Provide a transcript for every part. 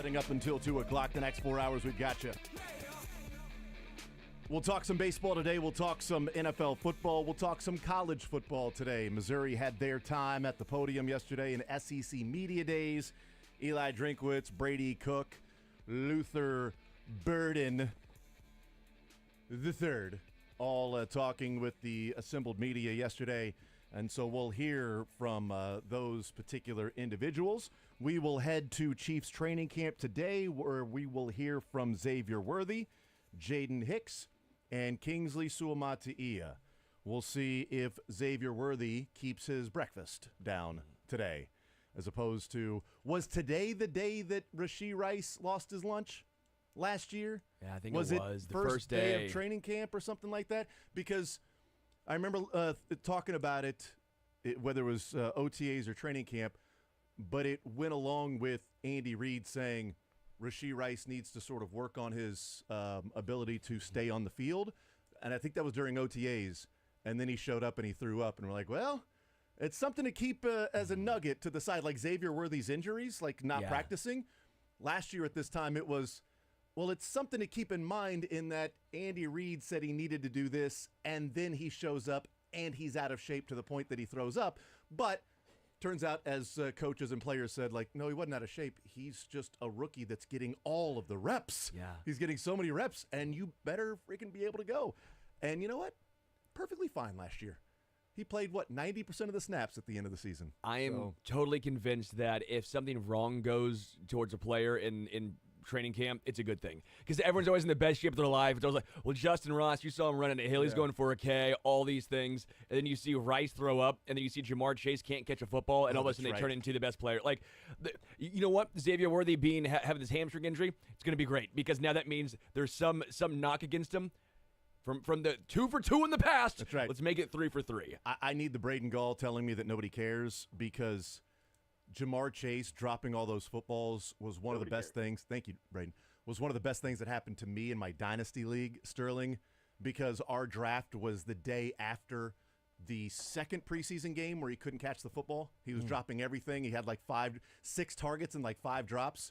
Heading up until 2 o'clock. The next 4 hours, we've got you. We'll talk some baseball today. We'll talk some NFL football. We'll talk some college football today. Missouri had their time at the podium yesterday in SEC Media Days. Eli Drinkwitz, Brady Cook, Luther Burden the third, all talking with the assembled media yesterday. And so we'll hear from those particular individuals. We will head to Chiefs training camp today, where we will hear from Xavier Worthy, Jaden Hicks, and Kingsley Suamataia. We'll see if Xavier Worthy keeps his breakfast down today, as opposed to, was today the day that Rashee Rice lost his lunch last year? Yeah, I think was it was the the first day of training camp or something like that? Because I remember talking about it, whether it was OTAs or training camp, but it went along with Andy Reid saying Rashee Rice needs to sort of work on his ability to stay on the field. And I think that was during OTAs. And then he showed up and he threw up. And we're like, well, it's something to keep as a nugget to the side. Like Xavier Worthy's injuries, like not practicing. Last year at this time it was, well, it's something to keep in mind in that Andy Reid said he needed to do this, and then he shows up and he's out of shape to the point that he throws up. But turns out, as coaches and players said, like, no, he wasn't out of shape. He's just a rookie that's getting all of the reps. Yeah. He's getting so many reps, and you better freaking be able to go. And you know what? Perfectly fine last year. He played, 90% of the snaps at the end of the season. I am totally convinced that if something wrong goes towards a player in training camp, it's a good thing. Because everyone's always in the best shape of their life. It's always like, well, Justin Ross, you saw him running a hill. He's going for a K, all these things. And then you see Rice throw up, and then you see Jamar Chase can't catch a football, and all of a sudden they turn into the best player. Like, you know what? Xavier Worthy having this hamstring injury, it's going to be great. Because now that means there's some knock against him. From the 2 for 2 in the past. That's right. Let's make it 3 for 3. I need the Braden Gall telling me that nobody cares, because Jamar Chase dropping all those footballs was one of the best things. Thank you, Braden. Was one of the best things that happened to me in my Dynasty League, Sterling, because our draft was the day after the second preseason game where he couldn't catch the football. He was dropping everything. He had like 6 targets and like 5 drops.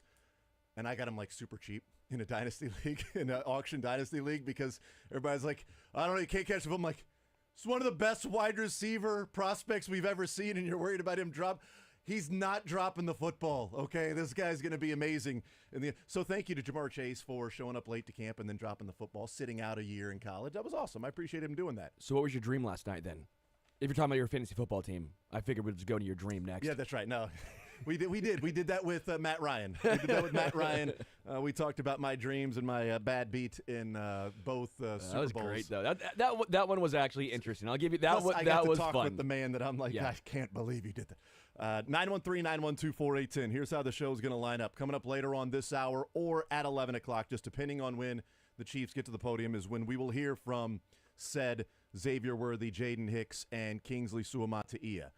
And I got him like super cheap in a Dynasty League, in an auction Dynasty League, because everybody's like, I don't know, you can't catch the football. I'm like, it's one of the best wide receiver prospects we've ever seen, and you're worried about him drop. He's not dropping the football, okay? This guy's going to be amazing. So thank you to Jamar Chase for showing up late to camp and then dropping the football, sitting out a year in college. That was awesome. I appreciate him doing that. So what was your dream last night then? If you're talking about your fantasy football team, I figured we'd just go to your dream next. Yeah, that's right. No, we did that with Matt Ryan. We did that with Matt Ryan. We talked about my dreams and my bad beat in both Super Bowls. That was great, though. That one was actually interesting. I'll give you that. Plus, That I got was to talk fun with the man that I'm like, I can't believe you did that. 913-912-4810. Here's how the show's going to line up. Coming up later on this hour or at 11 o'clock, just depending on when the Chiefs get to the podium, is when we will hear from said Xavier Worthy, Jaden Hicks, and Kingsley Suamataia.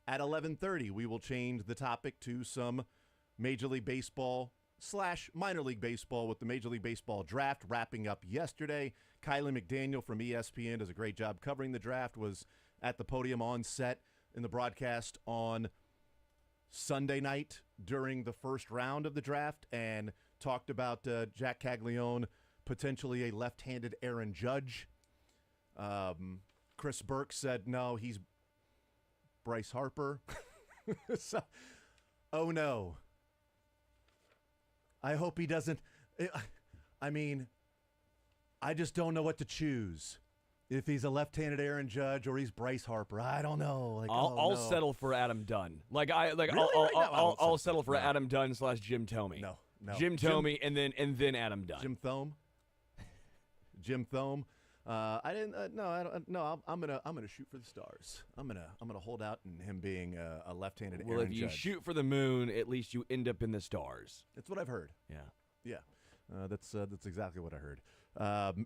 At 11:30, we will change the topic to some Major League Baseball / minor league baseball with the Major League Baseball draft wrapping up yesterday. Kylie McDaniel from ESPN does a great job covering the draft, was at the podium on set in the broadcast on Sunday night during the first round of the draft and talked about Jack Caglione, potentially a left-handed Aaron Judge. Chris Burke said, no, he's Bryce Harper. So, oh, no. I hope he doesn't. I mean, I just don't know what to choose. If he's a left-handed Aaron Judge or he's Bryce Harper, I don't know. Like, I'll settle for Adam Dunn. I'll settle for Adam Dunn / Jim Thome. No. Jim Thome and then Adam Dunn. Jim Thome. Jim Thome. I didn't. No, I don't. No, I'm gonna shoot for the stars. I'm gonna hold out in him being a left-handed Aaron Judge. Well, if you shoot for the moon, at least you end up in the stars. That's what I've heard. Yeah. That's exactly what I heard.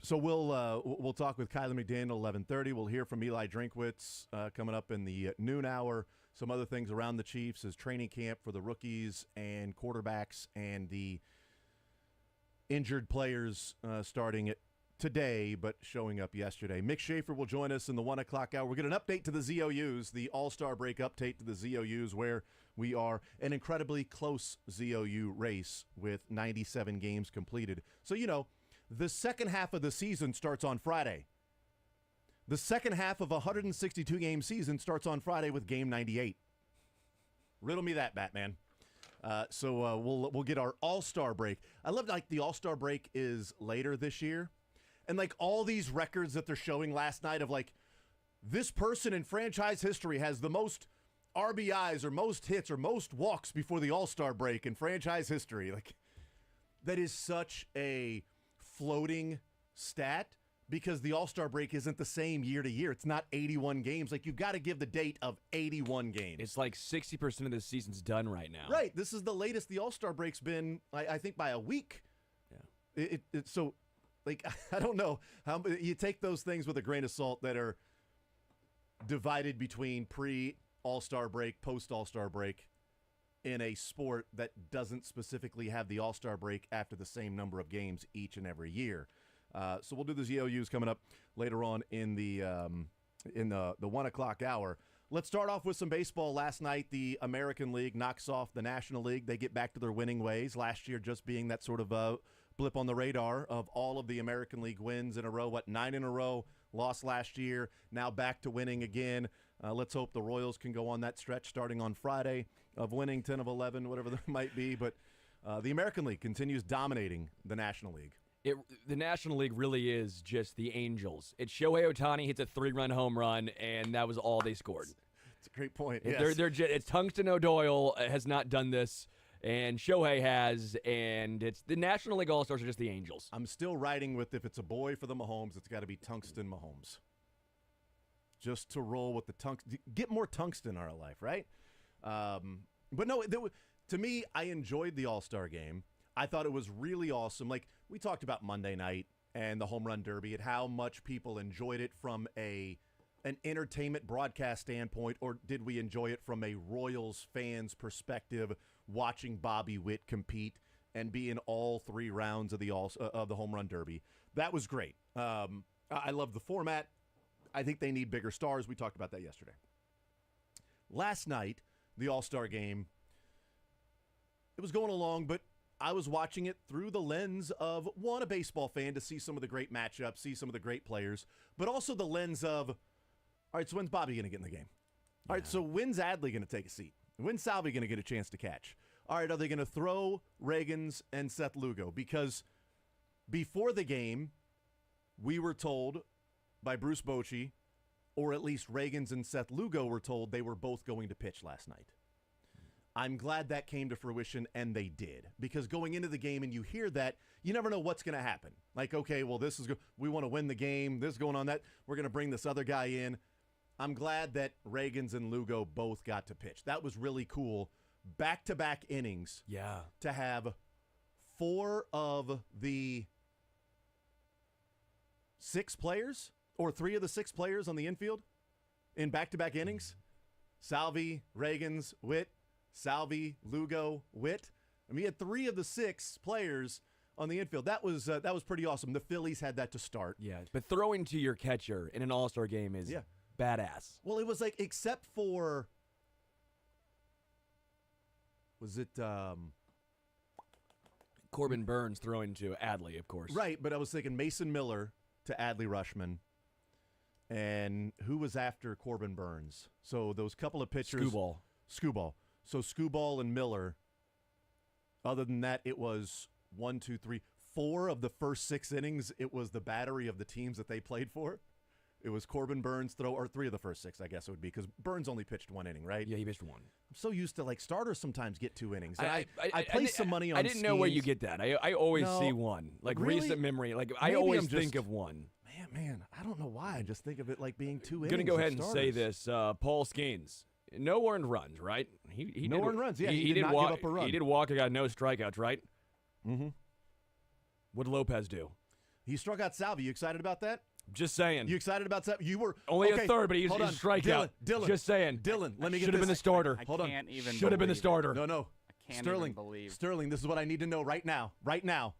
So we'll talk with Kylie McDaniel 11:30. We'll hear from Eli Drinkwitz coming up in the noon hour. Some other things around the Chiefs is training camp for the rookies and quarterbacks and the injured players starting at today, but showing up yesterday. Mick Schaefer will join us in the 1 o'clock hour. We'll get an update to the ZOUs, the All-Star break update to the ZOUs, where we are an incredibly close ZOU race with 97 games completed. So, the second half of the season starts on Friday. The second half of a 162-game season starts on Friday with game 98. Riddle me that, Batman. So we'll get our All-Star break. I love the All-Star break is later this year. And all these records that they're showing last night of this person in franchise history has the most RBIs or most hits or most walks before the All-Star break in franchise history. That is such a floating stat because the All-Star break isn't the same year to year. It's not 81 games. You've got to give the date of 81 games. It's 60% of the season's done right now. Right. This is the latest the All-Star break's been, I think, by a week. Yeah. So, I don't know. You take those things with a grain of salt that are divided between pre-All-Star break, post-All-Star break in a sport that doesn't specifically have the All-Star break after the same number of games each and every year. So we'll do the ZOUs coming up later on in the 1 o'clock hour. Let's start off with some baseball. Last night, the American League knocks off the National League. They get back to their winning ways. Last year just being that sort of blip on the radar of all of the American League wins in a row. 9 in a row, lost last year. Now back to winning again. Let's hope the Royals can go on that stretch starting on Friday of winning 10 of 11, whatever that might be. But the American League continues dominating the National League. The National League really is just the Angels. It's Shohei Ohtani hits a 3-run home run, and that was all they scored. It's a great point. Yes. It's Tungsten O'Doyle has not done this, and Shohei has, and it's the National League All-Stars are just the Angels. I'm still riding with if it's a boy for the Mahomes, it's got to be Tungsten Mahomes. Just to roll with the tungsten. Get more tungsten in our life, right? But no, to me, I enjoyed the All-Star game. I thought it was really awesome. We talked about Monday night and the Home Run Derby and how much people enjoyed it from an entertainment broadcast standpoint, or did we enjoy it from a Royals fans perspective, watching Bobby Witt compete and be in all 3 rounds of the Home Run Derby? That was great. I love the format. I think they need bigger stars. We talked about that yesterday. Last night, the All-Star game, it was going along, but I was watching it through the lens of, one, a baseball fan to see some of the great matchups, see some of the great players, but also the lens of, all right, so when's Bobby going to get in the game? All right, so when's Adley going to take a seat? When's Salvi going to get a chance to catch? All right, are they going to throw Reagans and Seth Lugo? Because before the game, we were told by Bruce Bochy, or at least Reagans and Seth Lugo were told they were both going to pitch last night. I'm glad that came to fruition, and they did. Because going into the game and you hear that, you never know what's going to happen. Okay, well, we want to win the game. This is going on that. We're going to bring this other guy in. I'm glad that Reagans and Lugo both got to pitch. That was really cool. Back-to-back innings. Yeah. To have 4 of the 6 players, or 3 of the 6 players on the infield in back-to-back innings. Salvi, Reagans, Witt. Salvi, Lugo, Witt. I mean, he had 3 of the 6 players on the infield. That was pretty awesome. The Phillies had that to start. Yeah, but throwing to your catcher in an All-Star game is badass. Well, it was except for, was it Corbin Burns throwing to Adley, of course. Right, but I was thinking Mason Miller to Adley Rushman. And who was after Corbin Burns? So those couple of pitchers. Skubal. So Skubal and Miller. Other than that, it was 1, 2, 3, 4 of the first 6 innings. It was the battery of the teams that they played for. It was Corbin Burns or 3 of the first 6, I guess it would be, because Burns only pitched 1 inning, right? Yeah, he pitched 1. I'm so used to starters sometimes get 2 innings. And I placed some money on. I didn't know where you get that. I always see 1, really? Recent memory. I Maybe always think of 1. Man, I don't know why. I just think of it being 2 innings. I'm gonna go ahead and say this: Paul Skeens. No earned runs, right? He no earned runs. Yeah, he did not walk, give up a run. He did walk. He got no strikeouts, right? Mm-hmm. What did Lopez do? He struck out Salvi. You excited about that? Just saying. You excited about Salvi? You were only a third, but he's a strikeout. Dylan. Just saying. Dylan, let me get Should have been the starter. I can't even. Should have been the starter. No. I can't Sterling, even believe. Sterling, this is what I need to know right now. Right now.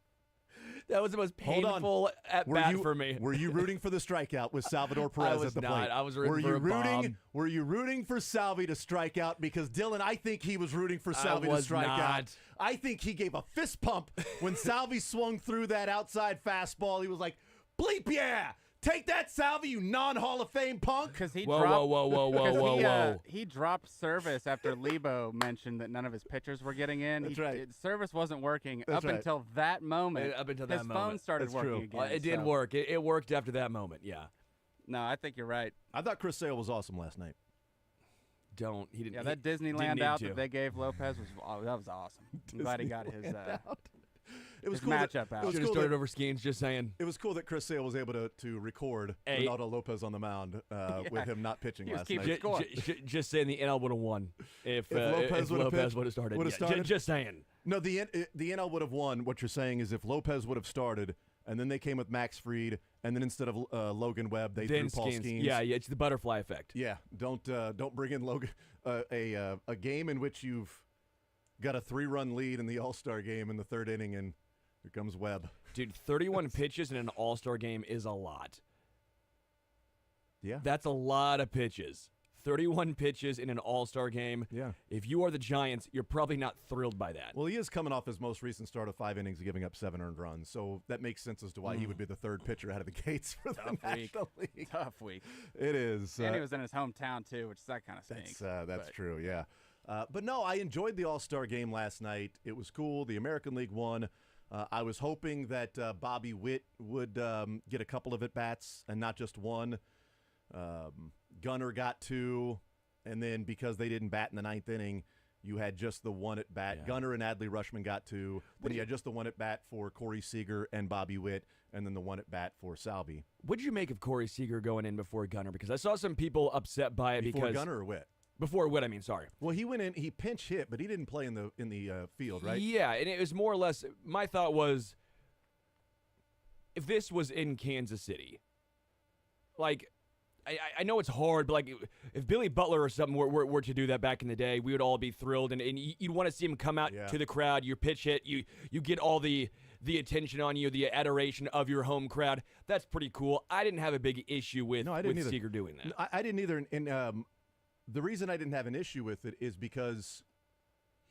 That was the most Hold on. painful at bat for me. Were you rooting for the strikeout with Salvador Perez at the plate? I was rooting for a bomb. Were you rooting for Salvi to strike out? Because Dylan, I think he was rooting for Salvi to strike out. I think he gave a fist pump when Salvi swung through that outside fastball. He was like, "Bleep yeah! Take that, Salvi, you non-Hall of Fame punk!" Because he whoa. He dropped service after Lebo mentioned that none of his pitchers were getting in. That's right. Service wasn't working That's right. until that moment. His phone started That's working true. again. It did work. It worked after that moment. Yeah. No, I think you're right. I thought Chris Sale was awesome last night. He didn't. Yeah, that Disneyland out that they gave Lopez that was awesome. I'm glad he got his. It was his cool. matchup out. It was Should have cool started over Skeens, just saying. It was cool that Chris Sale was able to record Ronaldo Lopez on the mound with him not pitching last night. Just saying the NL would have won if Lopez would have started. Just saying. No, the NL would have won. What you're saying is if Lopez would have started, and then they came with Max Fried, and then instead of Logan Webb, they threw Paul Skeens. Yeah, it's the butterfly effect. Yeah, don't bring in Logan a game in which you've got a 3-run lead in the All-Star game in the third inning, and here comes Webb. Dude, 31 pitches in an All-Star game is a lot. Yeah. That's a lot of pitches. 31 pitches in an All-Star game. Yeah. If you are the Giants, you're probably not thrilled by that. Well, he is coming off his most recent start of 5 innings, giving up 7 earned runs. So that makes sense as to why he would be the third pitcher out of the gates for the National League. Tough week. It is. And he was in his hometown, too, which that kind of stinks. That's true, yeah. But no, I enjoyed the All-Star game last night. It was cool. The American League won. I was hoping that Bobby Witt would get a couple of at-bats and not just one. Gunnar got 2, and then because they didn't bat in the 9th inning, you had just the one at-bat. Yeah. Gunnar and Adley Rutschman got 2. Then you had just the one at-bat for Corey Seager and Bobby Witt, and then the one at-bat for Salvi. What did you make of Corey Seager going in before Gunnar? Because I saw some people upset by it Before Gunnar or Witt? Before Witt, I mean, sorry. Well, he went in, he pinch hit, but he didn't play in the field, right? Yeah, and it was more or less, my thought was, if this was in Kansas City, like, I know it's hard, but like if Billy Butler or something were to do that back in the day, we would all be thrilled, and you'd want to see him come out to the crowd, your pitch hit, you get all the attention on you, the adoration of your home crowd. That's pretty cool. I didn't have a big issue with Seager doing that. No, I didn't either, and the reason I didn't have an issue with it is because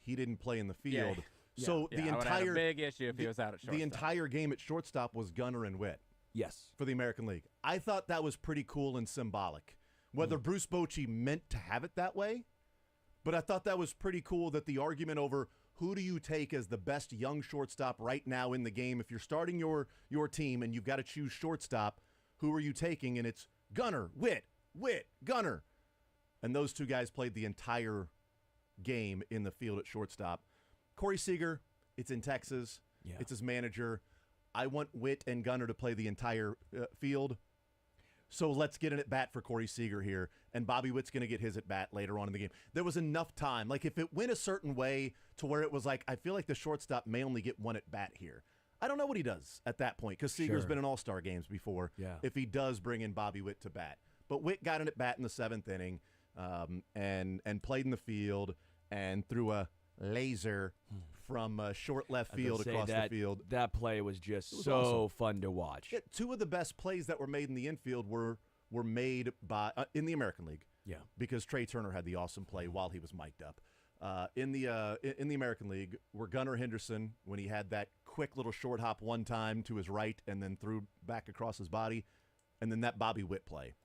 he didn't play in the field. Yeah. So the I would have entire a big issue if he was out at shortstop. The entire game at shortstop was Gunnar and Witt. Yes. For the American League. I thought that was pretty cool and symbolic. Whether Bruce Bochy meant to have it that way, but I thought that was pretty cool that the argument over who do you take as the best young shortstop right now in the game, if you're starting your team and you've got to choose shortstop, who are you taking? And it's Gunnar, Witt, Gunnar. And those two guys played the entire game in the field at shortstop. Corey Seager, it's in Texas. Yeah. It's his manager. I want Witt and Gunnar to play the entire field. So let's get an at-bat for Corey Seager here. And Bobby Witt's going to get his at-bat later on in the game. There was enough time. Like, if it went a certain way to where it was like, I feel like the shortstop may only get one at-bat here. I don't know what he does at that point because Seager's been in all-star games before. Yeah. If he does bring in Bobby Witt to bat. But Witt got an at-bat in the 7th inning and played in the field and threw a laser from short left field across the field. That play was just so awesome. Fun to watch. Yeah, 2 of the best plays that were made in the infield were made by in the American League. Yeah, because Trey Turner had the awesome play while he was mic'd up. In the American League, were Gunnar Henderson when he had that quick little short hop one time to his right and then threw back across his body, and then that Bobby Witt play.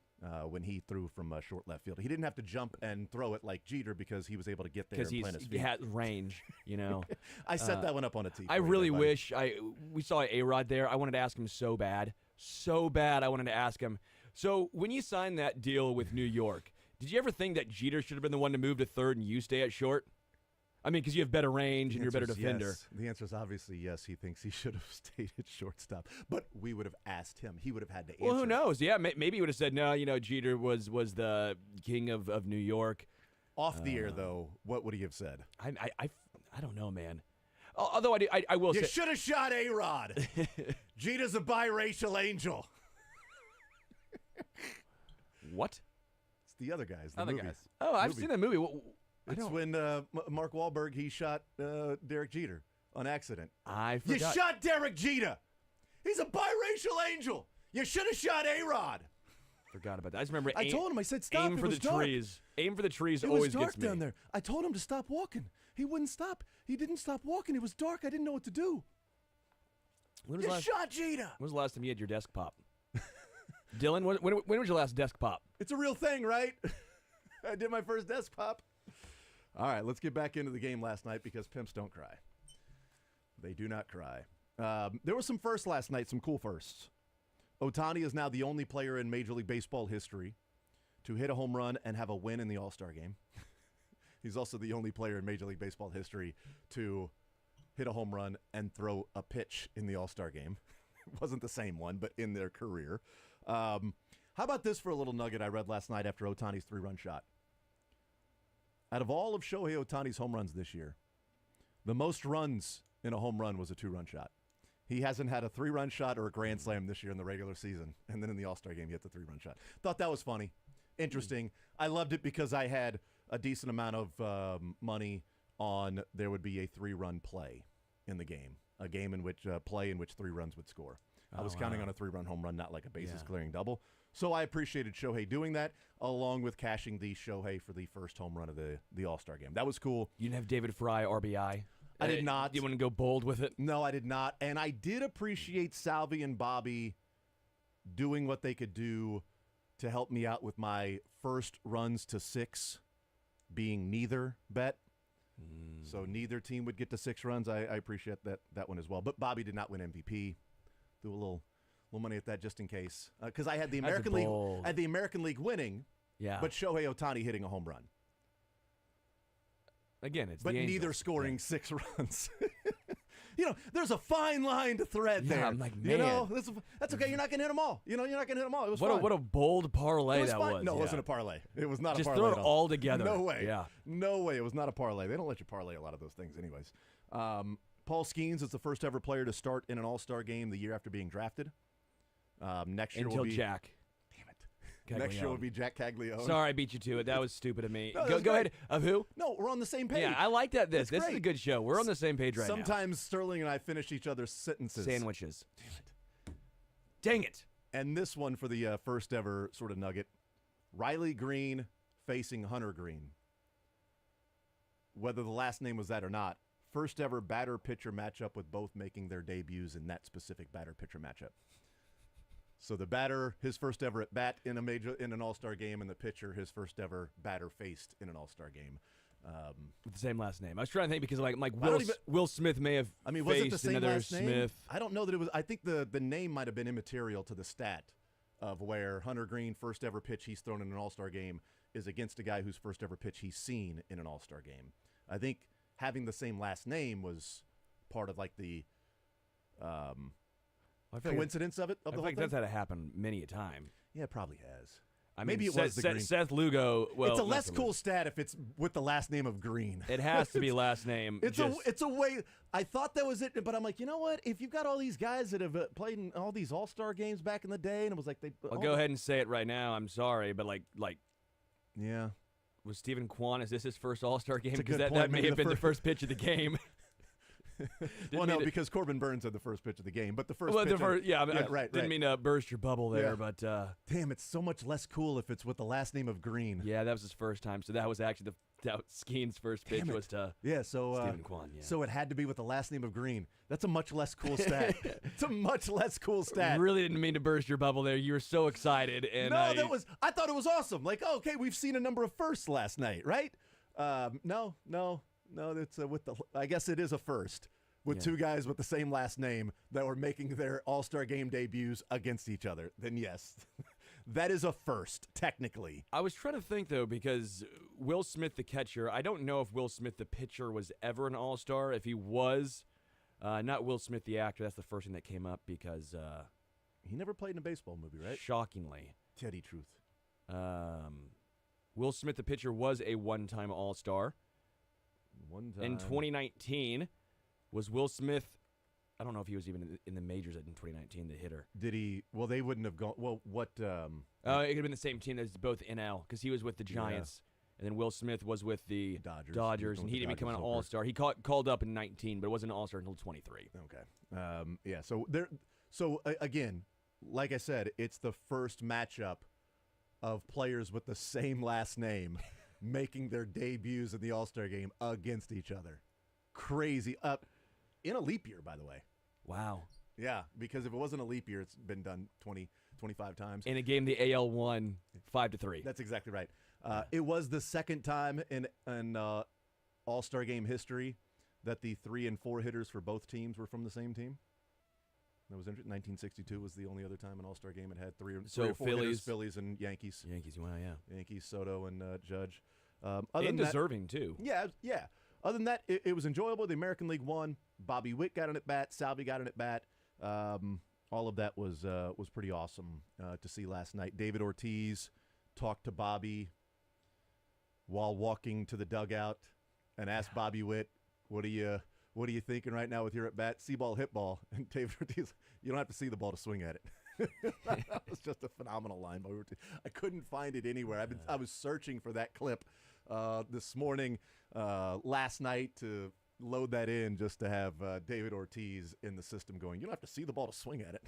When he threw from short left field. He didn't have to jump and throw it like Jeter because he was able to get there and plant his feet. Because he had range, you know. I set that one up on a tee. I really wish we saw A-Rod there. I wanted to ask him so bad. So bad I wanted to ask him. So when you signed that deal with New York, did you ever think that Jeter should have been the one to move to third and you stay at short? I mean, because you have better range and you're a better defender. Yes. The answer is obviously yes. He thinks he should have stayed at shortstop. But we would have asked him. He would have had to answer. Well, who knows? Yeah, maybe he would have said, no, Jeter was the king of New York. Off the air, though, what would he have said? I don't know, man. Although I will say. You should have shot A-Rod. Jeter's a biracial angel. What? It's the other guys. Other guys. Oh, I've seen that movie. It's when Mark Wahlberg, he shot Derek Jeter on accident. I forgot. You shot Derek Jeter! He's a biracial angel. You should have shot A-Rod. Forgot about that. I just remember. I told him. I said, "Stop." Aim for the trees. Aim for the trees. It Always was dark gets me. down there. I told him to stop walking. He wouldn't stop. He didn't stop walking. It was dark. I didn't know what to do. When You shot Jeter. was the last time you had your desk pop? Dylan, when was your last desk pop? It's a real thing, right? I did my first desk pop. All right, let's get back into the game last night because pimps don't cry. They do not cry. There was some firsts last night, some cool firsts. Ohtani is now the only player in Major League Baseball history to hit a home run and have a win in the All-Star game. He's also the only player in Major League Baseball history to hit a home run and throw a pitch in the All-Star game. It wasn't the same one, but in their career. How about this for a little nugget I read last night after Ohtani's 3-run shot? Out of all of Shohei Ohtani's home runs this year, the most runs in a home run was a 2-run shot. He hasn't had a 3-run shot or a grand slam this year in the regular season. And then in the All-Star game, he hit the 3-run shot. Thought that was funny. Interesting. I loved it because I had a decent amount of money on there would be a 3-run play in the game. A game in which 3 runs would score. I was counting on a 3-run home run, not like a bases-clearing double. So I appreciated Shohei doing that, along with cashing the Shohei for the first home run of the All-Star game. That was cool. You didn't have David Fry RBI? I did not. You want to go bold with it? No, I did not. And I did appreciate Salvi and Bobby doing what they could do to help me out with my first runs to 6 being neither bet. So neither team would get to 6 runs. I appreciate that one as well. But Bobby did not win MVP. Threw a little money at that just in case. Because I had the American League. I had the American League winning. Yeah. But Shohei Ohtani hitting a home run. Again, it's but the neither Angels. scoring 6 runs. There's a fine line to thread there. I'm like, man. That's okay. You're not going to hit them all. You're not going to hit them all. It was what fine. what a bold parlay that fine. was. No, yeah. it wasn't a parlay. It was not Just a parlay. throw it all together. No way. Yeah. No way. It was not a parlay. They don't let you parlay a lot of those things anyways. Paul Skeens is the first ever player to start in an All-Star game the year after being drafted. Next year Until will be Jack. Damn it. Caglione. Next year will be Jack Caglione. Sorry, I beat you to it. That was stupid of me. No, go ahead. Of who? No, we're on the same page. Yeah, I like that. This That's is a great. good show. We're on the same page right Sometimes Sterling and I finish each other's sentences. now. Sandwiches. Dang it. And this one for the first ever sort of nugget. Riley Green facing Hunter Green. Whether the last name was that or not, first ever batter-pitcher matchup with both making their debuts in that specific batter-pitcher matchup. So the batter, his first ever at bat in an All-Star game, and the pitcher, his first ever batter faced in an All-Star game. With the same last name. I was trying to think because like don't even- Will Smith may have was it faced the same another last name? Smith. I don't know that it was. I think the name might have been immaterial to the stat of where Hunter Green, first ever pitch he's thrown in an All-Star game, is against a guy whose first ever pitch he's seen in an All-Star game. I think having the same last name was part of like the I feel coincidence of it. Of I the feel whole like thing. that's had to happen many a time. Yeah, it probably has. I mean, Maybe it Seth, was the Green. Seth Lugo. Well, It's a not less Seth cool Lugo. stat if it's with the last name of Green. It has to be last name. It's just, a way. I thought that was it, but I'm like, you know what? If you've got all these guys that have played in all these All-Star games back in the day, and it was like I'll go ahead and say it right now. I'm sorry, but like yeah. was Stephen Kwan? Is this his first All-Star game? It's a Because good that point. may Maybe have the been the first pitch of the game. Well, mean no, to- because Corbin Burns had the first pitch of the game, but the first. Well, pitch the first, yeah, I right. didn't mean to burst your bubble there, Yeah. but Damn, it's so much less cool if it's with the last name of Green. yeah, that was his first time. So that was actually Skeen's first pitch Damn it. was to Yeah, so Stephen Kwan. Yeah. so it had to be with the last name of Green. That's a much less cool stat. It's a much less cool stat. Really didn't mean to burst your bubble there. You were so excited, and No, I thought it was awesome. Like, oh, okay, we've seen a number of firsts last night, right? No, that's with the. I guess it is a first with Yeah. two guys with the same last name that were making their All-Star game debuts against each other. Then yes, that is a first technically. I was trying to think though because Will Smith the catcher. I don't know if Will Smith the pitcher was ever an All-Star. If he was, not Will Smith the actor. That's the first thing that came up because He never played in a baseball movie, right? shockingly. Teddy Truth. Will Smith, the pitcher, was a one-time All-Star. One time. In 2019, was Will Smith, I don't know if he was even in the majors in 2019, the hitter. Did he? Well, they wouldn't have gone. Well, what? It could have been the same team as both NL, because he was with the Giants, and then Will Smith was with the Dodgers. and he didn't become an Dodgers, okay. All-Star. He called up in 19, but wasn't an All-Star until 23. Okay. Yeah. So So again, like I said, it's the first matchup of players with the same last name making their debuts in the All-Star game against each other. Crazy. In a leap year, by the way. Wow. Yeah, because if it wasn't a leap year, it's been done 20, 25 times. In a game the AL won 5-3. That's exactly right. It was the second time in All-Star game history that the 3 and 4 hitters for both teams were from the same team. That was interesting. 1962 was the only other time an All-Star game it had three or four hitters, Phillies and Yankees. Yankees, wow, yeah. Yankees, Soto, and Judge. And deserving, too. Yeah. Other than that, it was enjoyable. The American League won. Bobby Witt got an at-bat. Salvi got an at-bat. All of that was pretty awesome to see last night. David Ortiz talked to Bobby while walking to the dugout and asked Bobby Witt, what are you thinking right now with your at-bat? See ball, hit ball. And David Ortiz, you don't have to see the ball to swing at it. That was just a phenomenal line by Ortiz. I couldn't find it anywhere. I was searching for that clip this morning, last night, to load that in just to have David Ortiz in the system going, you don't have to see the ball to swing at it.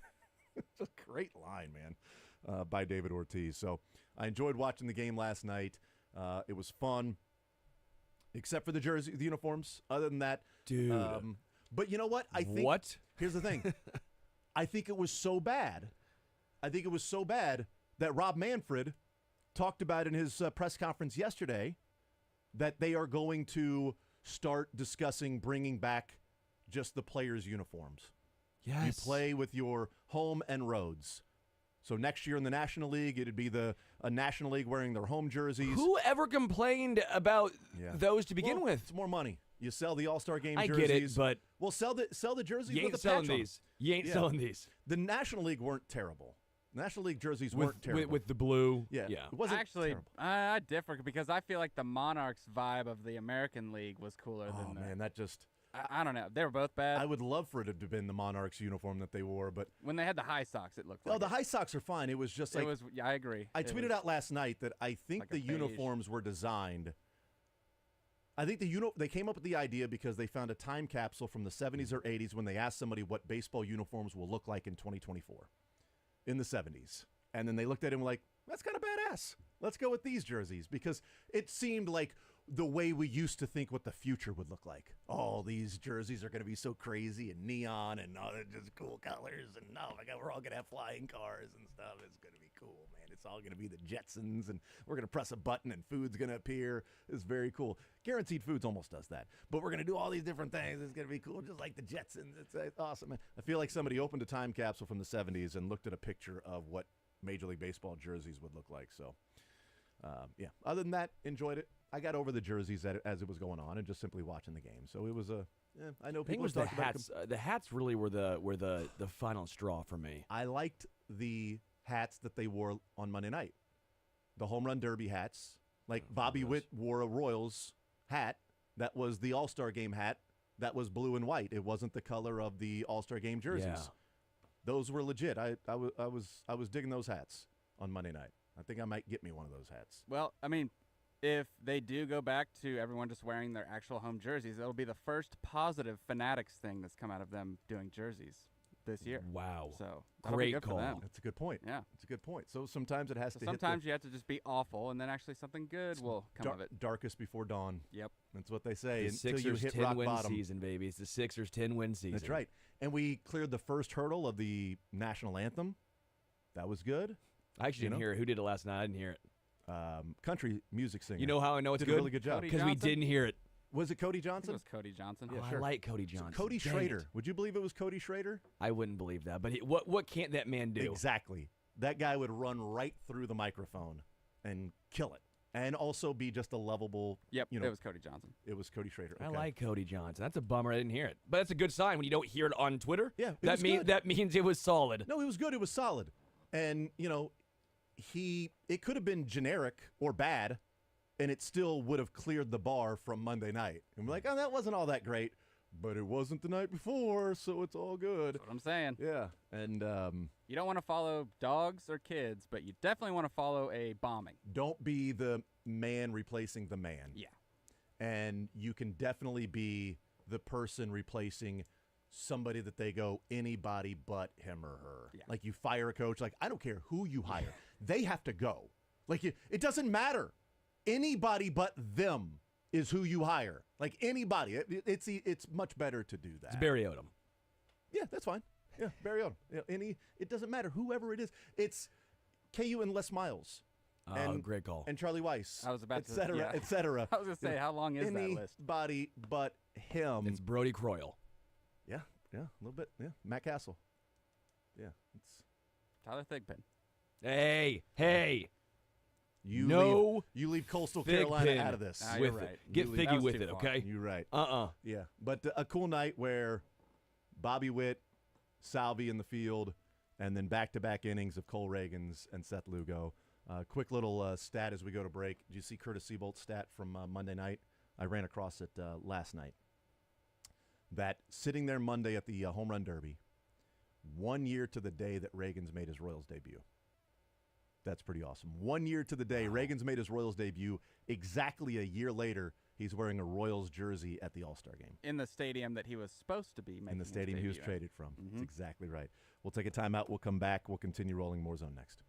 Just a great line, man, by David Ortiz. So I enjoyed watching the game last night. It was fun, except for the uniforms. Other than that, dude. But you know what? I think here's the thing. I think it was so bad. That Rob Manfred talked about in his press conference yesterday that they are going to start discussing bringing back just the players' uniforms. Yes. You play with your home and roads. So next year in the National League, it'd be a National League wearing their home jerseys. Who ever complained about those to begin with? It's more money. You sell the All-Star Game jerseys. I get it, but sell the jerseys you with ain't the selling patch on. these. You ain't selling these. The National League weren't terrible. The National League jerseys weren't terrible. With the blue. Yeah. It wasn't Actually, terrible. I differ because I feel like the Monarchs vibe of the American League was cooler than the... man, that just... I don't know. They were both bad. I would love for it to have been the Monarchs uniform that they wore, but... When they had the high socks, it looked like the high socks are fine. It was just like... Yeah, I agree. I tweeted out last night that I think like the uniforms were designed... I think they came up with the idea because they found a time capsule from the 70s or 80s when they asked somebody what baseball uniforms will look like in 2024 in the 70s. And then they looked at it and were like, that's kind of badass. Let's go with these jerseys, because it seemed like the way we used to think what the future would look like. Oh, these jerseys are going to be so crazy and neon and they're just cool colors. And oh my God, we're all going to have flying cars and stuff. It's going to be cool, man. It's all going to be the Jetsons, and we're going to press a button and food's going to appear. It's very cool. Guaranteed Foods almost does that. But we're going to do all these different things. It's going to be cool, just like the Jetsons. It's awesome, man. I feel like somebody opened a time capsule from the 70s and looked at a picture of what Major League Baseball jerseys would look like. So, yeah. Other than that, enjoyed it. I got over the jerseys as it was going on and just simply watching the game. So it was I know people was the talked about hats. The hats really were the final straw for me. I liked the hats that they wore on Monday night. The Home Run Derby hats. Like Bobby Witt wore a Royals hat. That was the All-Star Game hat. That was blue and white. It wasn't the color of the All-Star Game jerseys. Yeah. Those were legit. I was digging those hats on Monday night. I think I might get me one of those hats. Well, I mean, if they do go back to everyone just wearing their actual home jerseys, it'll be the first positive Fanatics thing that's come out of them doing jerseys this year. Wow. So that'll be Great good call. for them. That's a good point. Yeah. That's a good point. So sometimes it has to Sometimes hit you have to just be awful, and then actually something good will come of it. darkest before dawn. Yep. That's what they say. The Until you Sixers' hit rock 10-win bottom. season, baby. It's the Sixers' 10-win season. That's right. And we cleared the first hurdle of the national anthem. That was good. I actually didn't hear it. Who did it last night? I didn't hear it. Country music singer. You know how I know it's did good? a really good job. Cody Because we Johnson? didn't hear it. Was it Cody I think Johnson? it was Cody Johnson. Yeah, Oh, sure. I like Cody Johnson. Cody Dang Schrader. it. Would you believe it was Cody Schrader? I wouldn't believe that. But what can't that man do? Exactly. That guy would run right through the microphone and kill it. And also be just a lovable, Yep, you know, it was Cody Johnson. it was Cody Schrader. I Okay. like Cody Johnson. That's a bummer I didn't hear it. But that's a good sign when you don't hear it on Twitter. Yeah, it that was means good. that means it was solid. No, it was good. It was solid. And, you know, it could have been generic or bad, and it still would have cleared the bar from Monday night. And we're like, oh, that wasn't all that great, but it wasn't the night before, so it's all good. That's what I'm saying. Yeah. And You don't want to follow dogs or kids, but you definitely want to follow a bombing. don't be the man replacing the man. Yeah. And you can definitely be the person replacing somebody that they go, anybody but him or her. Yeah. Like you fire a coach, like I don't care who you hire, they have to go. Like it doesn't matter. Anybody but them is who you hire. Like anybody. It's much better to do that. It's Barry Odom. Yeah, that's fine. Yeah, Barry Odom. It doesn't matter whoever it is. It's KU and Les Miles. Oh, great call. And Charlie Weiss. I was about to, et cetera, yeah. et cetera. I was going to say, how long is that list? Anybody but him. It's Brody Croyle. Yeah, a little bit. Yeah, Matt Castle. Yeah, it's Tyler Thigpen. Hey. you leave Coastal Carolina Thigpen out of this. You're with right. it. Get That Figgy was with too it, far. okay? You're right. Yeah. But a cool night where Bobby Witt, Salvi in the field, and then back-to-back innings of Cole Reagans and Seth Lugo. Quick little stat as we go to break. Did you see Curtis Seabolt's stat from Monday night? I ran across it last night. That sitting there Monday at the Home Run Derby, 1 year to the day that Reagans made his Royals debut. That's pretty awesome. 1 year to the day, Reagans made his Royals debut. Exactly a year later, he's wearing a Royals jersey at the All-Star game. In the stadium that he was supposed to be making In the his stadium he was debut in. traded from. That's exactly right. We'll take a timeout. We'll come back. We'll continue rolling more zone next.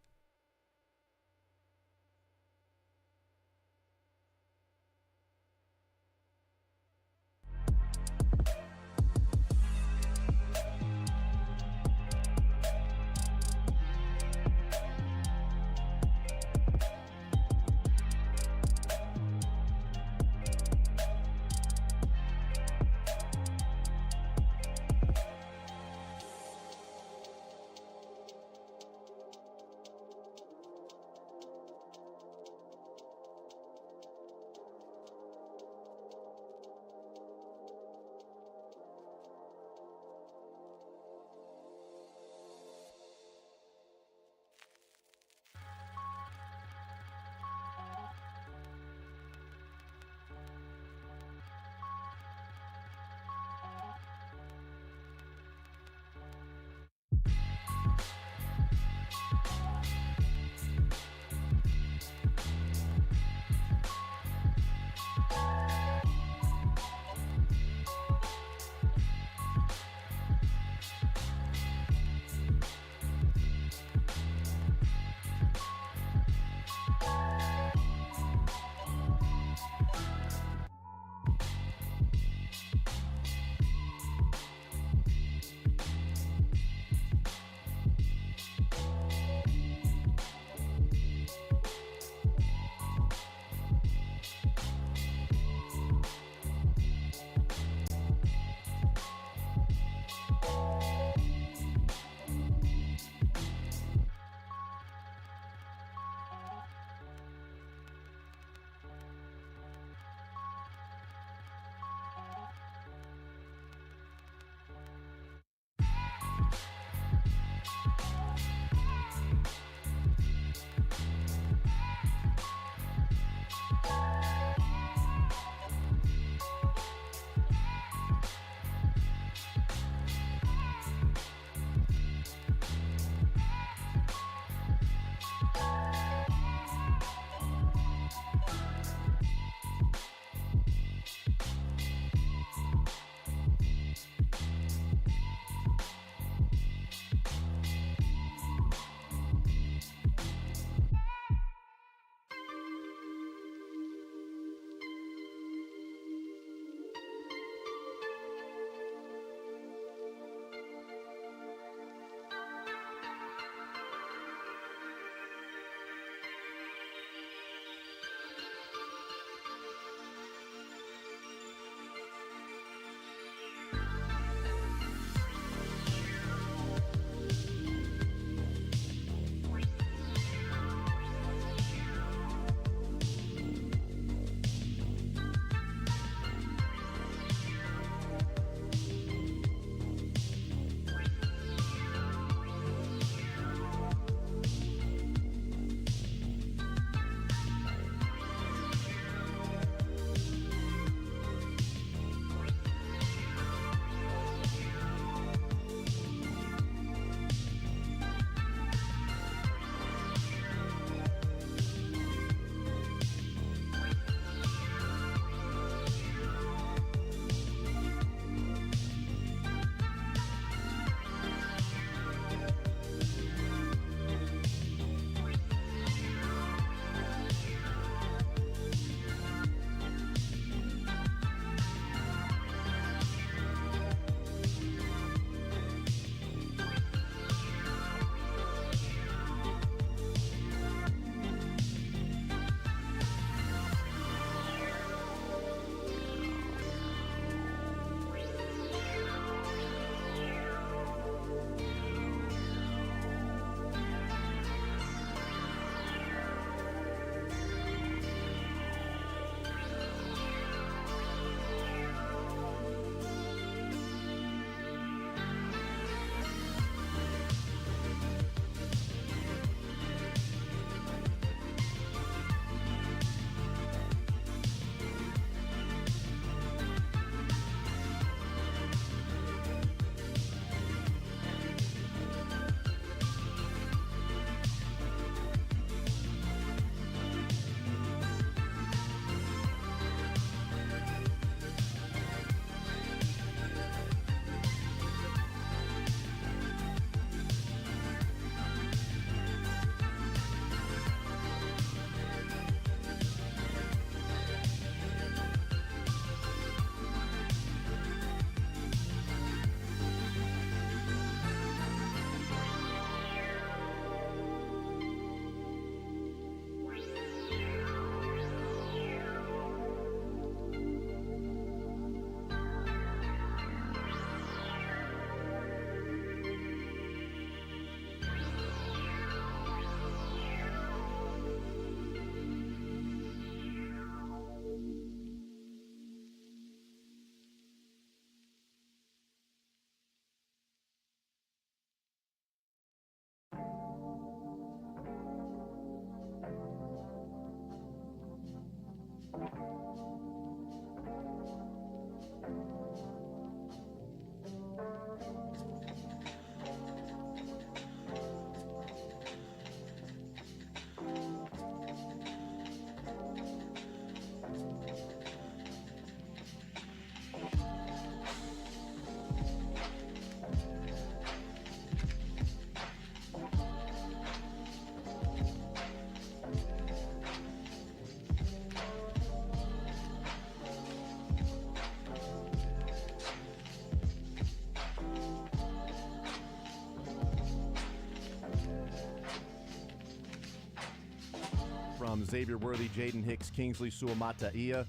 from Xavier Worthy, Jaden Hicks, Kingsley Suamataia.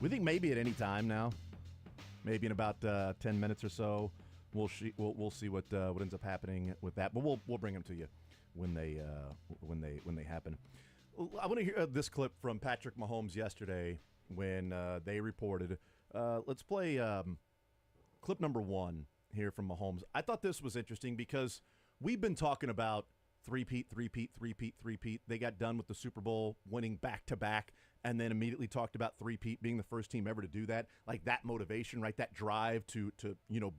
We think maybe at any time now, maybe in about 10 minutes or so, we'll see what ends up happening with that. But we'll bring them to you when they happen. I want to hear this clip from Patrick Mahomes yesterday when they reported. Let's play clip number 1 here from Mahomes. I thought this was interesting because we've been talking about three-peat. They got done with the Super Bowl winning back-to-back and then immediately talked about three-peat being the first team ever to do that. Like that motivation, right? That drive to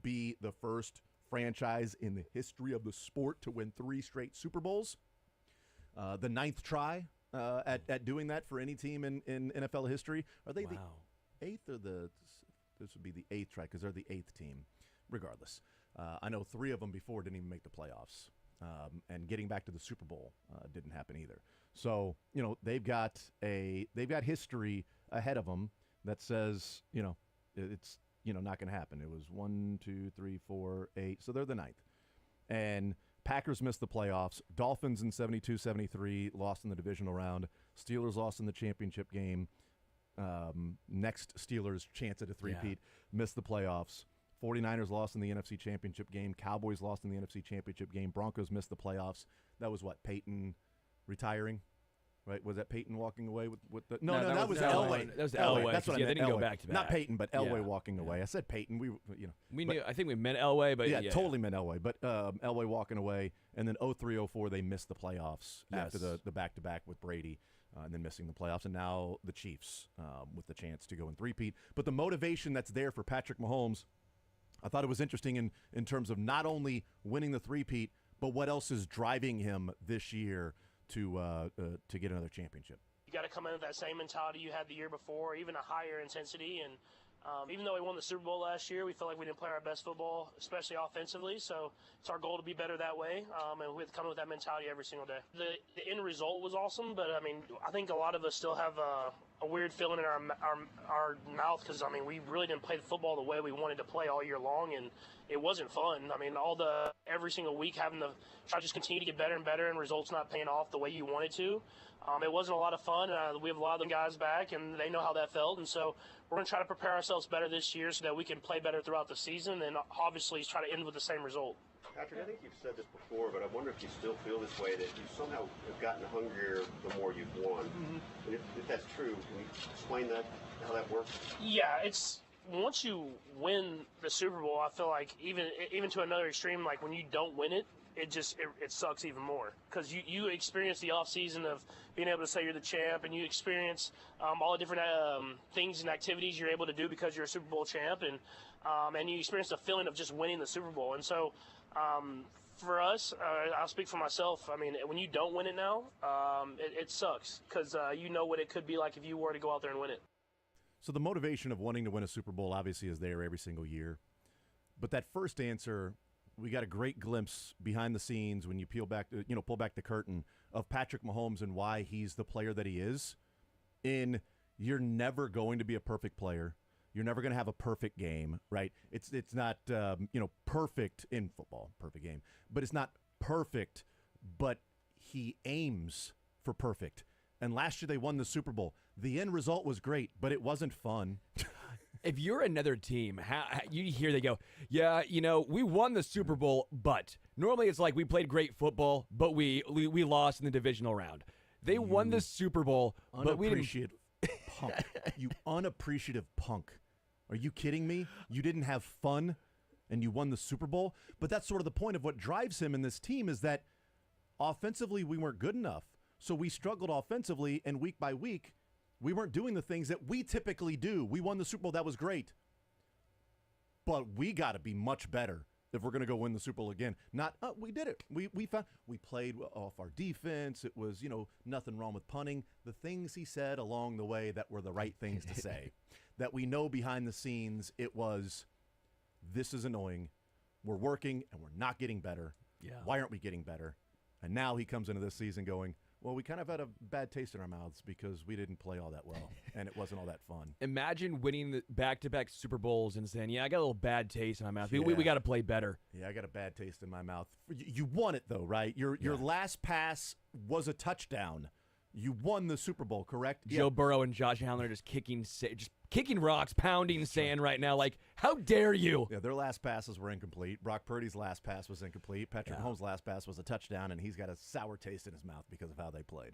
be the first franchise in the history of the sport to win 3 straight Super Bowls. The 9th try at doing that for any team in NFL history. Are they the 8th or this would be the 8th try because they're the 8th team. Regardless, I know 3 of them before didn't even make the playoffs. And getting back to the Super Bowl didn't happen either. So they've got history ahead of them that says it's not going to happen. It was 1, 2, 3, 4, 8. So they're the 9th, and Packers missed the playoffs. Dolphins in 72-73 lost in the divisional round. Steelers lost in the championship game. Next Steelers chance at a three-peat, missed the playoffs. 49ers lost in the NFC Championship game. Cowboys lost in the NFC Championship game. Broncos missed the playoffs. That was what, Peyton retiring? Right? Was that Peyton walking away with the? No, that was Elway. That was Elway. That's what I they meant. didn't Elway. go back to back. Not Peyton, but Elway walking away. I said Peyton. We knew. I think we meant Elway, but yeah, totally meant Elway. But Elway walking away, and then 03-04 they missed the playoffs after the back-to-back with Brady. And then missing the playoffs, and now the Chiefs with the chance to go in three-peat. But the motivation that's there for Patrick Mahomes, I thought it was interesting in terms of not only winning the three-peat, but what else is driving him this year to get another championship. You got to come in with that same mentality you had the year before, even a higher intensity. And even though we won the Super Bowl last year, we felt like we didn't play our best football, especially offensively. So it's our goal to be better that way, and we have to come in with that mentality every single day. The end result was awesome, but I think a lot of us still have a weird feeling in our mouth because we really didn't play the football the way we wanted to play all year long, and it wasn't fun. Every single week having to try to just continue to get better and better, and results not paying off the way you wanted to. It wasn't a lot of fun. We have a lot of the guys back, and they know how that felt. And so we're going to try to prepare ourselves better this year so that we can play better throughout the season and obviously try to end with the same result. Patrick, I think you've said this before, but I wonder if you still feel this way, that you somehow have gotten hungrier the more you've won. Mm-hmm. And if that's true, can you explain how that works? Yeah, it's once you win the Super Bowl, I feel like even to another extreme, like when you don't win it, it sucks even more because you experience the off season of being able to say you're the champ, and you experience all the different things and activities you're able to do because you're a Super Bowl champ, and you experience the feeling of just winning the Super Bowl. And so for us, I'll speak for myself. When you don't win it now, it sucks because you know what it could be like if you were to go out there and win it. So the motivation of wanting to win a Super Bowl obviously is there every single year, but that first answer, we got a great glimpse behind the scenes when you pull back the curtain of Patrick Mahomes and why he's the player that he is. You're never going to be a perfect player. You're never going to have a perfect game, right? It's not perfect in football, perfect game, but it's not perfect. But he aims for perfect. And last year they won the Super Bowl. The end result was great, but it wasn't fun. If you're another team, how you hear they go, yeah, we won the Super Bowl, but normally it's like we played great football, but we lost in the divisional round. They won the Super Bowl, but we didn't. Punk. You unappreciative punk. Are you kidding me? You didn't have fun and you won the Super Bowl? But that's sort of the point of what drives him in this team is that offensively we weren't good enough. So we struggled offensively, and week by week we weren't doing the things that we typically do. We won the Super Bowl. That was great. But we got to be much better if we're going to go win the Super Bowl again. Not, we did it. We played off our defense. It was, nothing wrong with punting. The things he said along the way that were the right things to say. That we know behind the scenes it was, this is annoying. We're working and we're not getting better. Yeah. Why aren't we getting better? And now he comes into this season going, well, we kind of had a bad taste in our mouths because we didn't play all that well, and it wasn't all that fun. Imagine winning the back-to-back Super Bowls and saying, yeah, I got a little bad taste in my mouth. We got to play better. Yeah, I got a bad taste in my mouth. You won it, though, right? Your last pass was a touchdown. You won the Super Bowl, correct? Joe Burrow and Josh Allen are just kicking rocks, pounding sand right now. Like, how dare you? Yeah, their last passes were incomplete. Brock Purdy's last pass was incomplete. Patrick Holmes' last pass was a touchdown, and he's got a sour taste in his mouth because of how they played.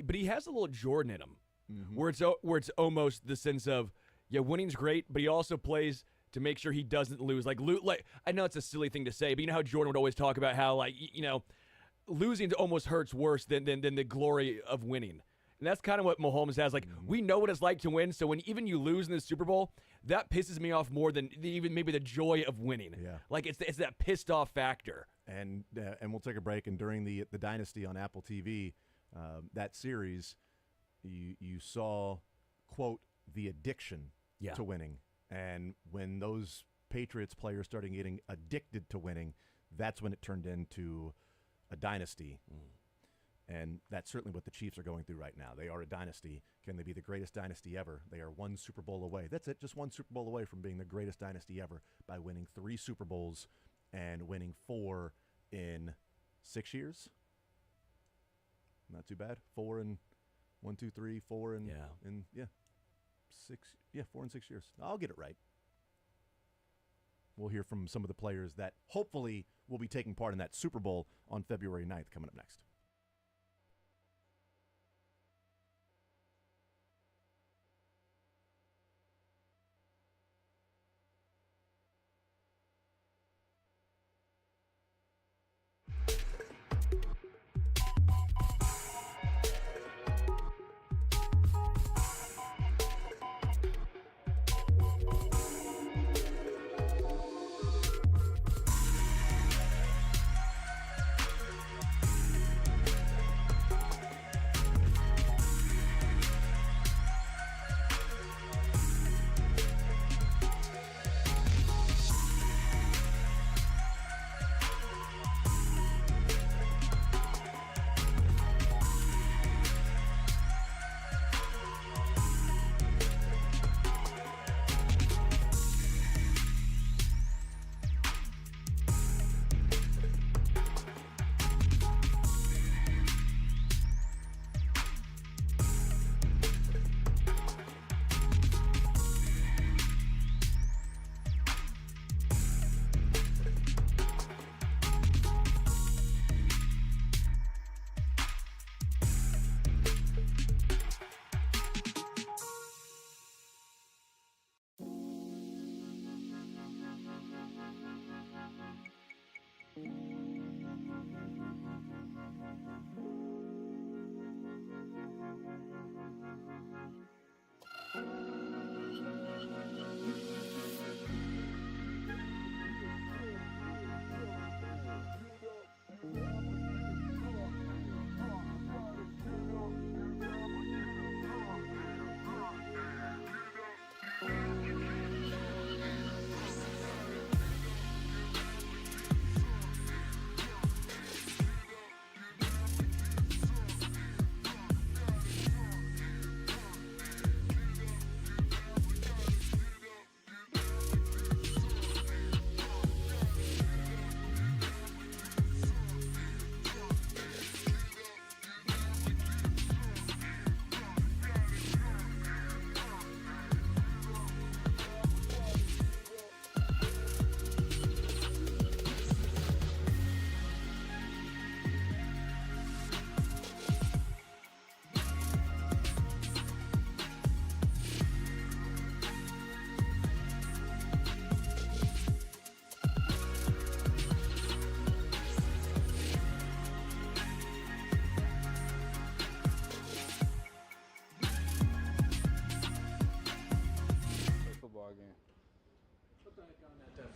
But he has a little Jordan in him, where it's almost the sense of, yeah, winning's great, but he also plays to make sure he doesn't lose. Like I know it's a silly thing to say, but you know how Jordan would always talk about how, like, losing almost hurts worse than the glory of winning. And that's kind of what Mahomes has. Like, we know what it's like to win, so when even you lose in the Super Bowl, that pisses me off more than even maybe the joy of winning. Yeah. Like, it's that pissed off factor. And we'll take a break. And during the Dynasty on Apple TV, that series, you saw, quote, the addiction to winning. And when those Patriots players started getting addicted to winning, that's when it turned into a dynasty. And that's certainly what the Chiefs are going through right now. They are a dynasty. Can they be the greatest dynasty ever? They are one Super Bowl away. That's it, just one Super Bowl away from being the greatest dynasty ever by winning 3 Super Bowls and winning 4 in 6 years. Not too bad. 4 in 1, 2, 3, 4 in 6. Yeah, 4 and 6 years. I'll get it right. We'll hear from some of the players that hopefully will be taking part in that Super Bowl on February 9th coming up next.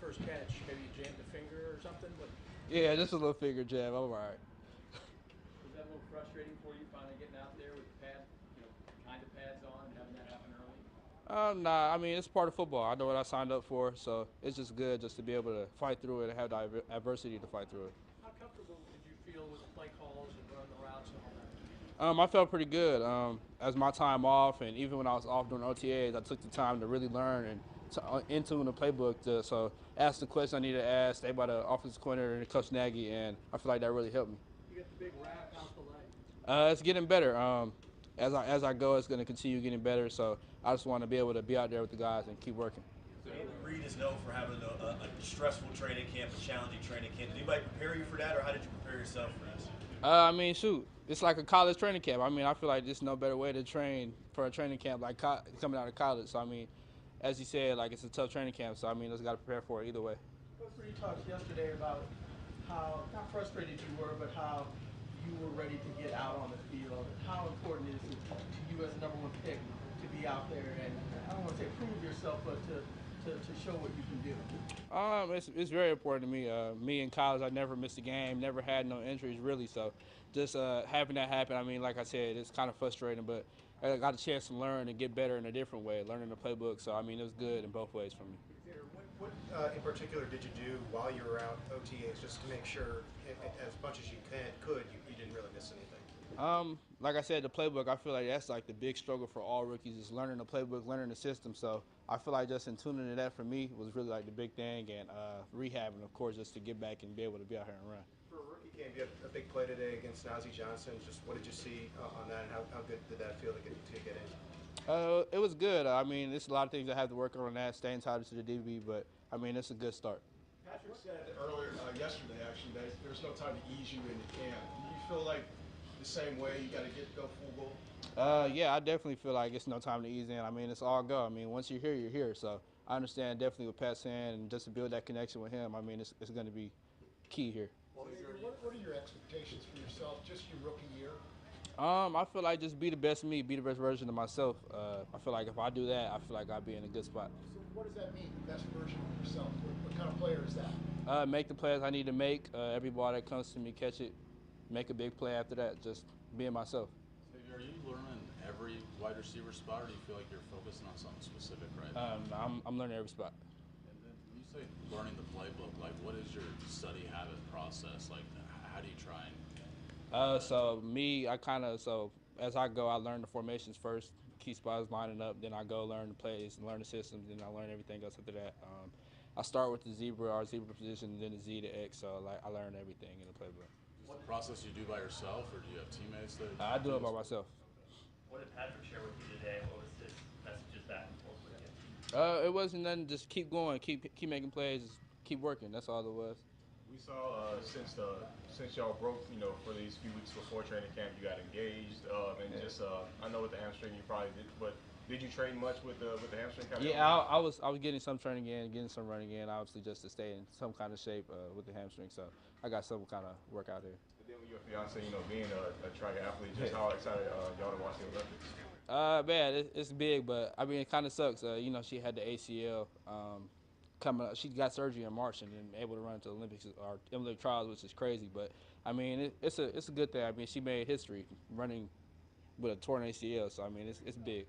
First catch, maybe you jammed a finger or something? But yeah, just a little finger jab. I'm all right. Was that a little frustrating for you finally getting out there with the pad, kind of pads on and having that happen early? Nah, I mean, it's part of football. I know what I signed up for, so it's just good just to be able to fight through it and have the adversity to fight through it. How comfortable did you feel with the play calls and running the routes and all that? I felt pretty good. As my time off, and even when I was off during OTAs, I took the time to really learn and into the playbook. So ask the question I needed to ask, stay by the offensive coordinator and Coach Nagy, and I feel like that really helped me. You got the big wrap out the leg. It's getting better. As I go, it's going to continue getting better. So I just want to be able to be out there with the guys and keep working. Reed is known for having a stressful training camp, a challenging training camp. Did anybody prepare you for that, or how did you prepare yourself for this? I mean, shoot, it's like a college training camp. I mean, I feel like there's no better way to train for a training camp like coming out of college. So I mean, as you said, like it's a tough training camp. So I mean, just got to prepare for it either way. Coach, you talked yesterday about how not frustrated you were, but how you were ready to get out on the field. How important is it to you as the #1 pick to be out there and I don't want to say prove yourself, but to show what you can do? It's very important to me. Me in college, I never missed a game, never had no injuries really. So just having that happen, I mean, like I said, it's kind of frustrating, but I got a chance to learn and get better in a different way, learning the playbook. So I mean, it was good in both ways for me. What in particular did you do while you were out OTAs just to make sure, as much as you could, you didn't really miss anything? Like I said, the playbook, I feel like that's like the big struggle for all rookies is learning the playbook, learning the system. So I feel like just in tuning to that for me was really like the big thing, and rehabbing, of course, just to get back and be able to be out here and run. For a rookie game, you had a big play today against Nazi Johnson. Just what did you see on that, and how good did that feel to get in? It was good. I mean, there's a lot of things I have to work on that, staying tied to the DB, but I mean, it's a good start. Patrick said earlier, yesterday actually, that there's no time to ease you into camp. Do you feel like the same way you got to go full goal? Yeah, I definitely feel like it's no time to ease in. I mean, it's all go. I mean, once you're here, you're here. So I understand definitely what Pat's saying, and just to build that connection with him, I mean, it's going to be key here. What are your expectations for yourself, just your rookie year? I feel like just be the best me, be the best version of myself. I feel like if I do that, I feel like I'll be in a good spot. So what does that mean, the best version of yourself? What kind of player is that? Make the plays I need to make. Every ball that comes to me, catch it, make a big play after that. Just being myself. Are you learning every wide receiver spot, or do you feel like you're focusing on something specific right now? I'm learning every spot. And then when you say learning the playbook, like what is your study habit process? Like how do you try and? So as I go, I learn the formations first, key spots lining up. Then I go learn the plays, learn the systems, then I learn everything else after that. I start with the our zebra position, then the Z to X. So like I learn everything in the playbook. Is the process you do by yourself, or do you have teammates that? I do it by myself. What did Patrick share with you today? What was his messages back and forth with you? It wasn't nothing. Just keep going, keep making plays, just keep working. That's all it was. We saw since y'all broke, for these few weeks before training camp, you got engaged, and just I know with the hamstring you probably did, but did you train much with the hamstring? Yeah, I was getting some training in, getting some running in, obviously just to stay in some kind of shape with the hamstring. So I got some kind of workout there. And then with your fiance, being a track athlete, just how excited y'all to watch the Olympics? Man, it's big, but I mean it kind of sucks. She had the ACL. Coming up, she got surgery in March and then able to run to the Olympics or Olympic trials, which is crazy. But I mean, it's a good thing. I mean, she made history running with a torn ACL, so I mean, it's big.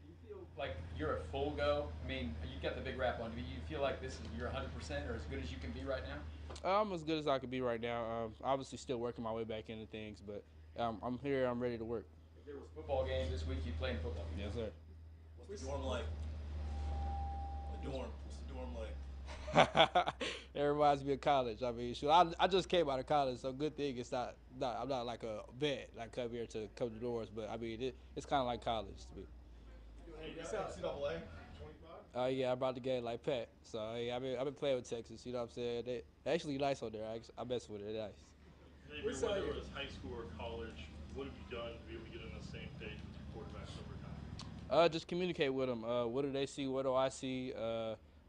Do you feel like you're a full go? I mean, you got the big rap on. Do you feel like you're 100% or as good as you can be right now? I'm as good as I can be right now. Obviously, still working my way back into things, but I'm here. I'm ready to work. If there was football games this week, you'd play in football games. Yes, sir. What's the dorm like? What's the dorm like? It reminds me of college. I mean, I just came out of college, so good thing it's not I'm not like a vet. I come here to come to doors, but I mean, it's kind of like college to me. NCAA 25? Yeah, I brought the game like Pat. So yeah, I've been playing with Texas. You know what I'm saying? They actually nice on there. I mess with it. They're nice. Whether it was high school or college, what have you done to be able to get on the same page with your quarterbacks over time? Just communicate with them. What do they see? What do I see?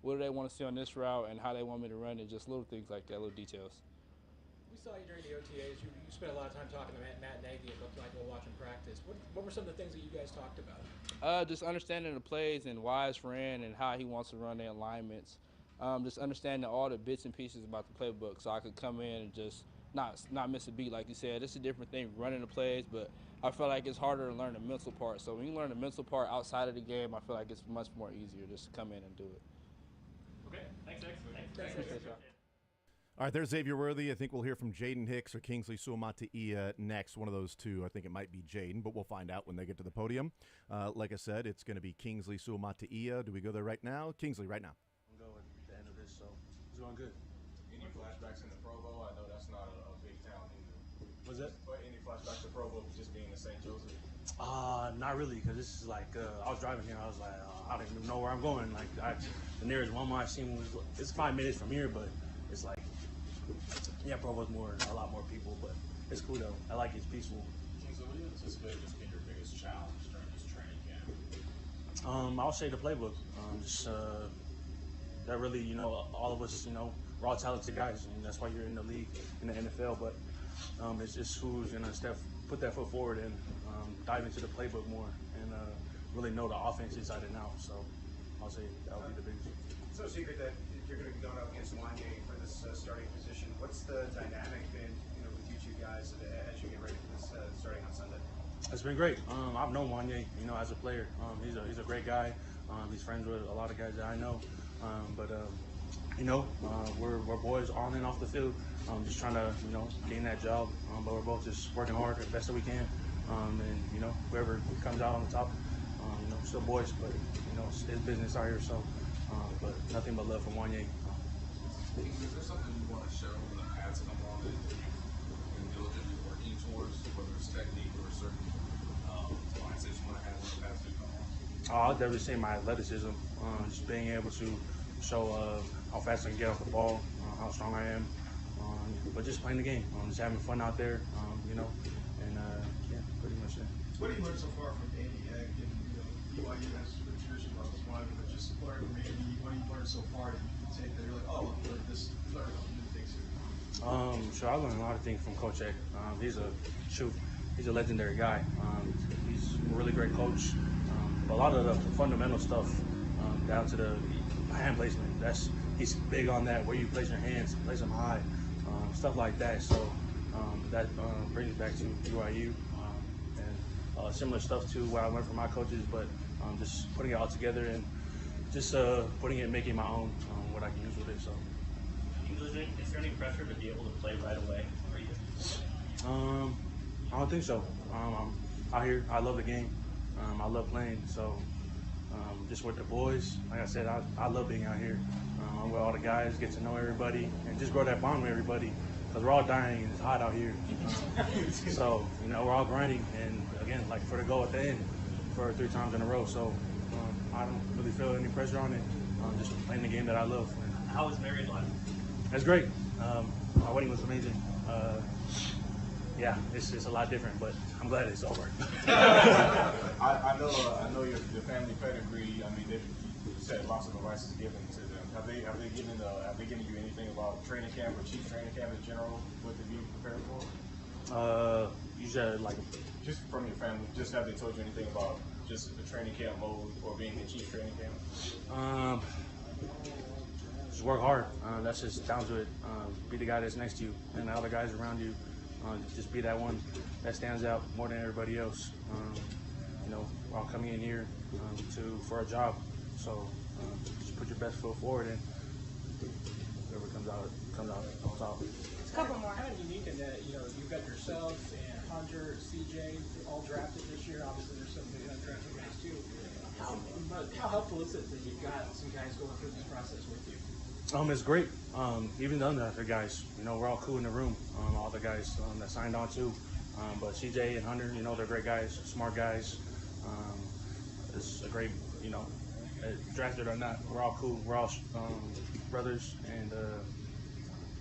What do they want to see on this route and how they want me to run it? Just little things like that, little details. We saw you during the OTAs. You spent a lot of time talking to Matt Nagy. It looked like we'll watch him practice. What were some of the things that you guys talked about? Just understanding the plays and why it's ran and how he wants to run the alignments. Just understanding all the bits and pieces about the playbook so I could come in and just not miss a beat. Like you said, it's a different thing running the plays, but I feel like it's harder to learn the mental part. So when you learn the mental part outside of the game, I feel like it's much more easier just to come in and do it. Okay, thanks. All right, there's Xavier Worthy. I think we'll hear from Jaden Hicks or Kingsley Suamataia next. One of those two. I think it might be Jaden, but we'll find out when they get to the podium. Like I said, it's going to be Kingsley Suamataia. Do we go there right now? Kingsley, right now. I'm going at the end of this, so it's going good. Any flashbacks in the Pro Bowl? I know that's not a big town either. Was that? But any flashbacks to Pro Bowl, in St. Joseph? Not really, because this is like I was driving here. I was like, I don't even know where I'm going. Like the nearest Walmart I seen was it's 5 minutes from here, but it's like Provo's a lot more people, but it's cool though. I like it's peaceful. So what do you anticipate just being your biggest challenge during this training camp? I'll say the playbook. Just that really, all of us, we're all talented guys, and that's why you're in the league, in the NFL. But it's just who's gonna put that foot forward and dive into the playbook more and really know the offense inside and out. So I'll say that would be the biggest. It's no secret that you're going to be going up against Wanye for this starting position. What's the dynamic been, with you two guys as you get ready for this starting on Sunday? It's been great. I've known Wanye, as a player. He's a great guy. He's friends with a lot of guys that I know. We're boys on and off the field. Just trying to, gain that job. But we're both just working hard as best that we can. Whoever comes out on the top, still boys, but it's business out here. So, but nothing but love from Wanye. Is there something you want to show when the pads come on that you've been diligently working towards, whether it's technique or a certain mindset you want to have when the pads do come on? I'll definitely say my athleticism, just being able to show how fast I can get off the ball, how strong I am, but just playing the game, just having fun out there, and pretty much that. What have you learned so far from Andy Egg? And BYU has a tradition about this one, but just learning from Andy, what have you learned so far that you can take that you're like, oh, look, learn new things here? Sure, I learned a lot of things from Coach Egg. He's a legendary guy. He's a really great coach. But a lot of the fundamental stuff, down to the hand placement, he's big on that. Where you place your hands, place them high, stuff like that. So that brings back to BYU and similar stuff to what I learned from my coaches. But just putting it all together and just putting it, making my own what I can use with it. So. Is there any pressure to be able to play right away for you? I don't think so. I'm out here. I love the game. I love playing. So just with the boys, like I said, I love being out here. I'm with all the guys, get to know everybody, and just grow that bond with everybody. Because we're all dying and it's hot out here. So we're all grinding, and again, like for the goal at the end, for 3 times in a row. So I don't really feel any pressure on it. I'm just playing the game that I love. How was married life? It's great. My wedding was amazing. Yeah, it's a lot different, but I'm glad it's over. I know your family pedigree. I mean, they've said lots of advice is given to them. Have they given you anything about training camp or Chiefs training camp in general? What to be prepared for? You said like just from your family. Just have they told you anything about just the training camp mode or being in Chiefs training camp? Just work hard. That's just down to it. Be the guy that's next to you, and the other guys around you. Just be that one that stands out more than everybody else. We're all coming in here for a job, so just put your best foot forward, and whoever comes out on top. It's a couple more. Kind of unique in that you've got yourself and Hunter, CJ, all drafted this year. Obviously, there's some big undrafted guys too. How helpful is it that you've got some guys going through this process with you? It's great. Even the undrafted guys, we're all cool in the room. All the guys that signed on too. But CJ and Hunter, they're great guys, smart guys. It's a great, drafted or not, we're all cool. We're all brothers, and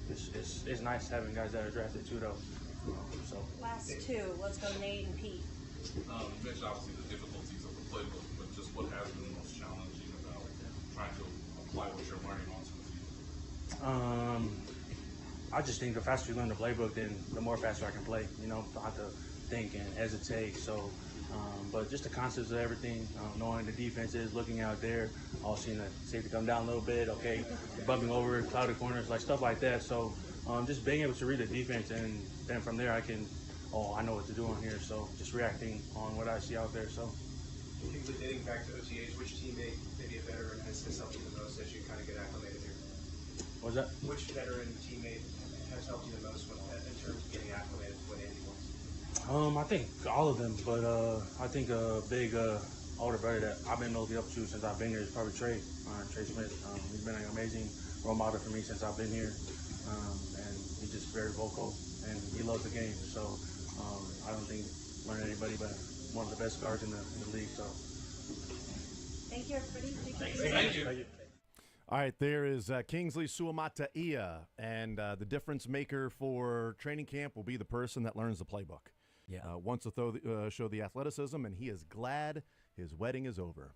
it's nice having guys that are drafted too, though. So last two, let's go Nate and Pete. You mentioned obviously the difficulties of the playbook, but just what has been the most challenging about trying to apply what you're learning onto the field? I just think the faster you learn the playbook, then the more faster I can play. Don't have to think and hesitate. So, but just the concepts of everything, knowing the defenses, looking out there, all seeing the safety come down a little bit, okay, bumping over, clouded corners, like stuff like that. So, just being able to read the defense, and then from there I know what to do on here. So, just reacting on what I see out there. So, You think with dating back to OTAs, which teammate, maybe a veteran, has helped you the most as you kind of get acclimated here? What was that? Which veteran teammate has helped you the most in terms of getting acclimated to what Andy wants? I think all of them, but I think a big older brother that I've been looking up to since I've been here is probably Trey Smith. He's been an amazing role model for me since I've been here, and he's just very vocal, and he loves the game. So I don't think learn anybody, but one of the best guards in the league. So. Thank you, everybody. Thank you. All right, there is Kingsley Suamataia, and the difference maker for training camp will be the person that learns the playbook. Yeah. Wants to show the athleticism, and he is glad his wedding is over.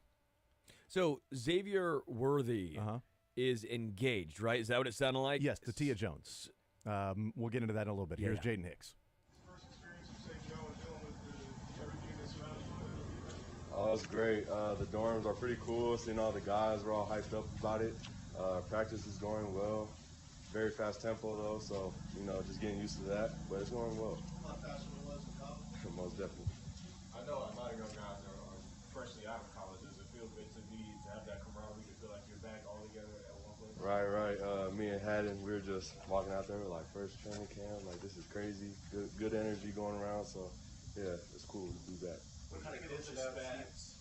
So Xavier Worthy is engaged, right? Is that what it sounded like? Yes, to Tia Jones. We'll get into that in a little bit. Here's Jaden Hicks. Oh, it's great. The dorms are pretty cool. Seeing all the guys, we're all hyped up about it. Practice is going well. Very fast tempo though, so just getting used to that. But it's going well. A lot faster than it was in college. Most definitely. I know a lot of young guys are freshly out of college. Does it feel good to have that camaraderie, to feel like you're back all together at one place? Right. Me and Haddon, we were just walking out there like first training camp. Like this is crazy. Good energy going around. So yeah, it's cool to be back. What kind of coach is Spags?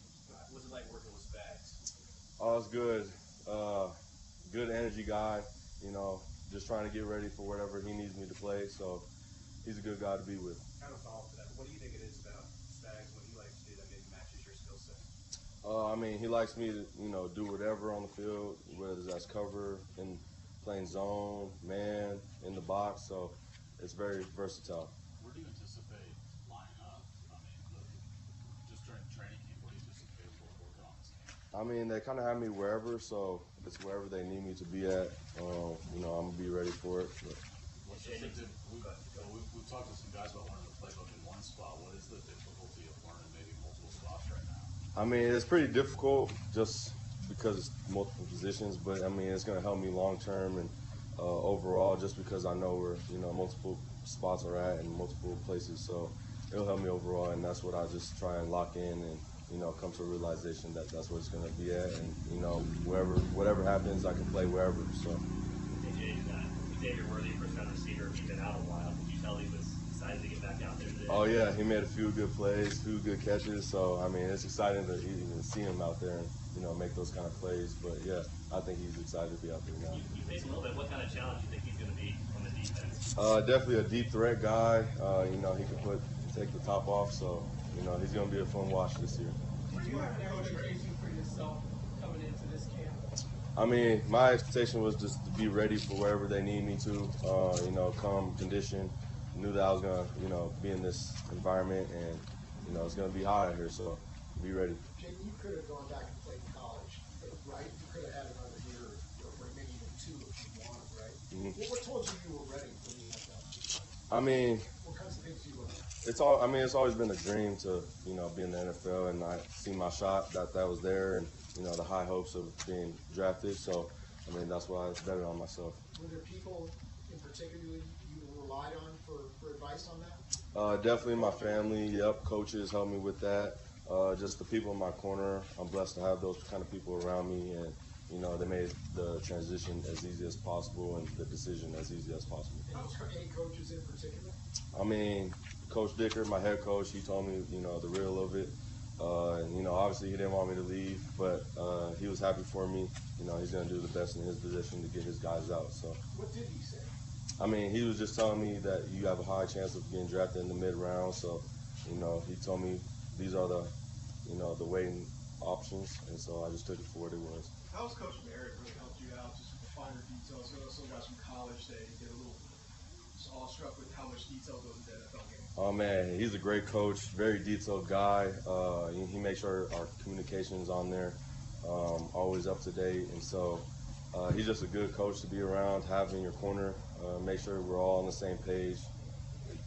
What's it like working with Spags? Oh, it's good. Good energy guy. Just trying to get ready for whatever he needs me to play. So he's a good guy to be with. Kind of follow up to that. What do you think it is about Spags, what he likes to do that maybe matches your skill set? He likes me to, do whatever on the field, whether that's cover, in playing zone, man, in the box. So it's very versatile. Where do you anticipate lining up? Just during training camp, what do you anticipate working on this game? They kind of have me wherever, so it's wherever they need me to be at. I'm going to be ready for it. But. We've talked to some guys about learning the playbook in one spot. What is the difficulty of learning maybe multiple spots right now? It's pretty difficult just because it's multiple positions, but it's going to help me long term and overall, just because I know where multiple spots are at and multiple places. So it'll help me overall, and that's what I just try and lock in and come to a realization that that's what it's going to be at, and whatever happens, I can play wherever. So. Xavier Worthy, first round receiver, he's been out a while. Did you tell he was excited to get back out there today? Oh yeah, he made a few good plays, few good catches. So it's exciting to even see him out there and make those kind of plays. But yeah, I think he's excited to be out there now. You face him a little bit. What kind of challenge do you think he's going to be on the defense? Definitely a deep threat guy. He can take the top off. So he's going to be a fun watch this year. Did you have an expectation for yourself coming into this camp? My expectation was just to be ready for wherever they need me to, come condition. Knew that I was going to, be in this environment, and, it's going to be hot out here, so be ready. Jake, you could have gone back and played college, right? You could have had another year, or maybe even two if you wanted, right? Mm-hmm. What told you were ready for the NFL? What kinds of things do you look at? It's always been a dream to, be in the NFL, and I see my shot that was there, and, the high hopes of being drafted. So, that's why I betted on myself. Were there people in particular you relied on for advice on that? Definitely my family. Yep, coaches helped me with that. Just the people in my corner. I'm blessed to have those kind of people around me, and they made the transition as easy as possible and the decision as easy as possible. Any coaches in particular? Coach Dicker, my head coach, he told me, the real of it. Obviously he didn't want me to leave, but he was happy for me. He's going to do the best in his position to get his guys out. So. What did he say? He was just telling me that you have a high chance of getting drafted in the mid-round. So, he told me these are the, the waiting options, and so I just took it for what it was. How has Coach Merritt really helped you out just with the finer details? I know some guys from college, they get a little awestruck with how much detail goes into the NFL game. Oh man, he's a great coach, very detailed guy. He makes sure our communication's on there, always up to date, and so he's just a good coach to be around, have in your corner. Make sure we're all on the same page.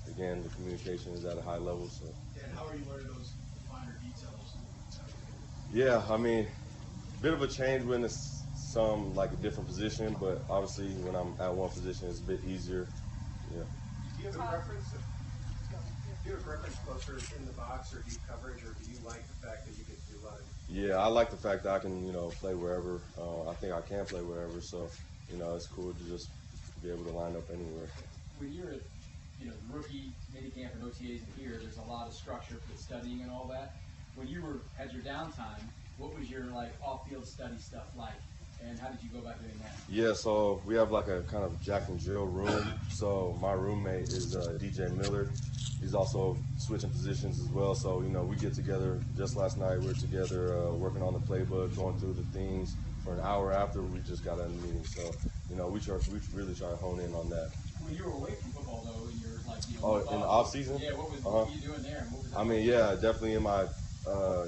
Again, the communication is at a high level. So. And how are you learning those finer details? Yeah, bit of a change when it's like a different position, but obviously when I'm at one position, it's a bit easier. Yeah. Do you have a preference? Do you have a preference closer in the box or deep coverage, or do you like the fact that you get to do a lot of? Yeah, I like the fact that I can, play wherever. I think I can play wherever, so it's cool to just be able to line up anywhere. When you're at, rookie minicamp and OTAs and here, there's a lot of structure for the studying and all that. When you had your downtime, what was your off-field study stuff like? And how did you go about doing that? Yeah, so we have like a kind of Jack and Jill room. So my roommate is DJ Miller. He's also switching positions as well. So, you know, we get together. Just last night we were together working on the playbook, going through the things for an hour after we just got out of the meeting. So, you know, we really try to hone in on that. When you were away from football, though, and you're like, you know, in the off season? Yeah, what were you doing there? What was that I mean, yeah, definitely in my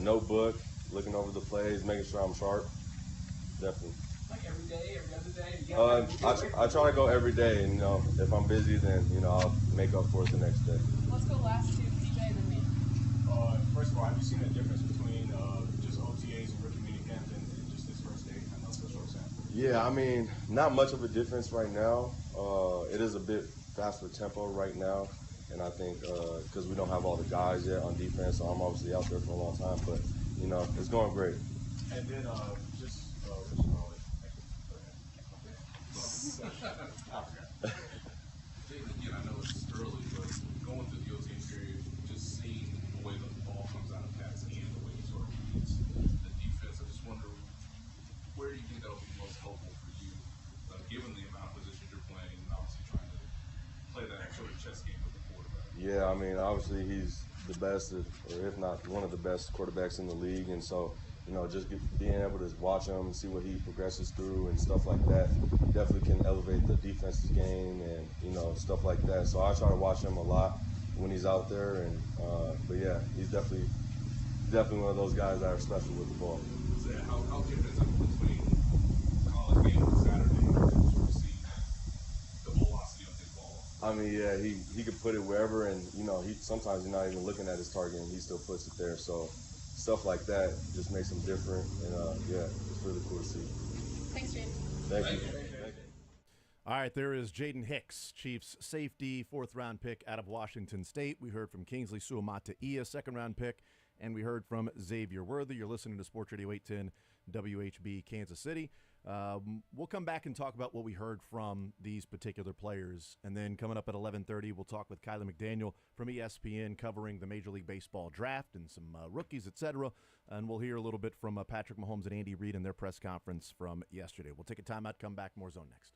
notebook, looking over the plays, making sure I'm sharp. Definitely. Like every day, every other day? I try to go every day, and you know, if I'm busy, then you know I'll make up for it the next day. Let's go last to DJ and then me. First of all, have you seen a difference between just OTAs and rookie minicamp and just this first day? I know it's a short sample. Yeah, I mean, not much of a difference right now. It is a bit faster tempo right now, and I think because we don't have all the guys yet on defense, so I'm obviously out there for a long time, but you know, it's going great. And then just what you call it? Again, I know it's early, but going through the OT period, just seeing the way the ball comes out of Pat's hand, the way he sort of reads the defense, I just wonder, where do you think that'll be most helpful for you, given the amount of positions you're playing, and obviously trying to play that sort of chess game with the quarterback? Yeah, I mean, obviously he's the best, or if not one of the best quarterbacks in the league, and so, you know, just being able to watch him and see what he progresses through and stuff like that definitely can elevate the defense's game and, you know, stuff like that. So I try to watch him a lot when he's out there, and but yeah, he's definitely one of those guys that are special with the ball. So how different is it between college game and Saturday to sort of see the velocity of his ball? I mean, yeah, he could put it wherever, and you know, sometimes he's not even looking at his target, and he still puts it there. So stuff like that just makes him different, and yeah, it's really cool to see. Thanks, James. Thank you. All right, there is Jaden Hicks, Chiefs safety, 4th-round pick out of Washington State. We heard from Kingsley Suamataia, 2nd-round pick, and we heard from Xavier Worthy. You're listening to Sports Radio 810 WHB Kansas City. We'll come back and talk about what we heard from these particular players. And then coming up at 11:30, we'll talk with Kylie McDaniel from ESPN covering the Major League Baseball draft and some rookies, etc. And we'll hear a little bit from Patrick Mahomes and Andy Reid in their press conference from yesterday. We'll take a timeout, come back, more Zone next.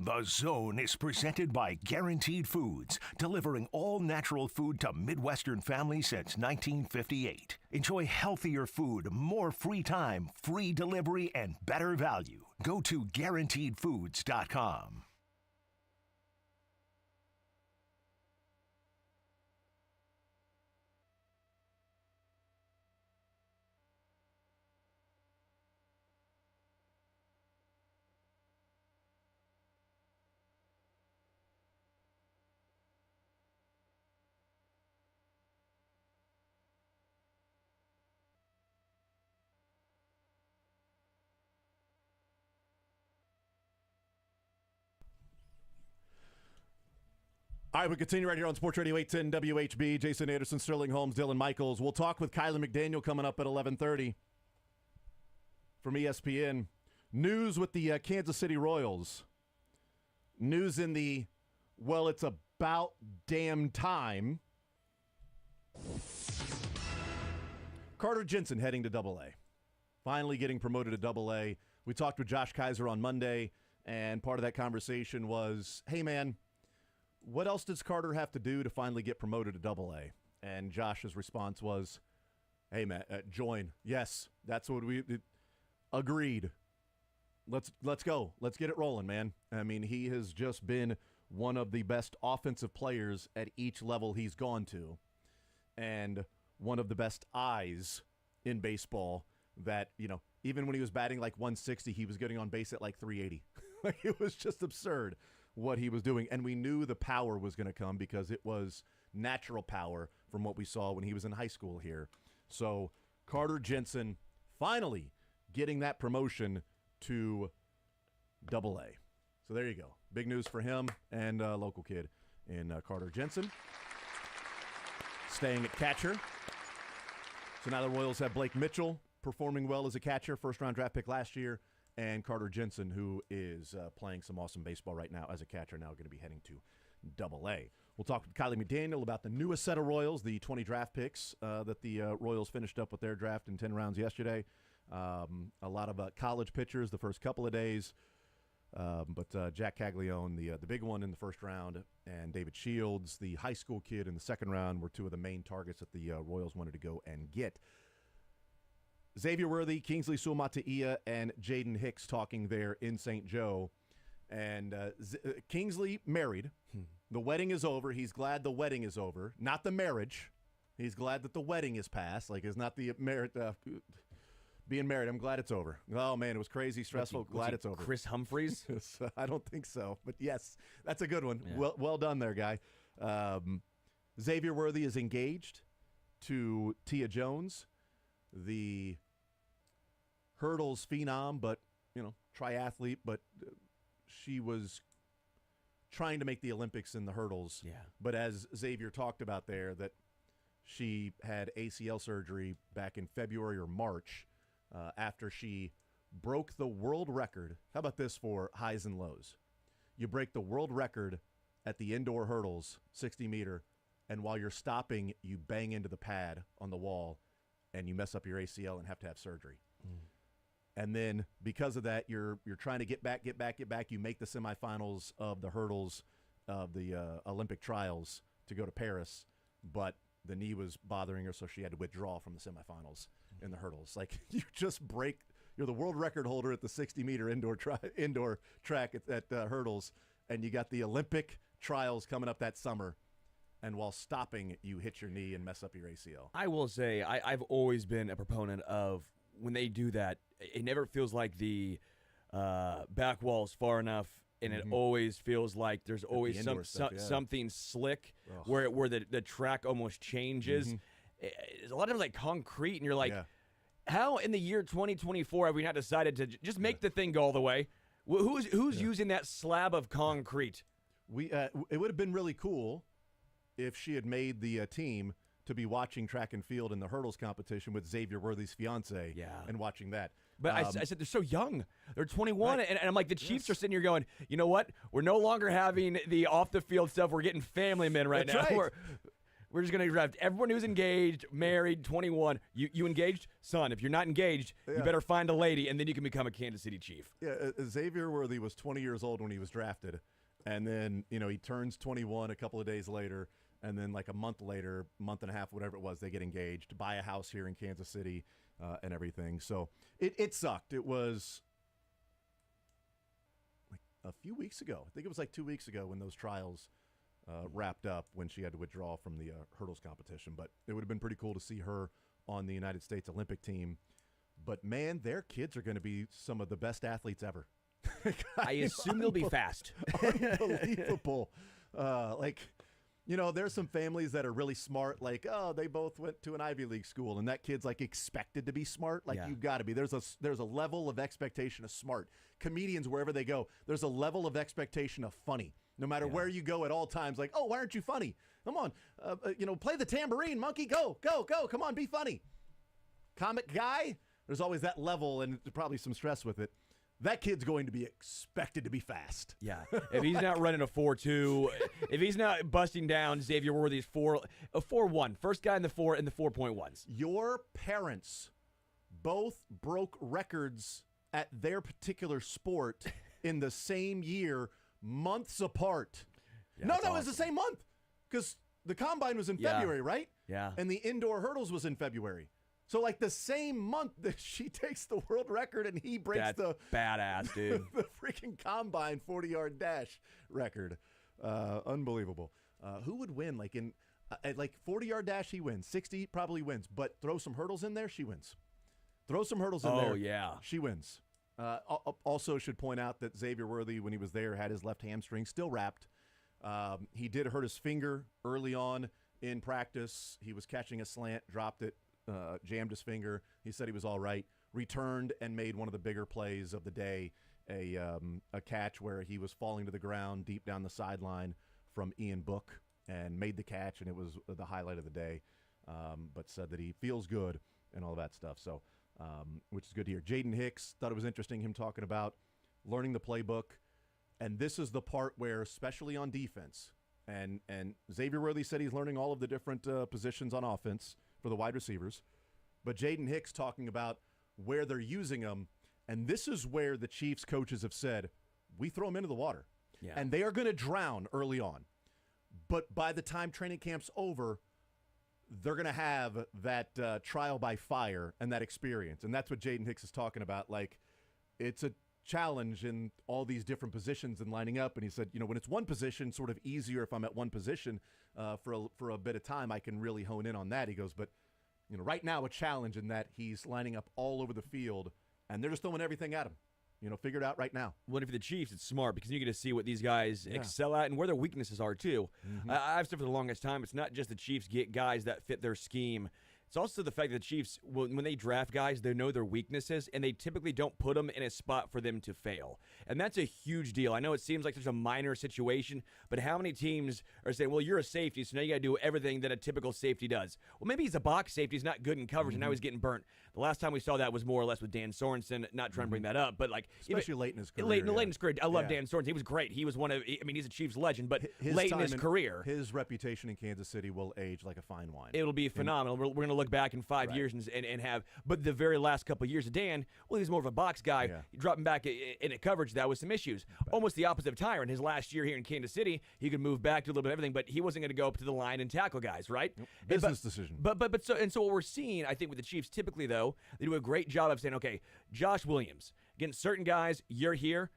The Zone is presented by Guaranteed Foods, delivering all natural food to Midwestern families since 1958. Enjoy healthier food, more free time, free delivery, and better value. Go to GuaranteedFoods.com. All right, we continue right here on Sports Radio 810 WHB. Jason Anderson, Sterling Holmes, Dylan Michaels. We'll talk with Kylie McDaniel coming up at 11:30 from ESPN. News with the Kansas City Royals. News in the, well, it's about damn time. Carter Jensen heading to Double-A. Finally getting promoted to Double-A. We talked with Josh Kaiser on Monday, and part of that conversation was, hey, man, what else does Carter have to do to finally get promoted to Double-A? And Josh's response was, hey, man, join. Yes, that's what we agreed. Let's go. Let's get it rolling, man. I mean, he has just been one of the best offensive players at each level he's gone to, and one of the best eyes in baseball that, you know, even when he was batting like 160, he was getting on base at like 380. Like, it was just absurd what he was doing, and we knew the power was going to come because it was natural power from what we saw when he was in high school here. So Carter Jensen finally getting that promotion to Double-A. So there you go. Big news for him and a local kid in Carter Jensen. Staying at catcher. So now the Royals have Blake Mitchell performing well as a catcher, first-round draft pick last year, and Carter Jensen, who is playing some awesome baseball right now as a catcher, now going to be heading to Double-A. We'll talk with Kylie McDaniel about the newest set of Royals, the 20 draft picks that the Royals finished up with their draft in 10 rounds yesterday. A lot of college pitchers the first couple of days, but Jack Caglione, the big one in the first round, and David Shields, the high school kid in the second round, were two of the main targets that the Royals wanted to go and get. Xavier Worthy, Kingsley Suamataia, and Jaden Hicks talking there in St. Joe. And Kingsley married. The wedding is over. He's glad the wedding is over. Not the marriage. He's glad that the wedding is past. Like, it's not the being married. I'm glad it's over. Oh, man, it was crazy, stressful. Glad it's over. Chris Humphreys? I don't think so. But, yes, that's a good one. Yeah. Well done there, guy. Xavier Worthy is engaged to Tia Jones, the hurdles phenom, but, you know, triathlete, but she was trying to make the Olympics in the hurdles. Yeah. But as Xavier talked about there, that she had ACL surgery back in February or March after she broke the world record. How about this for highs and lows? You break the world record at the indoor hurdles, 60-meter, and while you're stopping, you bang into the pad on the wall, and you mess up your ACL and have to have surgery. And then because of that, you're trying to get back. You make the semifinals of the hurdles of the Olympic trials to go to Paris, but the knee was bothering her, so she had to withdraw from the semifinals in the hurdles. Like, you just break. You're the world record holder at the 60-meter indoor track at hurdles, and you got the Olympic trials coming up that summer. And while stopping, you hit your knee and mess up your ACL. I will say I've always been a proponent of when they do that, it never feels like the back wall's far enough, and it always feels like there's always something slick where the track almost changes. It's a lot of like concrete, and you're like, how in the year 2024 have we not decided to just make the thing go all the way? Who's using that slab of concrete? It would have been really cool if she had made the team to be watching track and field in the hurdles competition with Xavier Worthy's fiance and watching that. But I said they're so young. They're 21, and I'm like, the Chiefs are sitting here going, you know what? We're no longer having the off-the-field stuff. We're getting family men right now. Right. We're just going to draft everyone who's engaged, married, 21. You engaged? Son, if you're not engaged, you better find a lady, and then you can become a Kansas City Chief. Yeah, Xavier Worthy was 20 years old when he was drafted. And then, he turns 21 a couple of days later. And then like a month later, month and a half, whatever it was, they get engaged, buy a house here in Kansas City and everything. So it sucked. It was like a few weeks ago. I think it was like 2 weeks ago when those trials wrapped up, when she had to withdraw from the hurdles competition. But it would have been pretty cool to see her on the United States Olympic team. But, man, their kids are going to be some of the best athletes ever. I assume they'll be fast. Unbelievable. There's some families that are really smart, like, oh, they both went to an Ivy League school, and that kid's, like, expected to be smart. Like, you've got to be. There's a level of expectation of smart. Comedians, wherever they go, there's a level of expectation of funny. No matter where you go at all times, like, oh, why aren't you funny? Come on, play the tambourine, monkey, go, come on, be funny. Comic guy, there's always that level, and probably some stress with it. That kid's going to be expected to be fast. Yeah, if he's not running a 4.2, if he's not busting down Xavier Worthy's 4.1, first guy in the 4.1s. Your parents both broke records at their particular sport in the same year, months apart. Yeah, no, awesome. it was the same month, because the combine was in February, right? Yeah. And the indoor hurdles was in February. So, like, the same month that she takes the world record and he breaks That's badass, dude. the freaking combine 40-yard dash record. Unbelievable. Who would win? Like, in 40-yard dash, he wins. 60 probably wins. But throw some hurdles in there, she wins. Throw some hurdles in there. Oh, yeah. She wins. Also should point out that Xavier Worthy, when he was there, had his left hamstring still wrapped. He did hurt his finger early on in practice. He was catching a slant, dropped it. Jammed his finger. He said he was all right. Returned and made one of the bigger plays of the day, a catch where he was falling to the ground deep down the sideline from Ian Book, and made the catch, and it was the highlight of the day. But said that he feels good and all that stuff. So, which is good to hear. Jaden Hicks, thought it was interesting him talking about learning the playbook, and this is the part where, especially on defense, and Xavier Worthy said he's learning all of the different positions on offense for the wide receivers, but Jaden Hicks talking about where they're using them, and this is where the Chiefs coaches have said, we throw them into the water, and they are going to drown early on, but by the time training camp's over, they're going to have that trial by fire and that experience, and that's what Jaden Hicks is talking about. Like, it's a challenge in all these different positions and lining up, and he said, when it's one position, sort of easier if I'm at one position for a bit of time, I can really hone in on that. He goes, but right now a challenge in that he's lining up all over the field, and they're just throwing everything at him. Figure it out right now. Well, if the Chiefs, it's smart because you get to see what these guys excel at and where their weaknesses are too. Mm-hmm. I've said for the longest time, it's not just the Chiefs get guys that fit their scheme. It's also the fact that the Chiefs, when they draft guys, they know their weaknesses, and they typically don't put them in a spot for them to fail. And that's a huge deal. I know it seems like such a minor situation, but how many teams are saying, well, you're a safety, so now you got to do everything that a typical safety does. Well, maybe he's a box safety. He's not good in coverage, and now he's getting burnt. The last time we saw that was more or less with Dan Sorensen, not trying to bring that up, but like... Especially late in his career. Late in his career. I love Dan Sorensen. He was great. He was he's a Chiefs legend, but late in his career... His reputation in Kansas City will age like a fine wine. It'll be phenomenal. We're going to look back in 5 years and have... But the very last couple of years of Dan, well, he's more of a box guy. Yeah. You drop him back in a coverage that was some issues. Almost the opposite of Tyron. His last year here in Kansas City, he could move back to a little bit of everything, but he wasn't going to go up to the line and tackle guys, right? Nope. Business decision. So what we're seeing, I think, with the Chiefs typically, though, they do a great job of saying, okay, Josh Williams, against certain guys, you're here.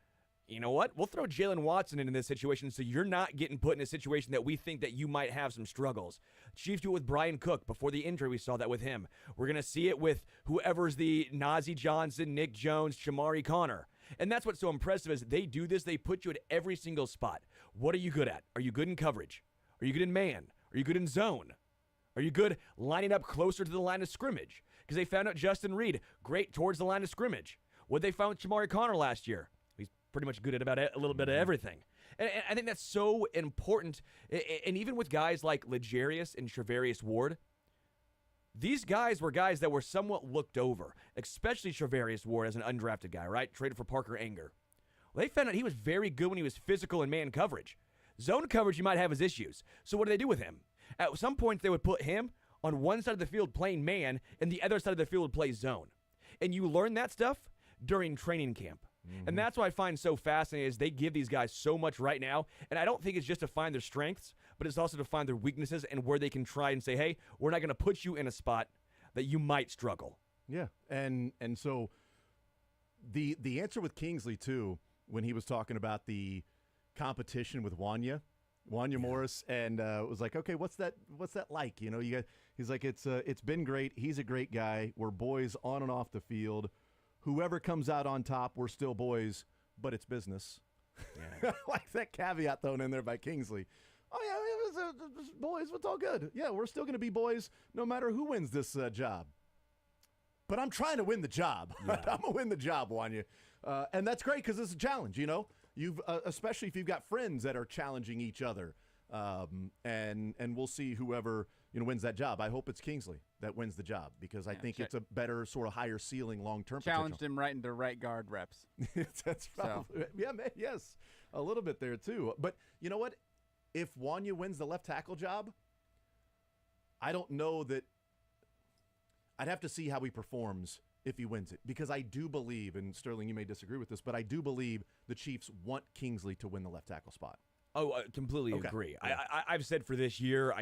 You know what? We'll throw Jalen Watson into this situation so you're not getting put in a situation that we think that you might have some struggles. Chiefs do it with Brian Cook. Before the injury, we saw that with him. We're going to see it with whoever's the Najee Johnson, Nick Jones, Shamari Connor. And that's what's so impressive is they do this. They put you at every single spot. What are you good at? Are you good in coverage? Are you good in man? Are you good in zone? Are you good lining up closer to the line of scrimmage? Because they found out Justin Reed, great towards the line of scrimmage. What they found with Shamari Connor last year? He's pretty much good at about a little bit of everything. And I think that's so important. And even with guys like Legarius and Trevarius Ward, these guys were guys that were somewhat looked over, especially Trevarius Ward as an undrafted guy, right? Traded for Parker Anger. Well, they found out he was very good when he was physical in man coverage. Zone coverage, you might have his issues. So what do they do with him? At some points, they would put him on one side of the field playing man, and the other side of the field would play zone. And you learn that stuff during training camp. And that's what I find so fascinating is they give these guys so much right now, and I don't think it's just to find their strengths, but it's also to find their weaknesses and where they can try and say, hey, we're not going to put you in a spot that you might struggle. Yeah, and so the answer with Kingsley, too, when he was talking about the competition with Wanya Morris, and was like, okay, what's that like? You know, he's like, it's been great. He's a great guy. We're boys on and off the field. Whoever comes out on top, we're still boys, but it's business. Yeah. Like that caveat thrown in there by Kingsley. Oh, yeah, it was boys, it's all good. Yeah, we're still going to be boys no matter who wins this job. But I'm trying to win the job. Yeah. I'm going to win the job, Wanya. And that's great because it's a challenge, you know. You've especially if you've got friends that are challenging each other. And we'll see whoever wins that job. I hope it's Kingsley that wins the job because I think it's a better sort of higher ceiling long-term Challenged potential. him right into right guard reps. That's probably, yes, a little bit there too. But you know what? If Wanya wins the left tackle job, I don't know that I'd have to see how he performs if he wins it because I do believe, and Sterling, you may disagree with this, but I do believe the Chiefs want Kingsley to win the left tackle spot. Oh, I completely agree. Yeah. I've said for this year,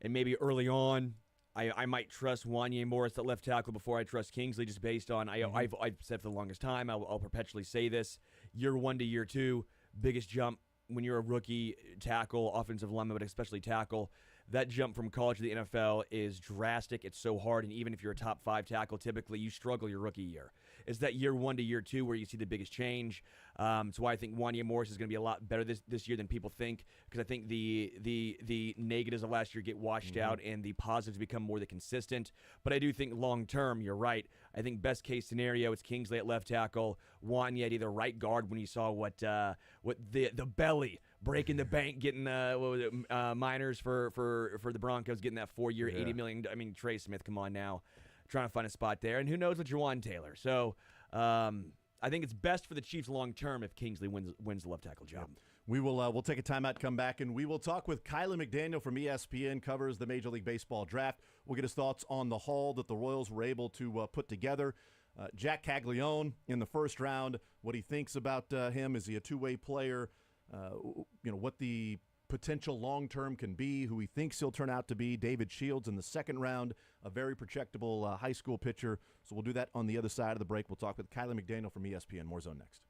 and maybe early on, I might trust Wanya Morris at left tackle before I trust Kingsley, just based on I've said for the longest time. I'll perpetually say this: year 1 to year 2, biggest jump when you're a rookie tackle, offensive lineman, but especially tackle. That jump from college to the NFL is drastic. It's so hard, and even if you're a top 5 tackle, typically you struggle your rookie year. It's that year 1 to year 2 where you see the biggest change. That's why I think Wanya Morris is going to be a lot better this year than people think, because I think the negatives of last year get washed out and the positives become more the consistent. But I do think long term, you're right. I think best case scenario, it's Kingsley at left tackle, Wanya at either right guard when you saw what the belly breaking the bank, getting minors for the Broncos, getting that 4-year, $80 million. I mean, Trey Smith, come on now, trying to find a spot there, and who knows with Jawan Taylor. So I think it's best for the Chiefs long term if Kingsley wins the left tackle job. Yeah. We will we'll take a timeout, come back, and we will talk with Kylie McDaniel from ESPN, covers the Major League Baseball draft. We'll get his thoughts on the haul that the Royals were able to put together. Jack Caglione in the first round, what he thinks about him. Is he a two-way player? What the potential long-term can be, who he thinks he'll turn out to be. David Shields in the second round, a very projectable high school pitcher. So we'll do that on the other side of the break. We'll talk with Kylie McDaniel from ESPN. More Zone next.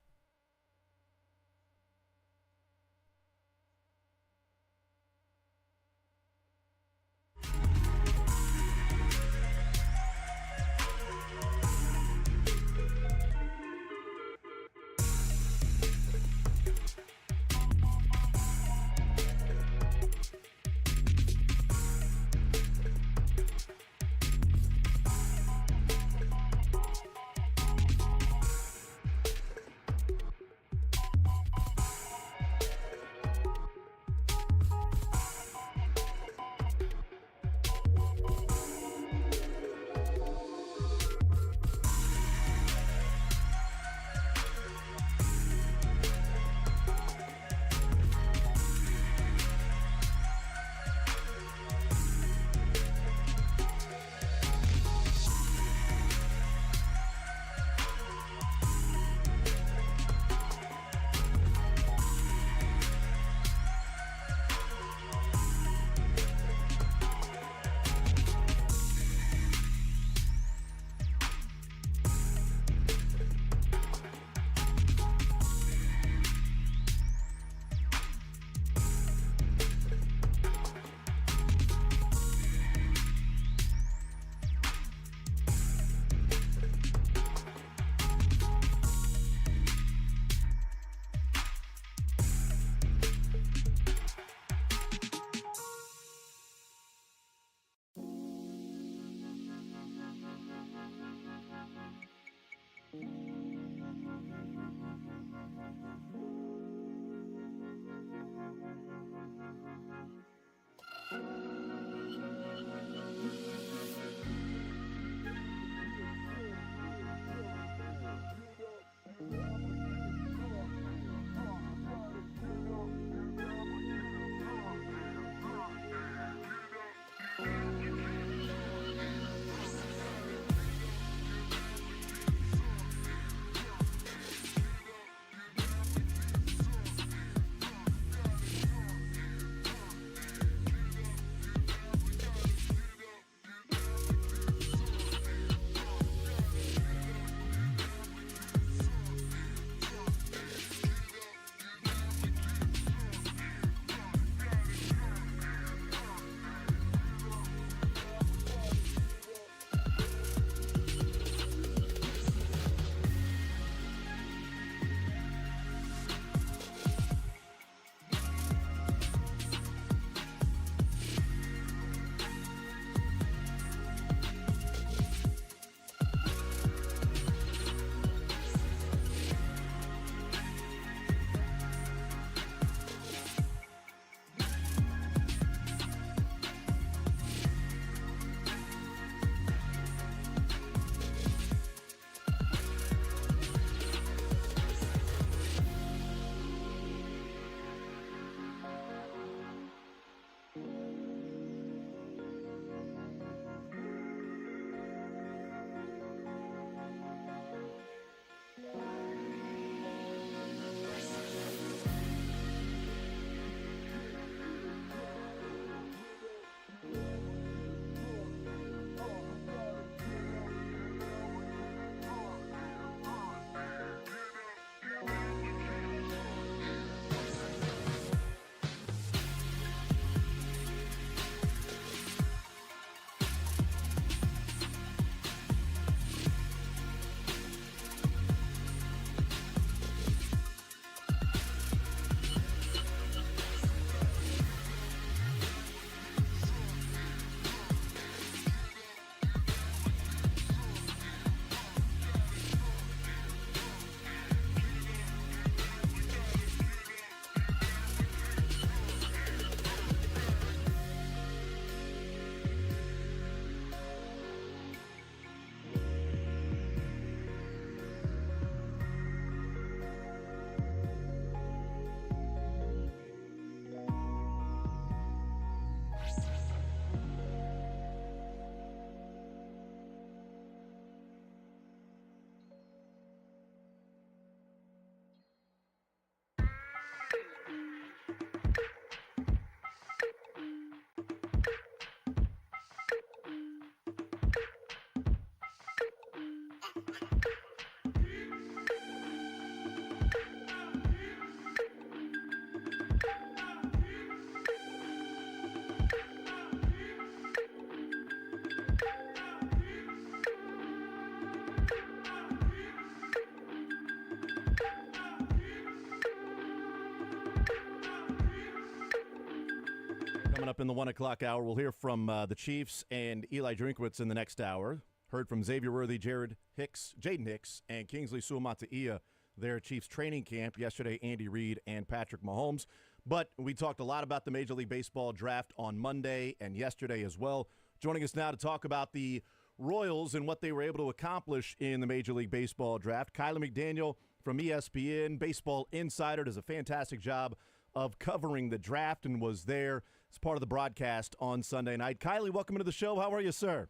Coming up in the 1 o'clock hour, we'll hear from the Chiefs and Eli Drinkwitz in the next hour. Heard from Xavier Worthy, Jaden Hicks, and Kingsley Suamataia, their Chiefs training camp yesterday, Andy Reid and Patrick Mahomes. But we talked a lot about the Major League Baseball draft on Monday and yesterday as well. Joining us now to talk about the Royals and what they were able to accomplish in the Major League Baseball draft, Kylie McDaniel from ESPN, Baseball Insider, does a fantastic job of covering the draft and was there as part of the broadcast on Sunday night. Kylie, welcome to the show. How are you, sir?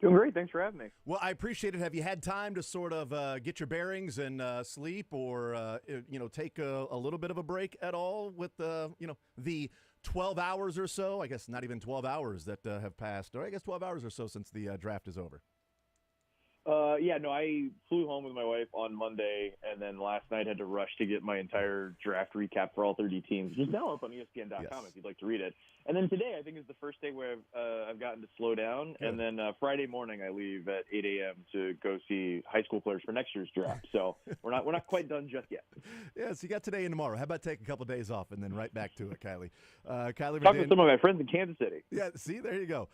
Doing great. Thanks for having me. Well, I appreciate it. Have you had time to sort of get your bearings and sleep or, take a little bit of a break at all with, the 12 hours or so? I guess not even 12 hours that have passed, or I guess 12 hours or so since the draft is over. I flew home with my wife on Monday, and then last night had to rush to get my entire draft recap for all 30 teams, which is now up on ESPN.com if you'd like to read it. And then today, I think, is the first day where I've gotten to slow down. Good. And then Friday morning, I leave at 8 a.m. to go see high school players for next year's draft. So we're not quite done just yet. Yes, you got today and tomorrow. How about take a couple of days off and then right back to it, Kylie? Talk to some of my friends in Kansas City. Yeah, see, there you go.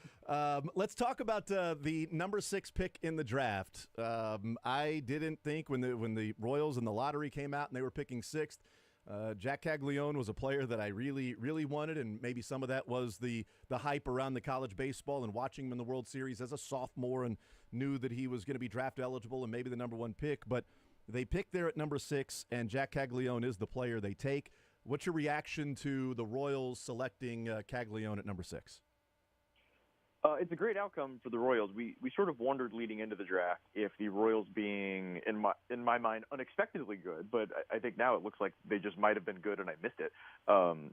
Let's talk about the number 6 pick in the draft. I didn't think when the Royals and the lottery came out and they were picking 6th, Jack Caglione was a player that I really, really wanted, and maybe some of that was the hype around the college baseball and watching him in the World Series as a sophomore and knew that he was going to be draft eligible and maybe the number 1 pick. But they picked there at number 6, and Jack Caglione is the player they take. What's your reaction to the Royals selecting Caglione at number 6? It's a great outcome for the Royals. We sort of wondered leading into the draft if the Royals being, in my mind, unexpectedly good, but I think now it looks like they just might have been good and I missed it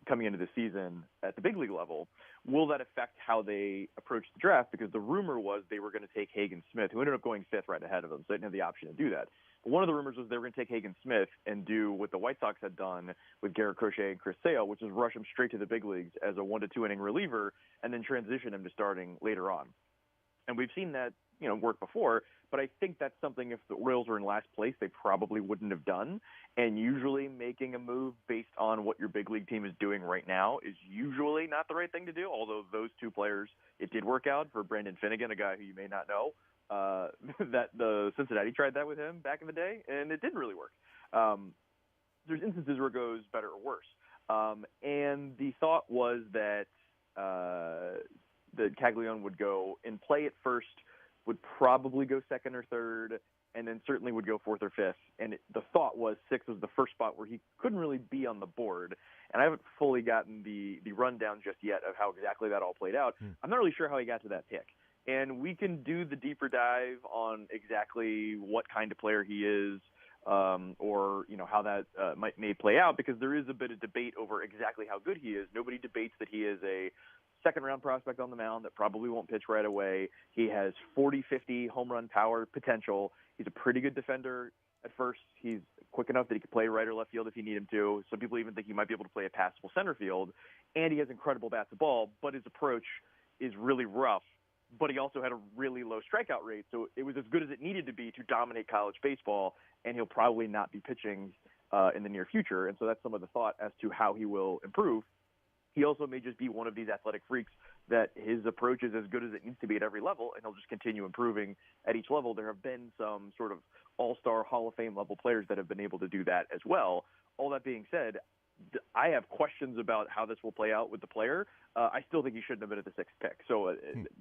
coming into the season at the big league level. Will that affect how they approach the draft? Because the rumor was they were going to take Hagen Smith, who ended up going 5th right ahead of them, so they didn't have the option to do that. But one of the rumors was they were going to take Hagen Smith and do what the White Sox had done with Garrett Crochet and Chris Sale, which is rush him straight to the big leagues as a 1 to 2 inning reliever and then transition him to starting later on. And we've seen that, work before, but I think that's something if the Royals were in last place, they probably wouldn't have done. And usually making a move based on what your big league team is doing right now is usually not the right thing to do, although those 2 players, it did work out for Brandon Finnegan, a guy who you may not know, that the Cincinnati tried that with him back in the day, and it didn't really work. There's instances where it goes better or worse. And the thought was that Caglione would go and play at first, would probably go 2nd or 3rd, and then certainly would go 4th or 5th. And the thought was 6th was the first spot where he couldn't really be on the board. And I haven't fully gotten the rundown just yet of how exactly that all played out. I'm not really sure how he got to that pick. And we can do the deeper dive on exactly what kind of player he is, or how that may play out, because there is a bit of debate over exactly how good he is. Nobody debates that he is a second-round prospect on the mound that probably won't pitch right away. He has 40-50 home run power potential. He's a pretty good defender at first. He's quick enough that he can play right or left field if you need him to. Some people even think he might be able to play a passable center field. And he has incredible bat to ball, but his approach is really rough. But he also had a really low strikeout rate, so it was as good as it needed to be to dominate college baseball, and he'll probably not be pitching in the near future. And so that's some of the thought as to how he will improve. He also may just be one of these athletic freaks that his approach is as good as it needs to be at every level, and he'll just continue improving at each level. There have been some sort of all-star Hall of Fame level players that have been able to do that as well. All that being said, I have questions about how this will play out with the player. I still think he shouldn't have been at the 6th pick. So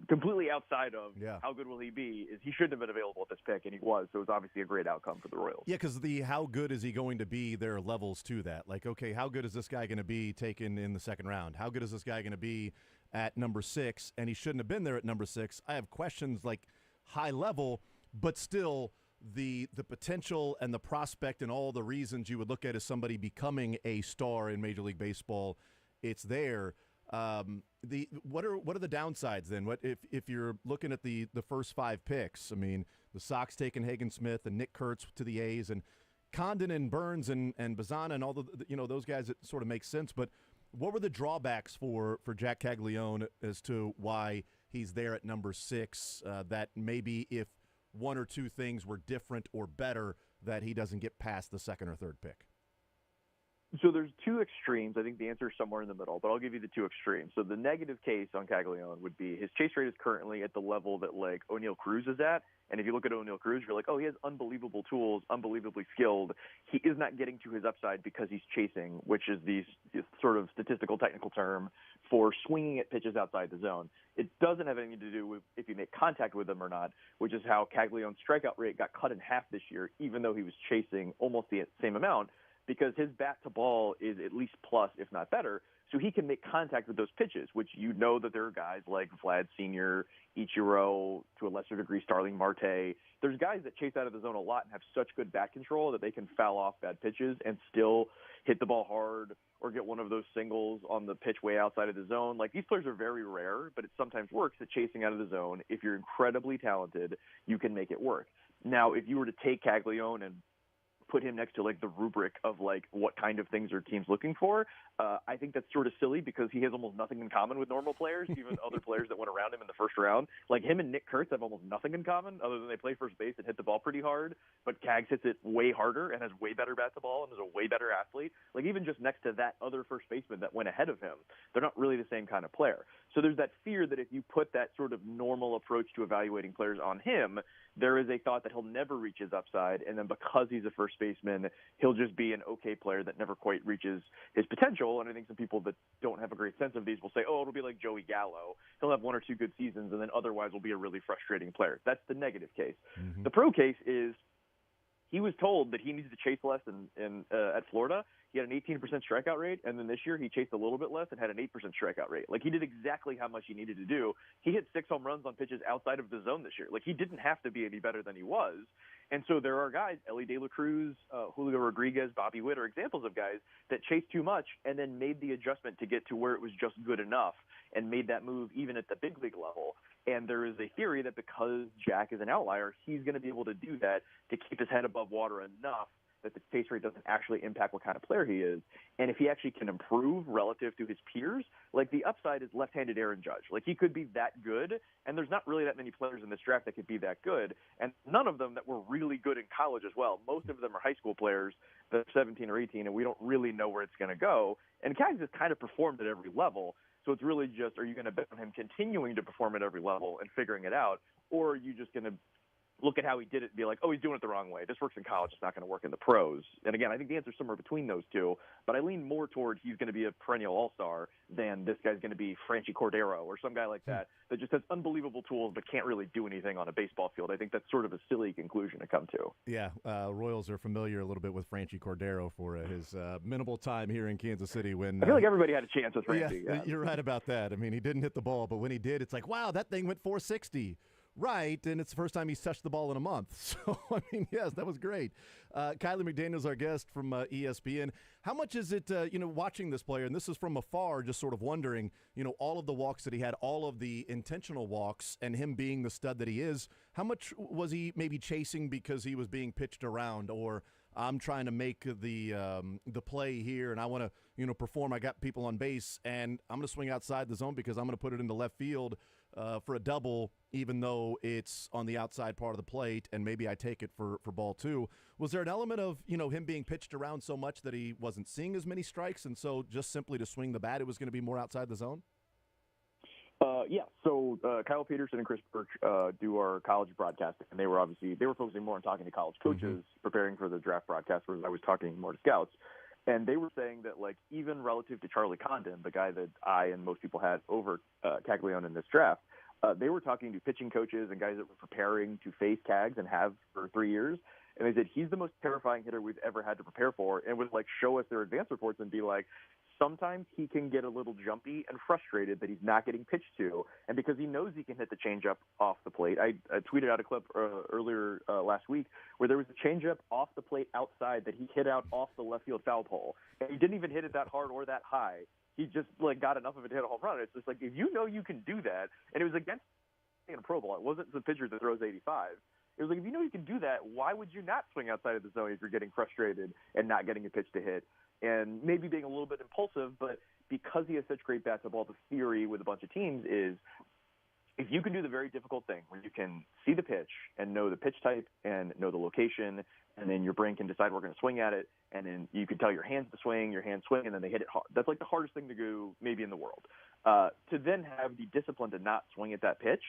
completely outside of how good will he be, is he shouldn't have been available at this pick, and he was. So it was obviously a great outcome for the Royals. Yeah, because the how good is he going to be, there are levels to that. Like, okay, how good is this guy going to be taken in the 2nd round? How good is this guy going to be at number 6? And he shouldn't have been there at number 6. I have questions like high level, but still the potential and the prospect and all the reasons you would look at as somebody becoming a star in Major League Baseball, it's there. What are the downsides then? What if you're looking at the first 5 picks? I mean, the Sox taking Hagen Smith and Nick Kurtz to the A's, and Condon and Burns and Bazana and all the those guys, it sort of makes sense. But what were the drawbacks for Jack Caglione as to why he's there at number 6? That maybe if one or two things were different or better, that he doesn't get past the 2nd or 3rd pick. So there's 2 extremes. I think the answer is somewhere in the middle, but I'll give you the 2 extremes. So the negative case on Caglione would be his chase rate is currently at the level that like O'Neal Cruz is at. And if you look at O'Neal Cruz, you're like, oh, he has unbelievable tools, unbelievably skilled. He is not getting to his upside because he's chasing, which is the sort of statistical technical term for swinging at pitches outside the zone. It doesn't have anything to do with if you make contact with them or not, which is how Caglione's strikeout rate got cut in half this year, even though he was chasing almost the same amount, because his bat to ball is at least plus, if not better. So he can make contact with those pitches, which that there are guys like Vlad Sr., Ichiro, to a lesser degree, Starling Marte. There's guys that chase out of the zone a lot and have such good bat control that they can foul off bad pitches and still hit the ball hard or get one of those singles on the pitch way outside of the zone. Like, these players are very rare, but it sometimes works at chasing out of the zone. If you're incredibly talented, you can make it work. Now, if you were to take Caglione and put him next to like the rubric of like what kind of things are teams looking for, I think that's sort of silly because he has almost nothing in common with normal players, even other players that went around him in the first round. Like him and Nick Kurtz have almost nothing in common other than they play first base and hit the ball pretty hard, but Cags hits it way harder and has way better bat to ball and is a way better athlete. Like even just next to that other first baseman that went ahead of him, they're not really the same kind of player. So there's that fear that if you put that sort of normal approach to evaluating players on him, there is a thought that he'll never reach his upside, and then because he's a first baseman, he'll just be an okay player that never quite reaches his potential. And I think some people that don't have a great sense of these will say, oh, it'll be like Joey Gallo. He'll have 1 or 2 good seasons, and then otherwise will be a really frustrating player. That's the negative case. The pro case is he was told that he needs to chase less at Florida. He had an 18% strikeout rate, and then this year he chased a little bit less and had an 8% strikeout rate. Like, he did exactly how much he needed to do. He hit 6 home runs on pitches outside of the zone this year. Like, he didn't have to be any better than he was. And so there are guys, Ellie De La Cruz, Julio Rodriguez, Bobby Witt, are examples of guys that chased too much and then made the adjustment to get to where it was just good enough and made that move even at the big league level. And there is a theory that because Jack is an outlier, he's going to be able to do that to keep his head above water enough that the chase rate doesn't actually impact what kind of player he is. And if he actually can improve relative to his peers, like the upside is left-handed Aaron Judge. Like, he could be that good, and there's not really that many players in this draft that could be that good, and none of them that were really good in college as well. Most of them are high school players that are 17 or 18, and we don't really know where it's going to go. And Cags has kind of performed at every level, so it's really just, are you going to bet on him continuing to perform at every level and figuring it out, or are you just going to look at how he did it and be like, oh, he's doing it the wrong way. This works in college. It's not going to work in the pros. And again, I think the answer is somewhere between those two, but I lean more toward he's going to be a perennial all-star than this guy's going to be Franchi Cordero or some guy like that just has unbelievable tools but can't really do anything on a baseball field. I think that's sort of a silly conclusion to come to. Yeah, Royals are familiar a little bit with Franchi Cordero for his minimal time here in Kansas City. When I feel like everybody had a chance with Franchi. Yeah, you're right about that. I mean, he didn't hit the ball, but when he did, it's like, wow, that thing went 460. Right, and it's the first time he's touched the ball in a month. So, I mean, yes, that was great. Kylie McDaniel's our guest from ESPN. How much is it, watching this player, and this is from afar, just sort of wondering, all of the walks that he had, all of the intentional walks, and him being the stud that he is, how much was he maybe chasing because he was being pitched around, or I'm trying to make the play here, and I want to, perform. I got people on base, and I'm going to swing outside the zone because I'm going to put it into left field for a double, even though it's on the outside part of the plate, and maybe I take it for ball 2. Was there an element of, him being pitched around so much that he wasn't seeing as many strikes, and so just simply to swing the bat, it was going to be more outside the zone? Yeah. So Kyle Peterson and Chris Birch do our college broadcasting, and they were focusing more on talking to college coaches, preparing for the draft broadcast, whereas I was talking more to scouts. And they were saying that, like, even relative to Charlie Condon, the guy that I and most people had over Caglione in this draft, they were talking to pitching coaches and guys that were preparing to face Cags and have for 3 years. And they said, he's the most terrifying hitter we've ever had to prepare for, and would, like, show us their advance reports and be like, sometimes he can get a little jumpy and frustrated that he's not getting pitched to. And because he knows he can hit the changeup off the plate, I tweeted out a clip earlier last week where there was a changeup off the plate outside that he hit out off the left field foul pole. And he didn't even hit it that hard or that high. he just like got enough of it to hit a home run. It's just like, if you know you can do that, and it was against in a Pro Bowl. It wasn't the pitcher that throws 85. It was like, if you know you can do that, why would you not swing outside of the zone if you're getting frustrated and not getting a pitch to hit? And maybe being a little bit impulsive, but because he has such great bat to ball, the theory with a bunch of teams is if you can do the very difficult thing where you can see the pitch and know the pitch type and know the location, and then your brain can decide we're going to swing at it, and then you can tell your hands to swing, your hands swing, and then they hit it hard. That's like the hardest thing to do maybe in the world. To then have the discipline to not swing at that pitch,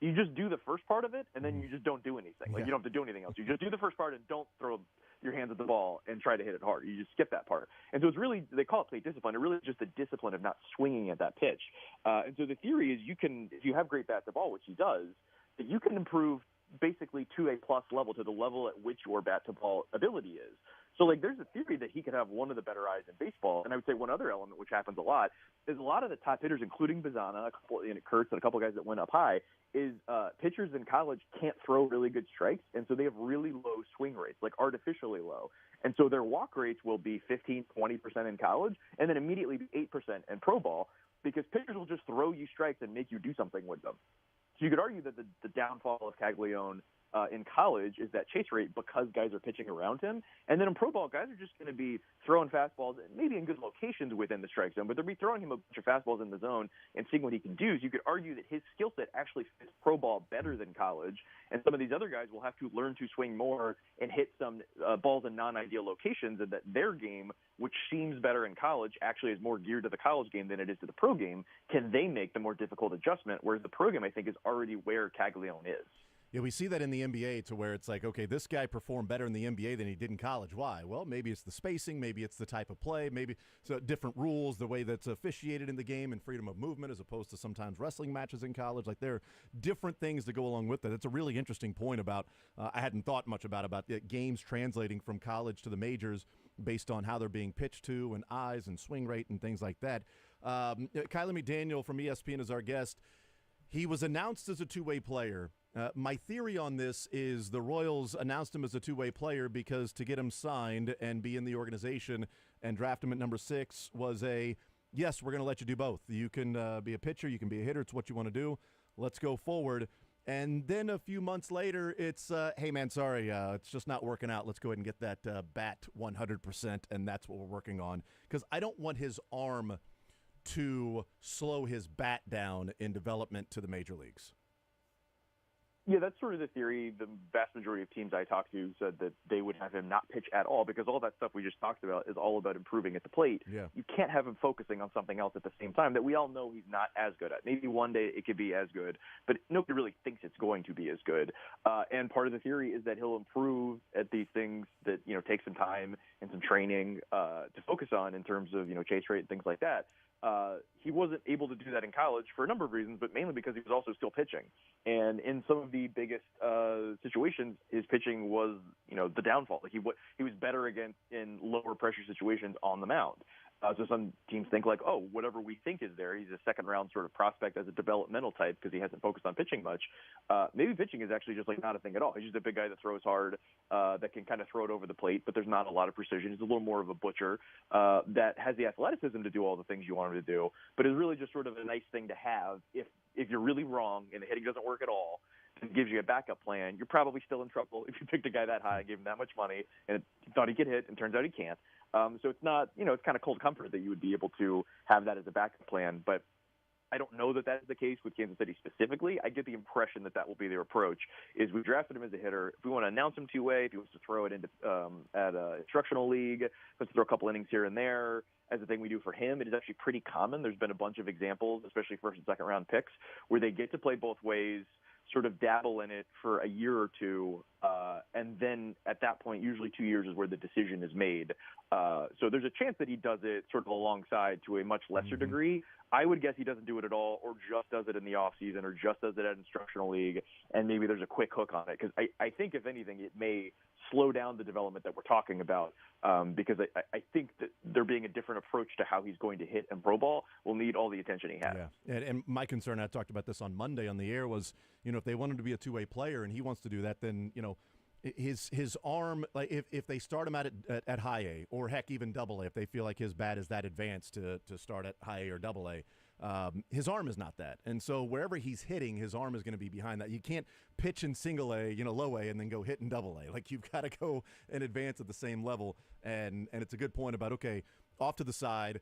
you just do the first part of it, and then you just don't do anything. Like, you don't have to do anything else. You just do the first part and don't throw your hands at the ball and try to hit it hard. You just skip that part. And so it's really, they call it plate discipline. It really is just the discipline of not swinging at that pitch. And so the theory is you can, if you have great bat to ball, which he does, that you can improve basically to a plus level, to the level at which your bat to ball ability is. So, like, there's a theory that he could have one of the better eyes in baseball. And I would say one other element, which happens a lot, is a lot of the top hitters, including Bazana, a couple, and Kurtz, and a couple guys that went up high, is pitchers in college can't throw really good strikes, and so they have really low swing rates, like artificially low. And so their walk rates will be 15, 20% in college, and then immediately be 8% in pro ball, because pitchers will just throw you strikes and make you do something with them. So you could argue that the downfall of Caglione in college is that chase rate, because guys are pitching around him. And then in pro ball, guys are just going to be throwing fastballs, maybe in good locations within the strike zone, but they'll be throwing him a bunch of fastballs in the zone and seeing what he can do. So you could argue that his skill set actually fits pro ball better than college. And some of these other guys will have to learn to swing more and hit some balls in non-ideal locations, and that their game, which seems better in college, actually is more geared to the college game than it is to the pro game. Can they make the more difficult adjustment? Whereas the pro game, I think, is already where Caglione is. Yeah, we see that in the NBA to where it's like, okay, this guy performed better in the NBA than he did in college. Why? Well, maybe it's the spacing, maybe it's the type of play, maybe so different rules, the way that's officiated in the game, and freedom of movement as opposed to sometimes wrestling matches in college. Like, there are different things that go along with that. It's a really interesting point about, I hadn't thought much about games translating from college to the majors based on how they're being pitched to and eyes and swing rate and things like that. Kyler McDaniel from ESPN is our guest. He was announced as a two-way player. My theory on this is the Royals announced him as a two-way player because to get him signed and be in the organization and draft him at number 6 was a, yes, we're going to let you do both. You can be a pitcher, you can be a hitter. It's what you want to do. Let's go forward. And then a few months later, it's, hey, man, sorry, it's just not working out. Let's go ahead and get that bat 100%, and that's what we're working on. Because I don't want his arm to slow his bat down in development to the major leagues. Yeah, that's sort of the theory. The vast majority of teams I talked to said that they would have him not pitch at all, because all that stuff we just talked about is all about improving at the plate. Yeah. You can't have him focusing on something else at the same time that we all know he's not as good at. Maybe one day it could be as good, but nobody really thinks it's going to be as good. And part of the theory is that he'll improve at these things that, take some time and some training to focus on in terms of, chase rate and things like that. He wasn't able to do that in college for a number of reasons, but mainly because he was also still pitching. And in some of the biggest situations, his pitching was, the downfall. Like he was better against in lower pressure situations on the mound. So some teams think like, oh, whatever we think is there, he's a second-round sort of prospect as a developmental type because he hasn't focused on pitching much. Maybe pitching is actually just like not a thing at all. He's just a big guy that throws hard, that can kind of throw it over the plate, but there's not a lot of precision. He's a little more of a butcher that has the athleticism to do all the things you want him to do, but is really just sort of a nice thing to have if you're really wrong and the hitting doesn't work at all. It gives you a backup plan. You're probably still in trouble if you picked a guy that high and gave him that much money and thought he could hit, and turns out he can't. So it's not, it's kind of cold comfort that you would be able to have that as a backup plan. But I don't know that that is the case with Kansas City specifically. I get the impression that will be their approach. Is we drafted him as a hitter. If we want to announce him two-way, if he wants to throw it into at a instructional league, let's throw a couple innings here and there. As a thing we do for him, it is actually pretty common. There's been a bunch of examples, especially first and second round picks, where they get to play both ways, sort of dabble in it for a year or two, and then at that point, usually 2 years is where the decision is made. So there's a chance that he does it sort of alongside to a much lesser degree. I would guess he doesn't do it at all, or just does it in the off season, or just does it at instructional league, and maybe there's a quick hook on it. Because I think, if anything, it may slow down the development that we're talking about, because I think that there being a different approach to how he's going to hit in pro ball will need all the attention he has. Yeah, and my concern, I talked about this on Monday on the air, was, if they want him to be a two-way player and he wants to do that, then, his arm, like if they start him at high A, or heck, even double A, if they feel like his bat is that advanced to start at high A or double A, his arm is not that. And so wherever he's hitting, his arm is going to be behind that. You can't pitch in single A, low A, and then go hit in double A. Like, you've got to go and advance at the same level. And it's a good point about, okay, off to the side,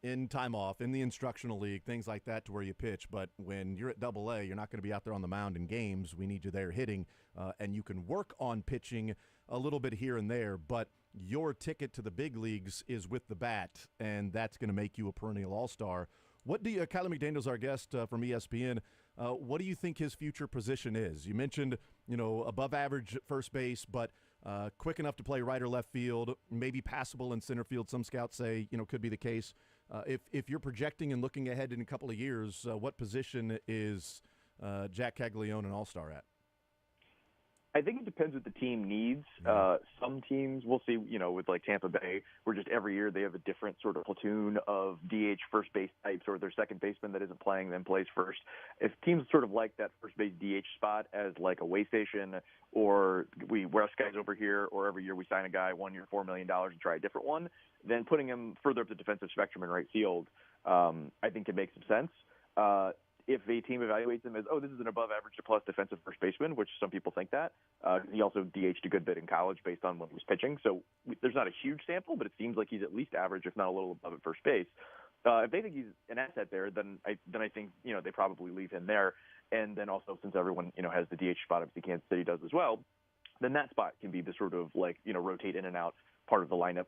in time off, in the instructional league, things like that, to where you pitch. But when you're at double A, you're not going to be out there on the mound in games. We need you there hitting, and you can work on pitching a little bit here and there, but your ticket to the big leagues is with the bat, and that's going to make you a perennial all-star. What do you, Kyler McDaniel's our guest from ESPN. What do you think his future position is? You mentioned, above average at first base, but quick enough to play right or left field, maybe passable in center field. Some scouts say, could be the case. If you're projecting and looking ahead in a couple of years, what position is Jack Caglione an all-star at? I think it depends what the team needs. Some teams, we'll see, with like Tampa Bay, where just every year they have a different sort of platoon of DH first base types, or their second baseman that isn't playing then plays first. If teams sort of like that first base DH spot as like a way station, or we rest guys over here, or every year we sign a guy 1 year, $4 million and try a different one, then putting him further up the defensive spectrum in right field, I think can make some sense. If a team evaluates him as, this is an above average to plus defensive first baseman, which some people think that. He also DH'd a good bit in college based on when he was pitching. So there's not a huge sample, but it seems like he's at least average, if not a little above at first base. If they think he's an asset there, then I think, they probably leave him there. And then also, since everyone, has the DH spot, obviously Kansas City does as well, then that spot can be the sort of rotate in and out part of the lineup.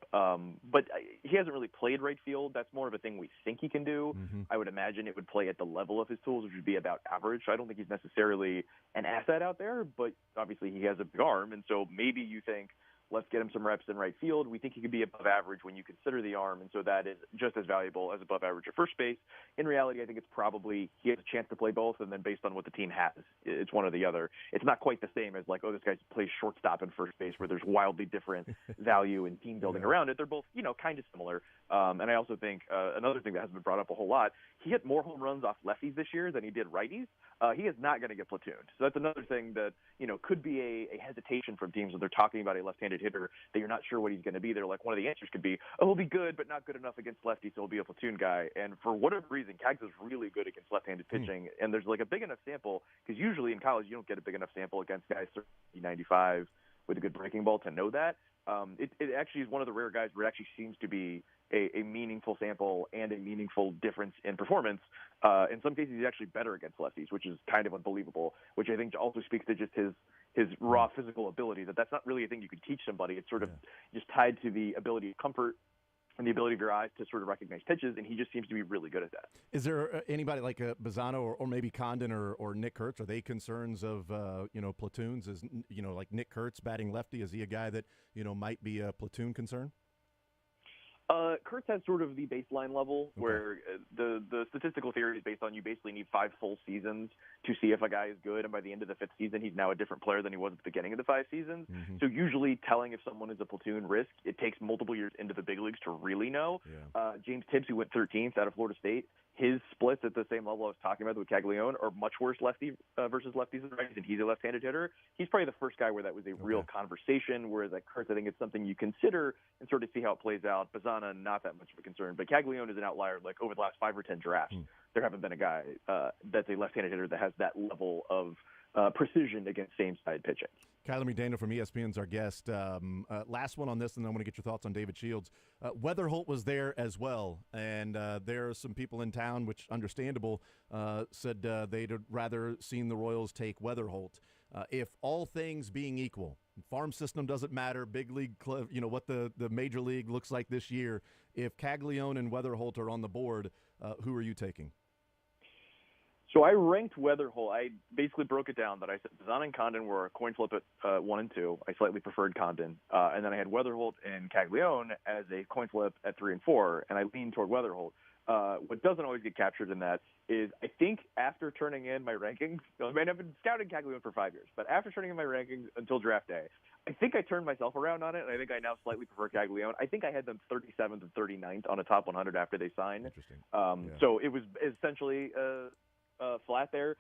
But he hasn't really played right field. That's more of a thing we think he can do. Mm-hmm. I would imagine it would play at the level of his tools, which would be about average. So I don't think he's necessarily an asset out there, but obviously he has a big arm. And so maybe you think, let's get him some reps in right field. We think he could be above average when you consider the arm, and so that is just as valuable as above average at first base. In reality, I think it's probably he has a chance to play both, and then based on what the team has, it's one or the other. It's not quite the same as like, this guy plays shortstop and first base, where there's wildly different value and team building around it. They're both, kind of similar. And I also think another thing that hasn't been brought up a whole lot, he hit more home runs off lefties this year than he did righties. He is not going to get platooned. So that's another thing that, could be a hesitation from teams when they're talking about a left-handed hitter that you're not sure what he's going to be. They're like, one of the answers could be, he'll be good, but not good enough against lefties, so he'll be a platoon guy. And for whatever reason, Cags is really good against left-handed pitching. And there's like a big enough sample, because usually in college you don't get a big enough sample against guys 95 with a good breaking ball to know that. It actually is one of the rare guys where it actually seems to be a meaningful sample and a meaningful difference in performance. In some cases, he's actually better against lefties, which is kind of unbelievable, which I think also speaks to just his raw physical ability, that's not really a thing you could teach somebody. It's sort of just tied to the ability of comfort and the ability of your eyes to sort of recognize pitches, and he just seems to be really good at that. Is there anybody like Bazzano or maybe Condon or Nick Kurtz? Are they concerns of, platoons? Is, like Nick Kurtz batting lefty, is he a guy that, might be a platoon concern? Kurtz has sort of the baseline level where the statistical theory is based on you basically need 5 full seasons to see if a guy is good, and by the end of the 5th season, he's now a different player than he was at the beginning of the 5 seasons. Mm-hmm. So usually telling if someone is a platoon risk, it takes multiple years into the big leagues to really know. Yeah. James Tibbs, who went 13th out of Florida State, his splits at the same level I was talking about with Caglione are much worse lefty versus lefties and righties, and he's a left-handed hitter. He's probably the first guy where that was a real conversation, whereas at Kurtz, I think it's something you consider and sort of see how it plays out. Bazzana, not that much of a concern, but Caglione is an outlier. Like over the last 5 or 10 drafts, there haven't been a guy that's a left-handed hitter that has that level of precision against same-side pitching. Kyler McDaniel from ESPN is our guest. Last one on this, and then I want to get your thoughts on David Shields. Weatherholt was there as well, and there are some people in town, which understandable, said they'd rather seen the Royals take Weatherholt. If all things being equal, farm system doesn't matter, big league, what the major league looks like this year, if Caglione and Weatherholt are on the board, who are you taking? So I ranked Weatherholt. I basically broke it down that I said Bazzana and Condon were a coin flip at 1 and 2. I slightly preferred Condon. And then I had Weatherholt and Caglione as a coin flip at 3 and 4, and I leaned toward Weatherholt. What doesn't always get captured in that is I think after turning in my rankings, I mean, I've been scouting Caglione for 5 years, but after turning in my rankings until draft day, I think I turned myself around on it, and I think I now slightly prefer Caglione. I think I had them 37th and 39th on a top 100 after they signed. Interesting. So it was essentially flat there.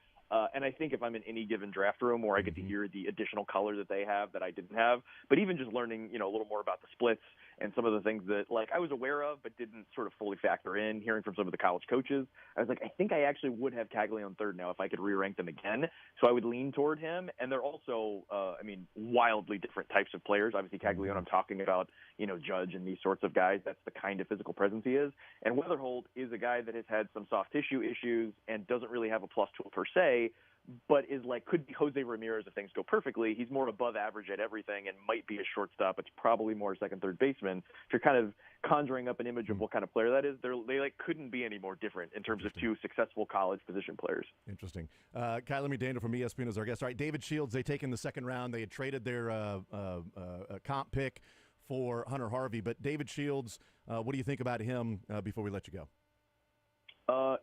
And I think if I'm in any given draft room where I get to hear the additional color that they have that I didn't have, but even just learning, a little more about the splits and some of the things that I was aware of but didn't sort of fully factor in, hearing from some of the college coaches, I was like, I think I actually would have Caglione third now if I could re-rank them again. So I would lean toward him. And they're also, wildly different types of players. Obviously, Caglione, I'm talking about, Judge and these sorts of guys. That's the kind of physical presence he is. And Weatherholt is a guy that has had some soft tissue issues and doesn't really have a plus tool per se, but is could be Jose Ramirez if things go perfectly. He's more above average at everything and might be a shortstop. It's probably more second, third baseman. If you're kind of conjuring up an image of what kind of player that is, they couldn't be any more different in terms of two successful college position players. Interesting. Kyler McDaniel from ESPN is our guest. All right, David Shields, they take in the second round. They had traded their comp pick for Hunter Harvey. But David Shields, what do you think about him before we let you go?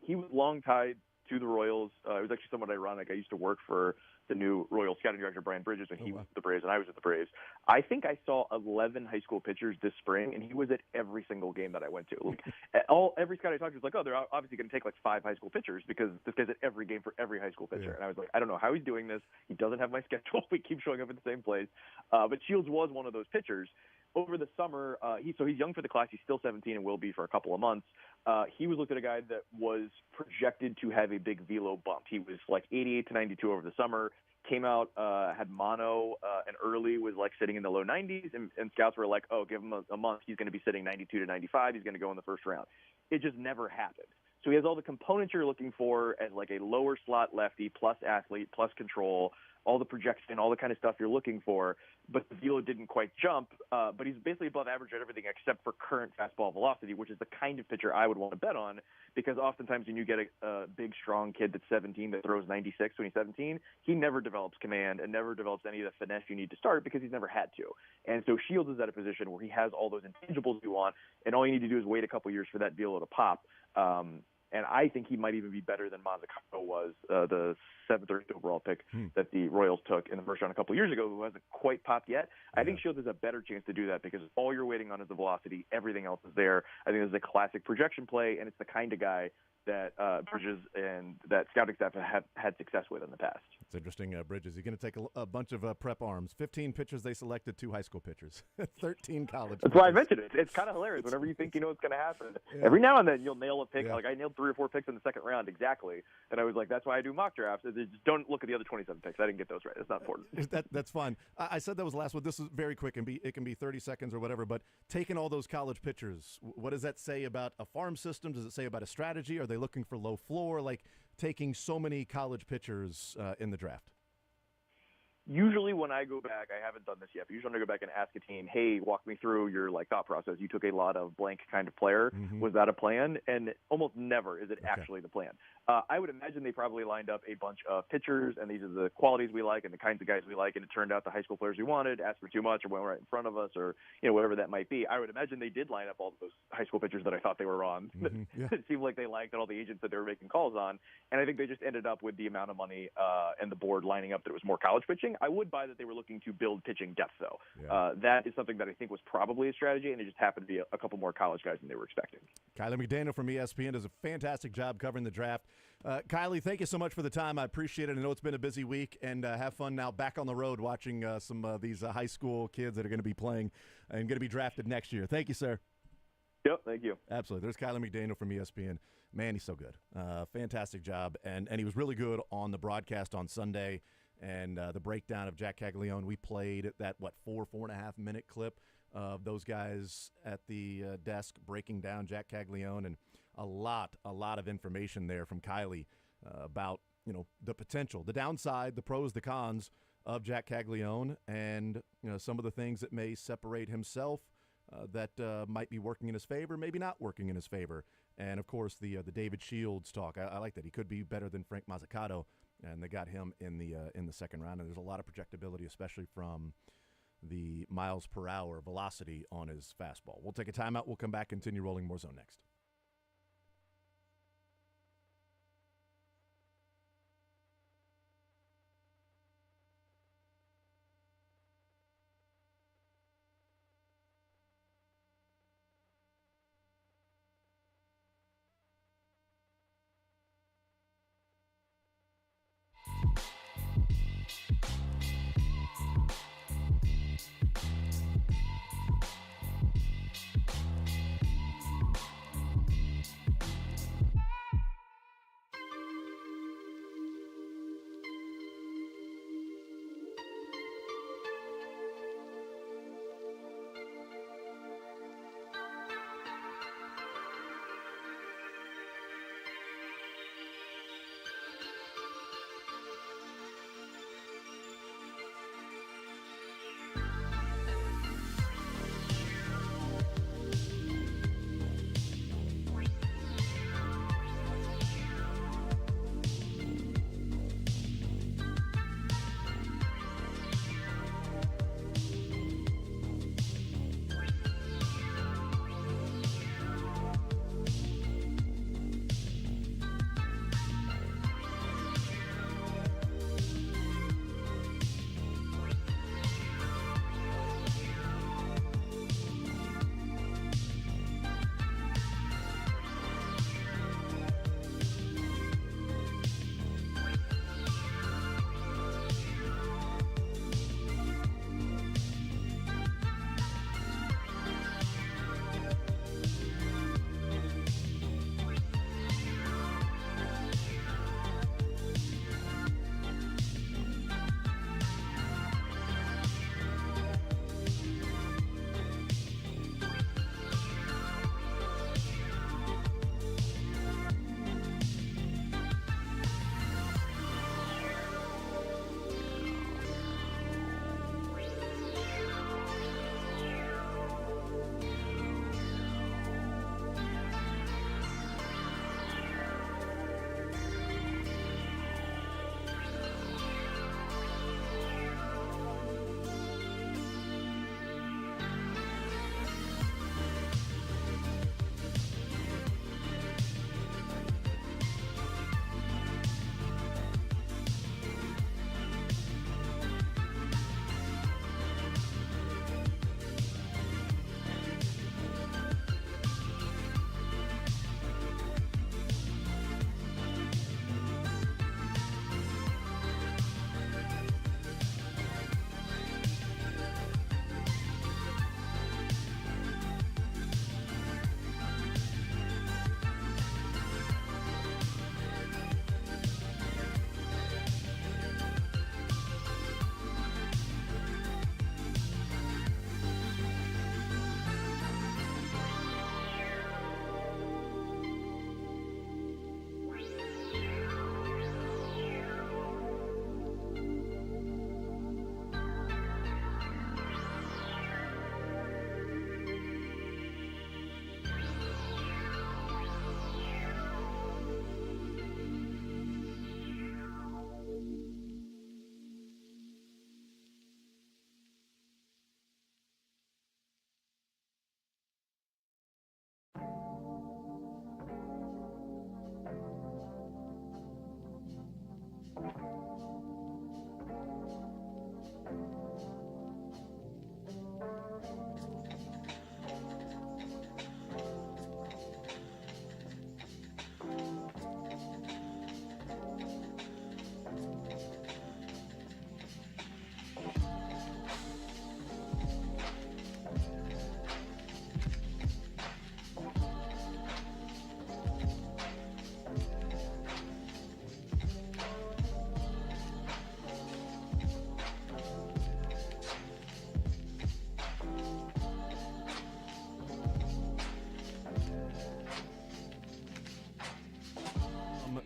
He was long tied to the Royals. It was actually somewhat ironic. I used to work for the new Royal scouting director, Brian Bridges, when he was at the Braves and I was at the Braves. I think I saw 11 high school pitchers this spring, and he was at every single game that I went to. Every scout I talked to was like, oh, they're obviously going to take 5 high school pitchers because this guy's at every game for every high school pitcher. And I was like, I don't know how he's doing this. He doesn't have my schedule. We keep showing up at the same place. But Shields was one of those pitchers. Over the summer, he's young for the class. He's still 17 and will be for a couple of months. He was looked at a guy that was projected to have a big velo bump. He was 88 to 92 over the summer. Came out, had mono, and early was sitting in the low 90s, and scouts were like, oh, give him a month. He's going to be sitting 92 to 95. He's going to go in the first round. It just never happened. So he has all the components you're looking for as a lower slot lefty, plus athlete, plus control, all the projection, all the kind of stuff you're looking for. But the velo didn't quite jump, but he's basically above average at everything except for current fastball velocity, which is the kind of pitcher I would want to bet on, because oftentimes when you get a big, strong kid that's 17 that throws 96 when he's 17, he never develops command and never develops any of the finesse you need to start because he's never had to. And so Shields is at a position where he has all those intangibles you want, and all you need to do is wait a couple years for that velo to pop. And I think he might even be better than Mazzucato was, the 7th or 8th overall pick that the Royals took in the first round a couple years ago, who hasn't quite popped yet. I think Shields has a better chance to do that because all you're waiting on is the velocity. Everything else is there. I think this is a classic projection play, and it's the kind of guy that Bridges and that scouting staff have had success with in the past. It's interesting, Bridges. You're going to take a bunch of prep arms. 15 pitchers they selected, 2 high school pitchers. 13 college That's pitchers. why I mentioned it. It's kind of hilarious. Whenever you think you know what's going to happen, every now and then you'll nail a pick. Yeah. I nailed 3 or 4 picks in the second round exactly. And I was like, that's why I do mock drafts. Just don't look at the other 27 picks. I didn't get those right. It's not important. That's fine. I said that was the last one. This is very quick. It can be 30 seconds or whatever. But taking all those college pitchers, what does that say about a farm system? Does it say about a strategy? Are they looking for low floor? Taking so many college pitchers in the draft? Usually when I go back, I haven't done this yet, but usually when I go back and ask a team, hey, walk me through your thought process. You took a lot of blank kind of player. Was that a plan? And almost never is it actually the plan. I would imagine they probably lined up a bunch of pitchers, and these are the qualities we like and the kinds of guys we like, and it turned out the high school players we wanted asked for too much or went right in front of us or whatever that might be. I would imagine they did line up all those high school pitchers that I thought they were on. It seemed like they liked all the agents that they were making calls on, and I think they just ended up with the amount of money and the board lining up that it was more college pitching. I would buy that they were looking to build pitching depth, though. That is something that I think was probably a strategy, and it just happened to be a couple more college guys than they were expecting. Kylie McDaniel from ESPN does a fantastic job covering the draft. Kylie, thank you so much for the time. I appreciate it. I know it's been a busy week, and have fun now back on the road watching some of these high school kids that are going to be playing and going to be drafted next year. Thank you, sir. Yep, thank you. Absolutely. There's Kylie McDaniel from ESPN. Man, he's so good. Fantastic job. And he was really good on the broadcast on Sunday. And the breakdown of Jack Caglione, we played that, 4.5 minute clip of those guys at the desk breaking down Jack Caglione, and a lot of information there from Kylie about, the potential, the downside, the pros, the cons of Jack Caglione, and, some of the things that may separate himself that might be working in his favor, maybe not working in his favor. And, of course, the David Shields talk. I like that. He could be better than Frank Mazzucato. And they got him in the second round. And there's a lot of projectability, especially from the miles per hour velocity on his fastball. We'll take a timeout. We'll come back, continue rolling more zone next.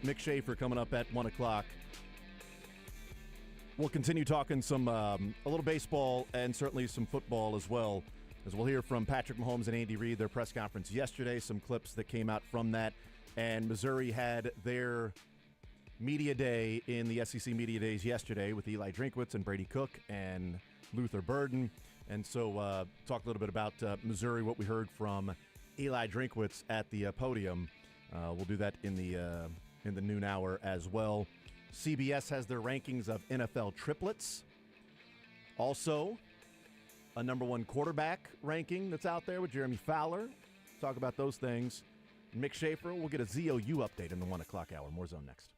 Mick Schaefer coming up at 1 o'clock. We'll continue talking some a little baseball and certainly some football as well, as we'll hear from Patrick Mahomes and Andy Reid, their press conference yesterday, some clips that came out from that. And Missouri had their media day in the SEC Media Days yesterday with Eli Drinkwitz and Brady Cook and Luther Burden. And so talk a little bit about Missouri, what we heard from Eli Drinkwitz at the podium. We'll do that in the noon hour as well. CBS has their rankings of NFL triplets. Also, a number one quarterback ranking that's out there with Jeremy Fowler. Talk about those things. Mick Schaefer, we'll get a ZOU update in the 1 o'clock hour. More Zone next.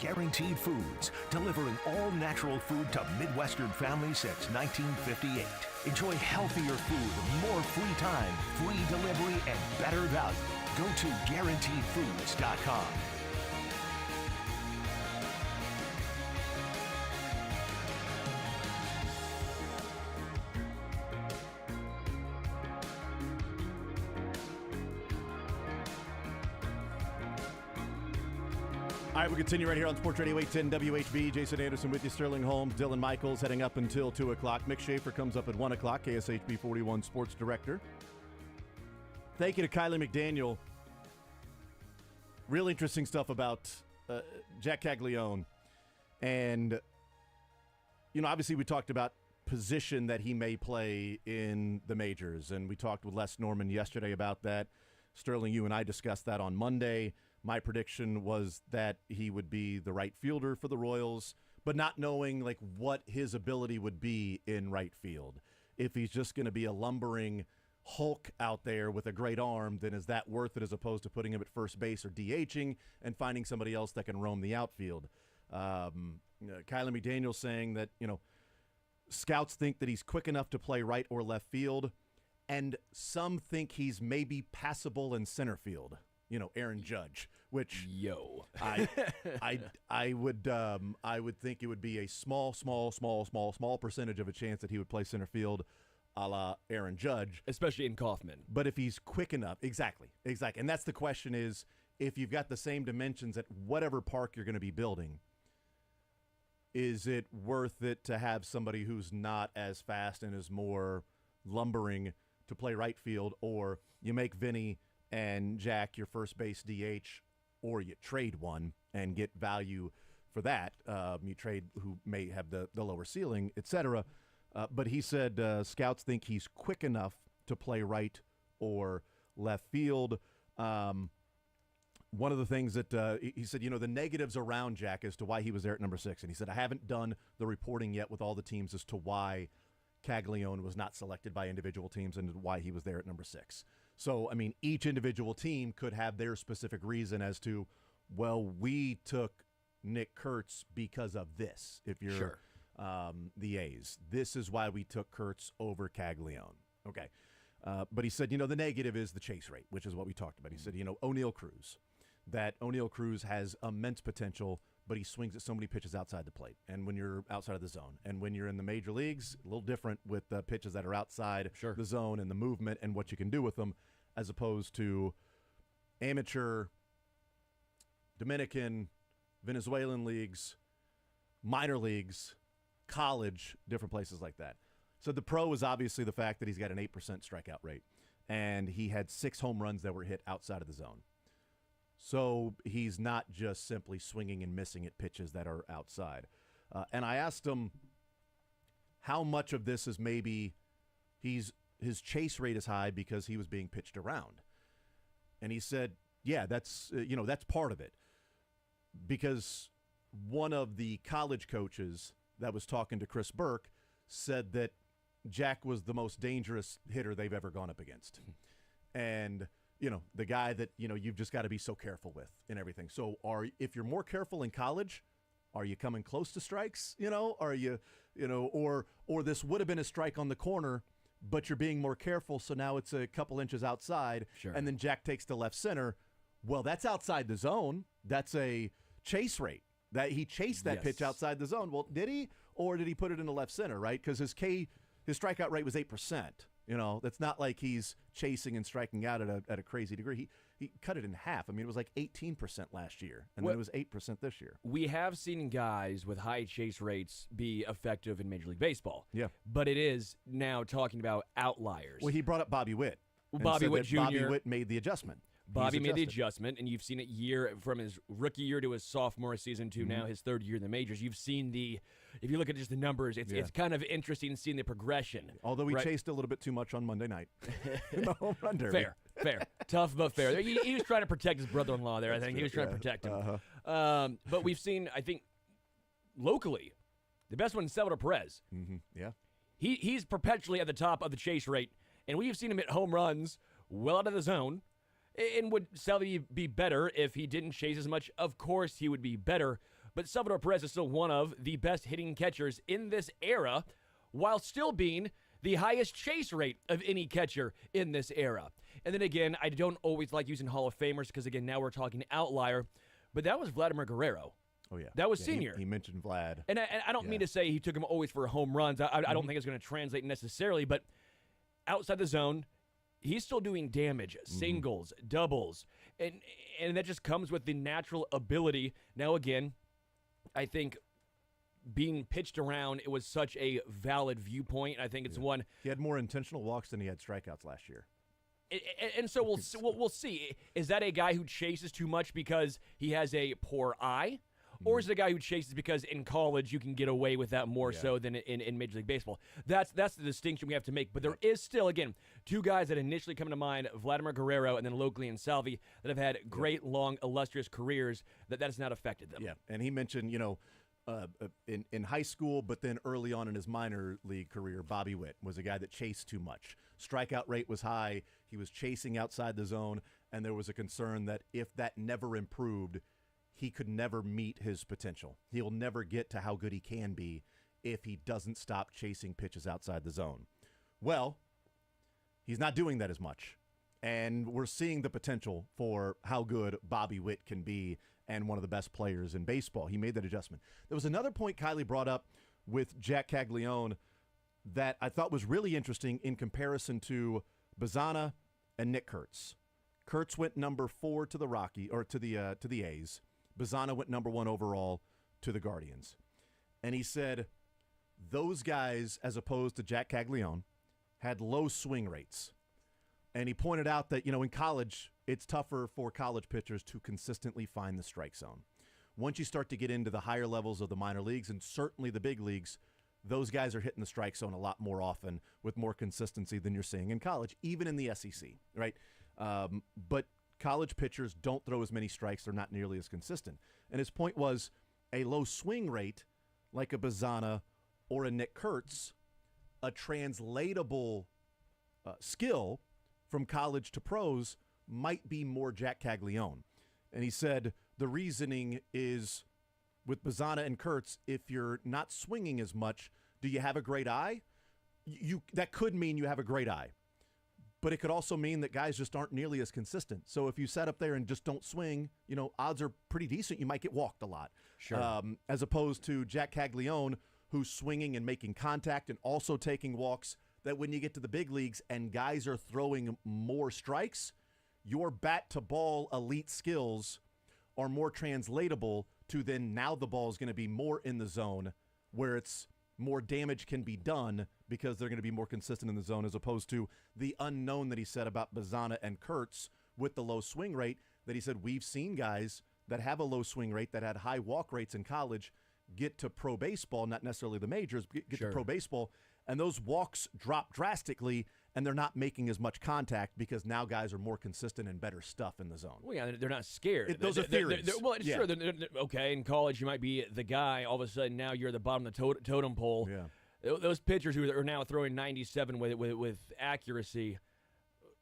Guaranteed Foods, delivering all natural food to Midwestern families since 1958. Enjoy healthier food, more free time, free delivery, and better value. Go to GuaranteedFoods.com. All right, we continue right here on Sports Radio 810 WHB. Jason Anderson with you, Sterling Holmes, Dylan Michaels heading up until 2 o'clock. Mick Schaefer comes up at 1 o'clock, KSHB 41 Sports Director. Thank you to Kylie McDaniel. Real interesting stuff about Jack Caglione. And, obviously we talked about position that he may play in the majors. And we talked with Les Norman yesterday about that. Sterling, you and I discussed that on Monday. My prediction was that he would be the right fielder for the Royals, but not knowing what his ability would be in right field. If he's just going to be a lumbering Hulk out there with a great arm, then is that worth it as opposed to putting him at first base or DHing and finding somebody else that can roam the outfield? Kylie McDaniel saying that, scouts think that he's quick enough to play right or left field, and some think he's maybe passable in center field. Aaron Judge, which I would think it would be a small percentage of a chance that he would play center field, a la Aaron Judge, especially in Kaufman. But if he's quick enough, exactly, and that's the question: is if you've got the same dimensions at whatever park you're going to be building, is it worth it to have somebody who's not as fast and is more lumbering to play right field, or you make Vinny and Jack your first base DH, or you trade one and get value for that. You trade who may have the lower ceiling, etc. But he said scouts think he's quick enough to play right or left field. One of the things that he said, the negatives around Jack as to why he was there at number 6. And he said, I haven't done the reporting yet with all the teams as to why Caglione was not selected by individual teams and why he was there at number 6. So, each individual team could have their specific reason as to, well, we took Nick Kurtz because of this. If you're the A's, this is why we took Kurtz over Caglione. Okay. But he said, the negative is the chase rate, which is what we talked about. He said, O'Neal Cruz, that O'Neal Cruz has immense potential, but he swings at so many pitches outside the plate and when you're outside of the zone. And when you're in the major leagues, a little different with the pitches that are outside the zone and the movement and what you can do with them, as opposed to amateur, Dominican, Venezuelan leagues, minor leagues, college, different places like that. So the pro is obviously the fact that he's got an 8% strikeout rate, and he had 6 home runs that were hit outside of the zone. So he's not just simply swinging and missing at pitches that are outside. And I asked him how much of this is maybe his chase rate is high because he was being pitched around. And he said, yeah, that's part of it. Because one of the college coaches that was talking to Chris Burke said that Jack was the most dangerous hitter they've ever gone up against. And the guy that, you've just got to be so careful with and everything. So if you're more careful in college, are you coming close to strikes? Are you, or this would have been a strike on the corner, but you're being more careful. So now it's a couple inches outside. Sure. And then Jack takes to left center. Well, that's outside the zone. That's a chase rate that he chased that pitch outside the zone. Well, did he, or did he put it into left center? Right. Because his strikeout rate was 8%. That's not like he's chasing and striking out at a crazy degree. He cut it in half. It was like 18% last year, and then it was 8% this year. We have seen guys with high chase rates be effective in Major League Baseball. Yeah. But it is now talking about outliers. Well, he brought up Bobby Witt. Bobby Witt Jr. Bobby Witt made the adjustment. Bobby made the adjustment, and you've seen it from his rookie year to his sophomore season to now his third year in the majors. You've seen if you look at just the numbers, it's kind of interesting seeing the progression. Although we chased a little bit too much on Monday night. The home run derby. Fair. Tough but fair. He was trying to protect his brother-in-law there, I think. He was trying to protect him. But we've seen, I think, locally, the best one is Salvador Perez. Mm-hmm. Yeah. He's perpetually at the top of the chase rate, and we have seen him hit home runs well out of the zone. And would Salvi be better if he didn't chase as much? Of course he would be better. but Salvador Perez is still one of the best hitting catchers in this era, while still being the highest chase rate of any catcher in this era. And then again, I don't always like using Hall of Famers because, again, now we're talking outlier, but that was Vladimir Guerrero. Oh, yeah. That was Yeah, senior. He mentioned Vlad. And I don't mean to say he took him always for home runs. I don't think it's going to translate necessarily, but outside the zone, he's still doing damage, singles, doubles, and that just comes with the natural ability. Now, again, I think being pitched around, it was such a valid viewpoint. I think it's one. He had more intentional walks than he had strikeouts last year. And so we'll see. Is that a guy who chases too much because he has a poor eye? Or is it a guy who chases because in college you can get away with that more so than in Major League Baseball? That's the distinction we have to make. But there is still, again, two guys that initially come to mind, Vladimir Guerrero and then locally in Salvi, that have had great, long, illustrious careers that has not affected them. Yeah, and he mentioned, in high school, but then early on in his minor league career, Bobby Witt was a guy that chased too much. Strikeout rate was high. He was chasing outside the zone, and there was a concern that if that never improved, he could never meet his potential. He'll never get to how good he can be if he doesn't stop chasing pitches outside the zone. Well, he's not doing that as much, and we're seeing the potential for how good Bobby Witt can be and one of the best players in baseball. He made that adjustment. There was another point Kylie brought up with Jack Caglione that I thought was really interesting in comparison to Bazzana and Nick Kurtz. Kurtz went number 4 to the A's. Bazzana went number 1 overall to the Guardians. And he said those guys, as opposed to Jack Caglione, had low swing rates. And he pointed out that, in college, it's tougher for college pitchers to consistently find the strike zone. Once you start to get into the higher levels of the minor leagues and certainly the big leagues, those guys are hitting the strike zone a lot more often with more consistency than you're seeing in college, even in the SEC, right? But college pitchers don't throw as many strikes. They're not nearly as consistent. And his point was a low swing rate like a Bazzana or a Nick Kurtz, a translatable skill from college to pros might be more Jack Caglione. And he said the reasoning is with Bazzana and Kurtz, if you're not swinging as much, do you have a great eye? That could mean you have a great eye. But it could also mean that guys just aren't nearly as consistent. So if you sat up there and just don't swing, odds are pretty decent. You might get walked a lot. Sure. As opposed to Jack Caglione, who's swinging and making contact and also taking walks, that when you get to the big leagues and guys are throwing more strikes, your bat-to-ball elite skills are more translatable to then now the ball is going to be more in the zone where it's more damage can be done because they're going to be more consistent in the zone, as opposed to the unknown that he said about Bazzana and Kurtz with the low swing rate, that he said we've seen guys that have a low swing rate that had high walk rates in college get to pro baseball, not necessarily the majors, get to pro baseball, and those walks drop drastically, and they're not making as much contact because now guys are more consistent and better stuff in the zone. Well, yeah, they're not scared. Those are theories. Sure. Okay, in college you might be the guy. All of a sudden now you're at the bottom of the totem pole. Yeah. Those pitchers who are now throwing 97 with accuracy,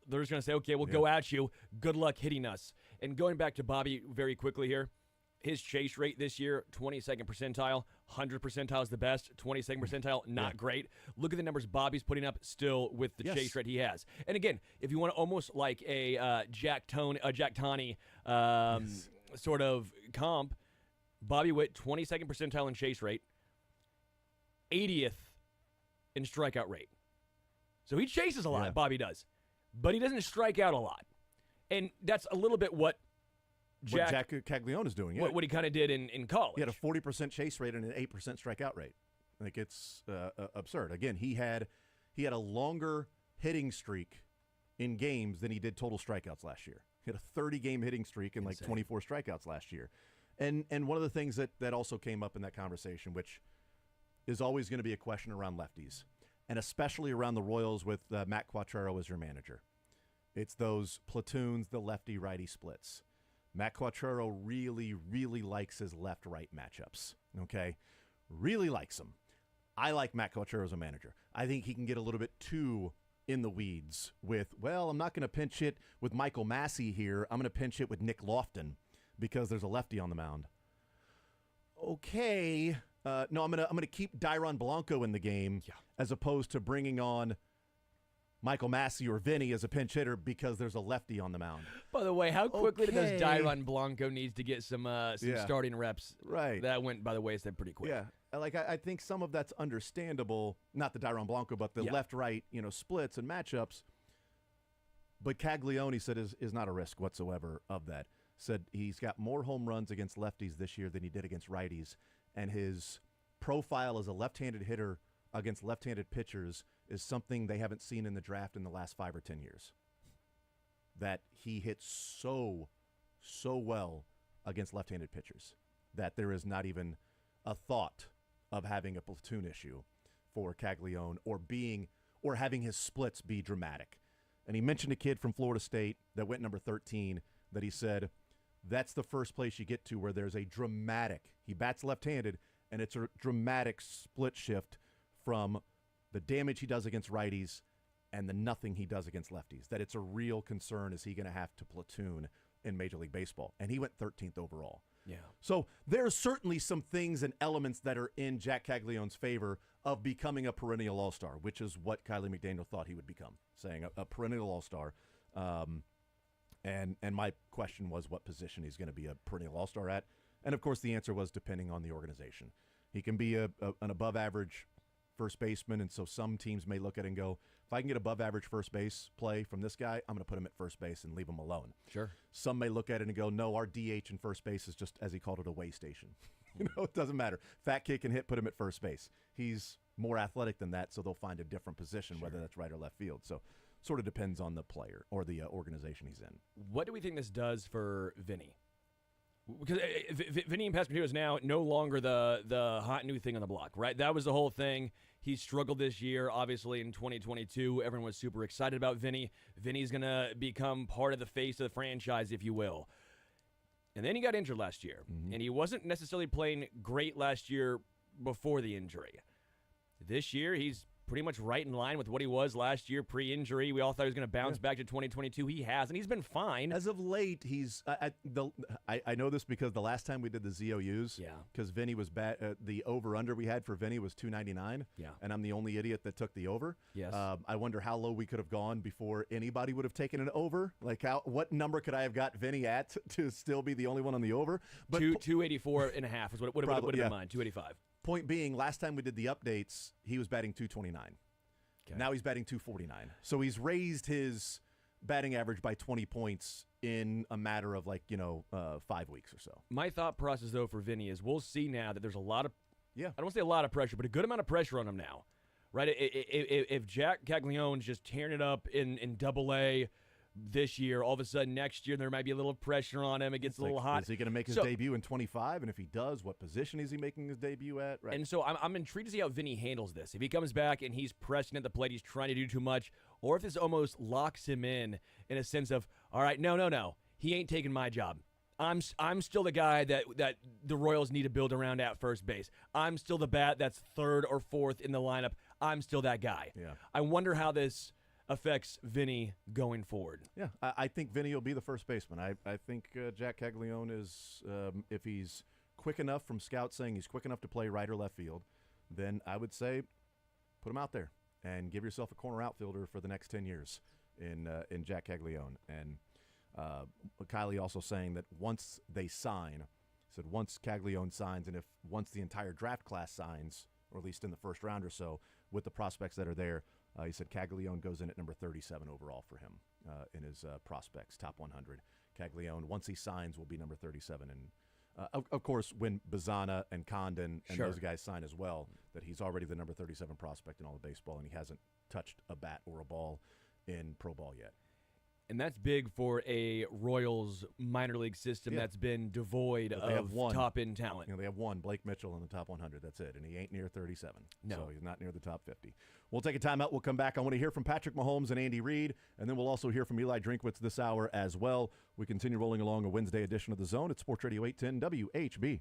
they're just going to say, okay, we'll go at you. Good luck hitting us. And going back to Bobby very quickly here, his chase rate this year, 22nd percentile. 100 percentile is the best. 22nd percentile, not great. Look at the numbers Bobby's putting up still with the chase rate he has. And again, if you want to almost like a Jack Tawney sort of comp, Bobby Witt, 22nd percentile in chase rate, 80th in strikeout rate. So he chases a lot, Bobby does. But he doesn't strike out a lot. And that's a little bit what Jack Caglione is doing. What he kind of did in college. He had a 40% chase rate and an 8% strikeout rate. I think it's absurd. Again, he had a longer hitting streak in games than he did total strikeouts last year. He had a 30-game hitting streak and like 24 strikeouts last year. And one of the things that also came up in that conversation, which is always going to be a question around lefties, and especially around the Royals with Matt Quattrero as your manager. It's those platoons, the lefty-righty splits. Matt Quattrero really, really likes his left-right matchups, okay? Really likes them. I like Matt Quattrero as a manager. I think he can get a little bit too in the weeds with, well, I'm not going to pinch hit with Michael Massey here. I'm going to pinch hit with Nick Lofton because there's a lefty on the mound. okay, no, I'm gonna keep Dyron Blanco in the game as opposed to bringing on Michael Massey or Vinny as a pinch hitter because there's a lefty on the mound. By the way, how quickly does Dyron Blanco needs to get some Yeah. starting reps? Right. That went by the wayside pretty quick. Yeah, like I think some of that's understandable. Not the Dyron Blanco, but the left-right, splits and matchups. But Caglione said is not a risk whatsoever of that. Said he's got more home runs against lefties this year than he did against righties, and his profile as a left-handed hitter against left-handed pitchers is something they haven't seen in the draft in the last 5 or 10 years. That he hits so well against left-handed pitchers that there is not even a thought of having a platoon issue for Caglione or having his splits be dramatic. And he mentioned a kid from Florida State that went number 13 that he said that's the first place you get to where there's a dramatic, he bats left-handed, and it's a dramatic split shift from the damage he does against righties and the nothing he does against lefties. That it's a real concern, is he going to have to platoon in Major League Baseball? And he went 13th overall. Yeah. So there's certainly some things and elements that are in Jack Caglione's favor of becoming a perennial all-star, which is what Kylie McDaniel thought he would become, saying a perennial all-star. And my question was what position he's going to be a perennial all-star at. And, of course, the answer was depending on the organization. He can be an above-average first baseman, and so some teams may look at it and go, if I can get above-average first base play from this guy, I'm going to put him at first base and leave him alone. Sure. Some may look at it and go, no, our DH in first base is just, as he called it, a way station. It doesn't matter. Fat kid can hit, put him at first base. He's more athletic than that, so they'll find a different position, whether that's right or left field. So sort of depends on the player or the organization he's in. What do we think this does for Vinny? Because Vinny and Pasquantino is now no longer the hot new thing on the block, right? That was the whole thing. He struggled this year, obviously, in 2022. Everyone was super excited about Vinny. Vinny's going to become part of the face of the franchise, if you will. And then he got injured last year, and he wasn't necessarily playing great last year before the injury. This year, he's pretty much right in line with what he was last year pre-injury. We all thought he was going to bounce back to 2022. He has, and he's been fine. As of late, he's I know this because the last time we did the ZOUs, because Vinny was the over-under we had for Vinny was 299, and I'm the only idiot that took the over. Yes. I wonder how low we could have gone before anybody would have taken an over. Like, what number could I have got Vinny at to still be the only one on the over? But 284 and a half is what would have been mine, 285. Point being, last time we did the updates, he was batting 229. Okay. Now he's batting 249. So he's raised his batting average by 20 points in a matter of 5 weeks or so. My thought process, though, for Vinny is we'll see now that there's a lot of, I don't want to say a lot of pressure, but a good amount of pressure on him now, right? If Jack Caglione's just tearing it up in Double-A this year, all of a sudden next year there might be a little pressure on him. It gets a little hot. Is he going to make his debut in 25? And if he does, what position is he making his debut at? Right. And so I'm intrigued to see how Vinny handles this. If he comes back and he's pressing at the plate, he's trying to do too much, or if this almost locks him in a sense of, all right, no, he ain't taking my job. I'm still the guy that the Royals need to build around at first base. I'm still the bat that's third or fourth in the lineup. I'm still that guy. Yeah. I wonder how this affects Vinny going forward. Yeah, I think Vinny will be the first baseman. I think Jack Caglione is, if he's quick enough, from scouts saying he's quick enough to play right or left field, then I would say put him out there and give yourself a corner outfielder for the next 10 years in Jack Caglione. And Kylie also saying that once they sign, said once Caglione signs, and once the entire draft class signs, or at least in the first round or so, with the prospects that are there, he said Caglione goes in at number 37 overall for him in his prospects, top 100. Caglione, once he signs, will be number 37. And, of course, when Bazana and Condon and those guys sign as well, that he's already the number 37 prospect in all of baseball, and he hasn't touched a bat or a ball in pro ball yet. And that's big for a Royals minor league system that's been devoid of top-end talent. They have one, Blake Mitchell, in the top 100. That's it. And he ain't near 37. No. So he's not near the top 50. We'll take a timeout. We'll come back. I want to hear from Patrick Mahomes and Andy Reid, and then we'll also hear from Eli Drinkwitz this hour as well. We continue rolling along a Wednesday edition of The Zone at Sports Radio 810 WHB.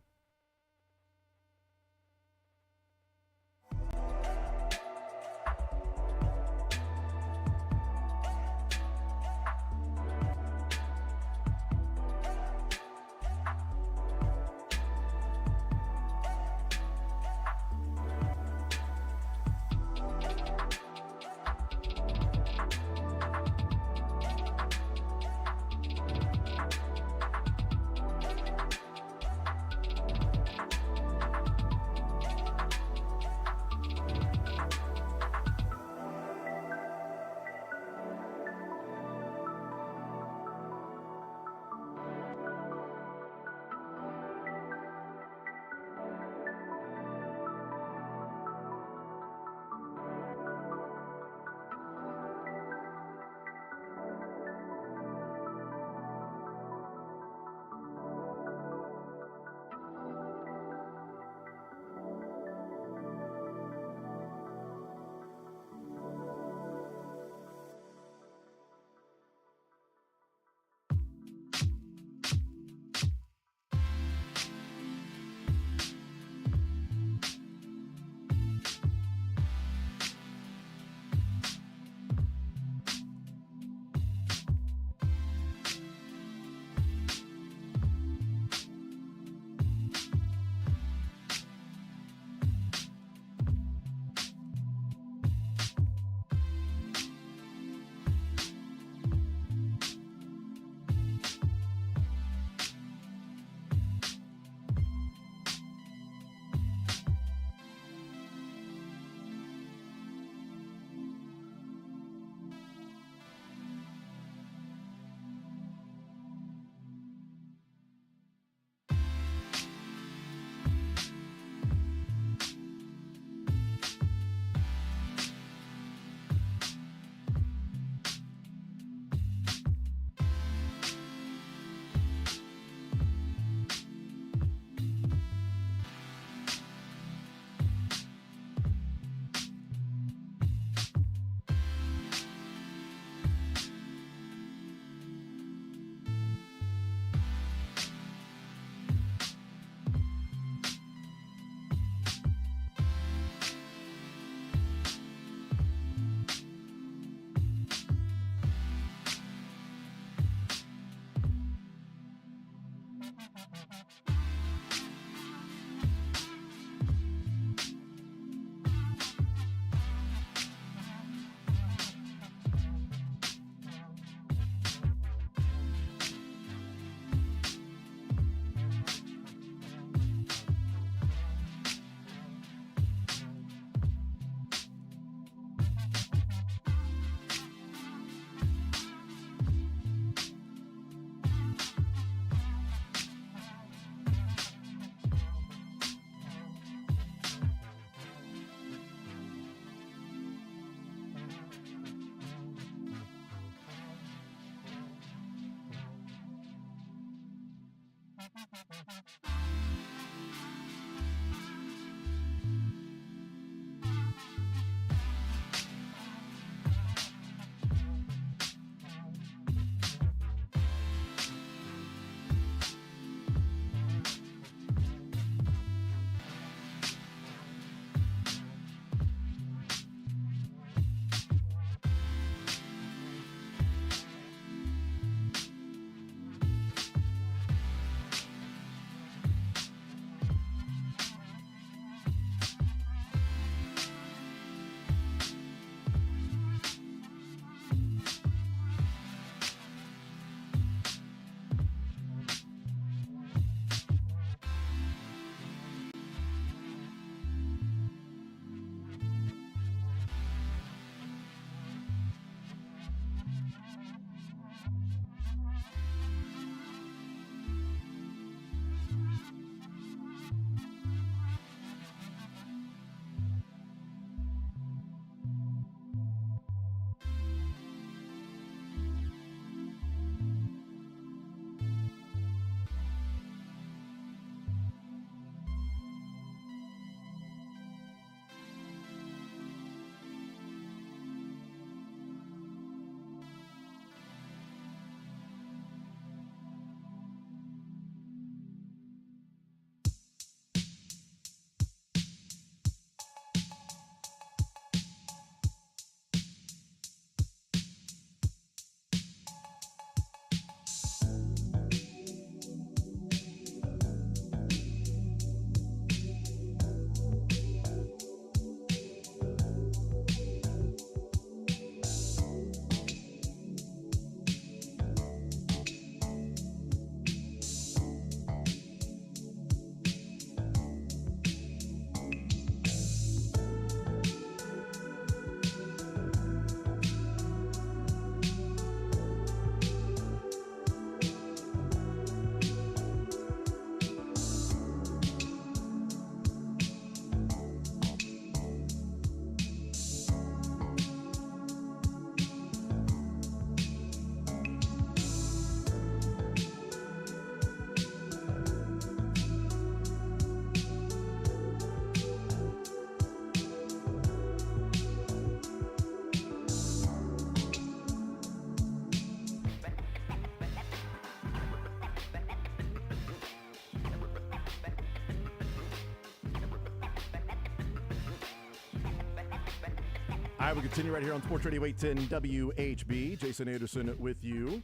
All right, we'll continue right here on Sports Radio 810 WHB. Jason Anderson with you.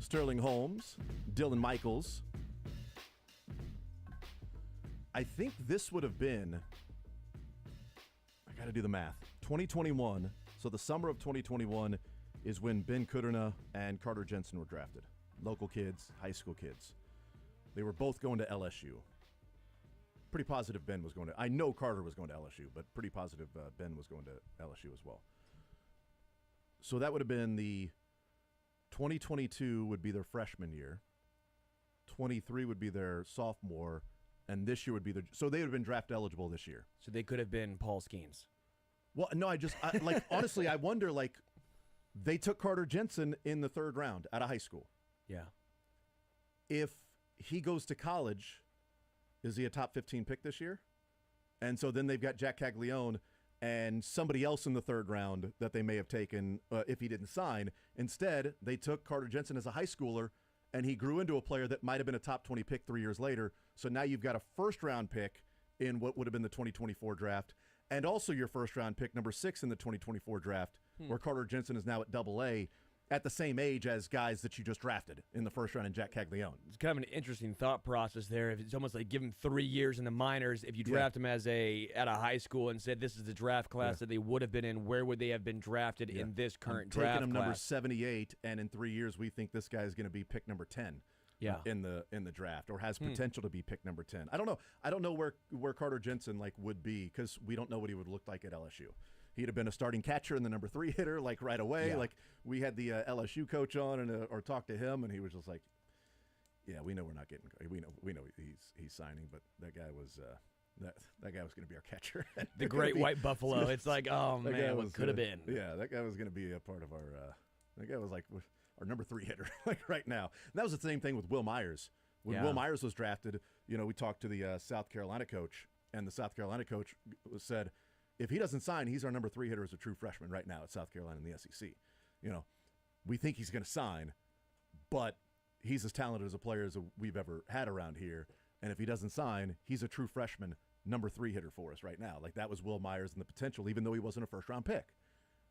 Sterling Holmes, Dylan Michaels. I think this would have been, I got to do the math, 2021. So the summer of 2021 is when Ben Kudrna and Carter Jensen were drafted. Local kids, high school kids. They were both going to LSU. Pretty positive Ben was going to, I know Carter was going to LSU, but pretty positive Ben was going to LSU as well. So that would have been the 2022 would be their freshman year. 23 would be their sophomore. And this year would be their, so they would have been draft eligible this year. So they could have been Paul Skeens. Well, no, honestly, I wonder, they took Carter Jensen in the 3rd round out of high school. Yeah. If he goes to college, is he a top 15 pick this year? And so then they've got Jack Caglione and somebody else in the 3rd round that they may have taken if he didn't sign. Instead, they took Carter Jensen as a high schooler, and he grew into a player that might have been a top 20 pick 3 years later. So now you've got a 1st-round pick in what would have been the 2024 draft, and also your 1st-round pick, number 6 in the 2024 draft, where Carter Jensen is now at AA at the same age as guys that you just drafted in the 1st round in Jack Caglione. It's kind of an interesting thought process there. It's almost like give him 3 years in the minors. If you draft him at a high school and said this is the draft class that they would have been in, where would they have been drafted in this current draft class? Taking him number 78, and in 3 years we think this guy is going to be pick number 10. In the draft, or has potential to be pick number 10. I don't know. I don't know where Carter Jensen would be, because we don't know what he would look like at LSU. He'd have been a starting catcher and the number 3 hitter right away. Yeah. We had the LSU coach on and or talked to him, and he was just like, "Yeah, we know we're not getting. We know he's signing, but that guy was that guy was going to be our catcher. The great white buffalo. It's like, oh man, what could have been? Yeah, that guy was going to be a part of our. That guy was our number 3 hitter right now. And that was the same thing with Will Myers. When Will Myers was drafted, we talked to the South Carolina coach, and the South Carolina coach said, if he doesn't sign, he's our number 3 hitter as a true freshman right now at South Carolina in the SEC. We think he's going to sign, but he's as talented as a player as we've ever had around here. And if he doesn't sign, he's a true freshman number 3 hitter for us right now. That was Will Myers and the potential, even though he wasn't a 1st-round pick.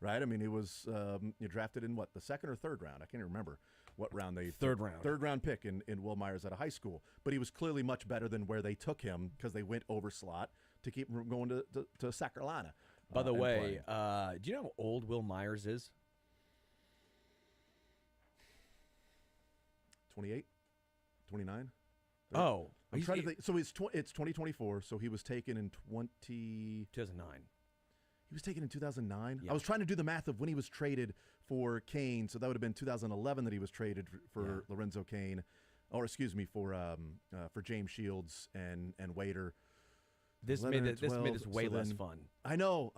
Right? I mean, he was drafted in the 2nd or 3rd round? I can't even remember what round they 3rd round. 3rd round pick in Will Myers out of high school. But he was clearly much better than where they took him, because they went over slot to keep him from going to South Carolina. By the way, do you know how old Will Myers is? 28? 29? Oh. I'm trying to think. So it's 2024, so he was taken in 2009. He was taken in 2009? Yeah. I was trying to do the math of when he was traded for Kane, so that would have been 2011 that he was traded for Lorenzo Kane, or excuse me, for James Shields and Waiter. This made this way less fun. I know.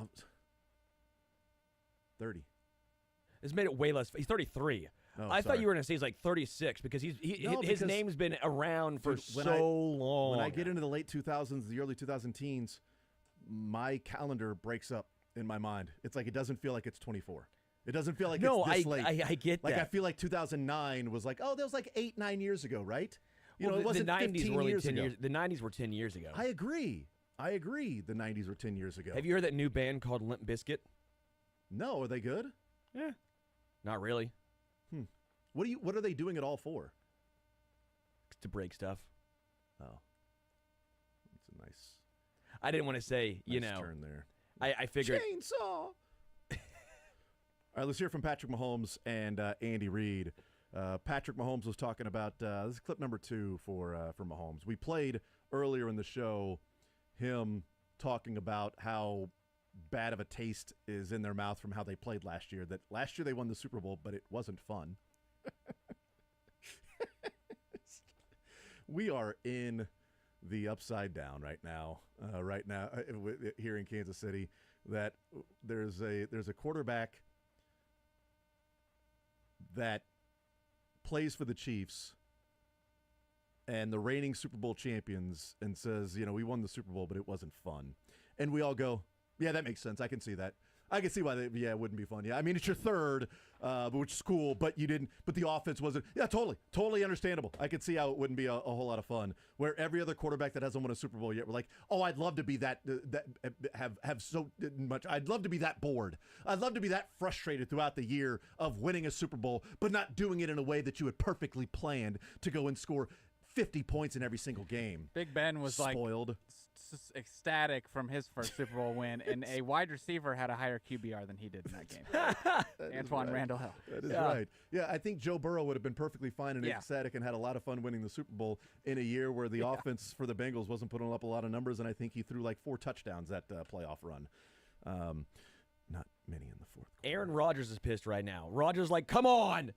30. This made it way less. He's 33. Oh, I thought you were going to say he's 36, because his name's been around for so long. When I get into the late 2000s, the early 2010s, my calendar breaks up in my mind. It's like it doesn't feel like it's 24. It doesn't feel like it's this late. I get that. I feel like 2009 was that was 8-9 years ago, right? It wasn't the 90s 15 were years 10 ago. years. The 90s were 10 years ago. I agree. The 90s were 10 years ago. Have you heard that new band called Limp Bizkit? No, are they good? Yeah. Not really. What are they doing it all for? To break stuff. Oh. That's a nice. I didn't want to say, turn there. I figured. Chainsaw. All right, let's hear from Patrick Mahomes and Andy Reid. Patrick Mahomes was talking about this is clip number 2 for Mahomes. We played earlier in the show him talking about how bad of a taste is in their mouth from how they played last year. That last year they won the Super Bowl, but it wasn't fun. We are in the upside down right now. Here in Kansas City, that there's a quarterback that plays for the Chiefs and the reigning Super Bowl champions, and says, we won the Super Bowl, but it wasn't fun. And we all go, yeah, that makes sense. I can see that. I can see why it wouldn't be fun. Yeah, I mean, it's your third, which is cool, but you didn't. But the offense wasn't. Yeah, totally understandable. I could see how it wouldn't be a whole lot of fun. Where every other quarterback that hasn't won a Super Bowl yet, we're like, oh, I'd love to be that have so much. I'd love to be that bored. I'd love to be that frustrated throughout the year of winning a Super Bowl, but not doing it in a way that you had perfectly planned to go and score 50 points in every single game. Big Ben was spoiled. Like ecstatic from his first Super Bowl win, and a wide receiver had a higher QBR than he did in that game. Antoine Randall Hill. That is right. Yeah, I think Joe Burrow would have been perfectly fine and ecstatic and had a lot of fun winning the Super Bowl in a year where the offense for the Bengals wasn't putting up a lot of numbers, and I think he threw like 4 touchdowns that playoff run. Not many in the fourth quarter. Aaron Rodgers is pissed right now. Rodgers like, come on.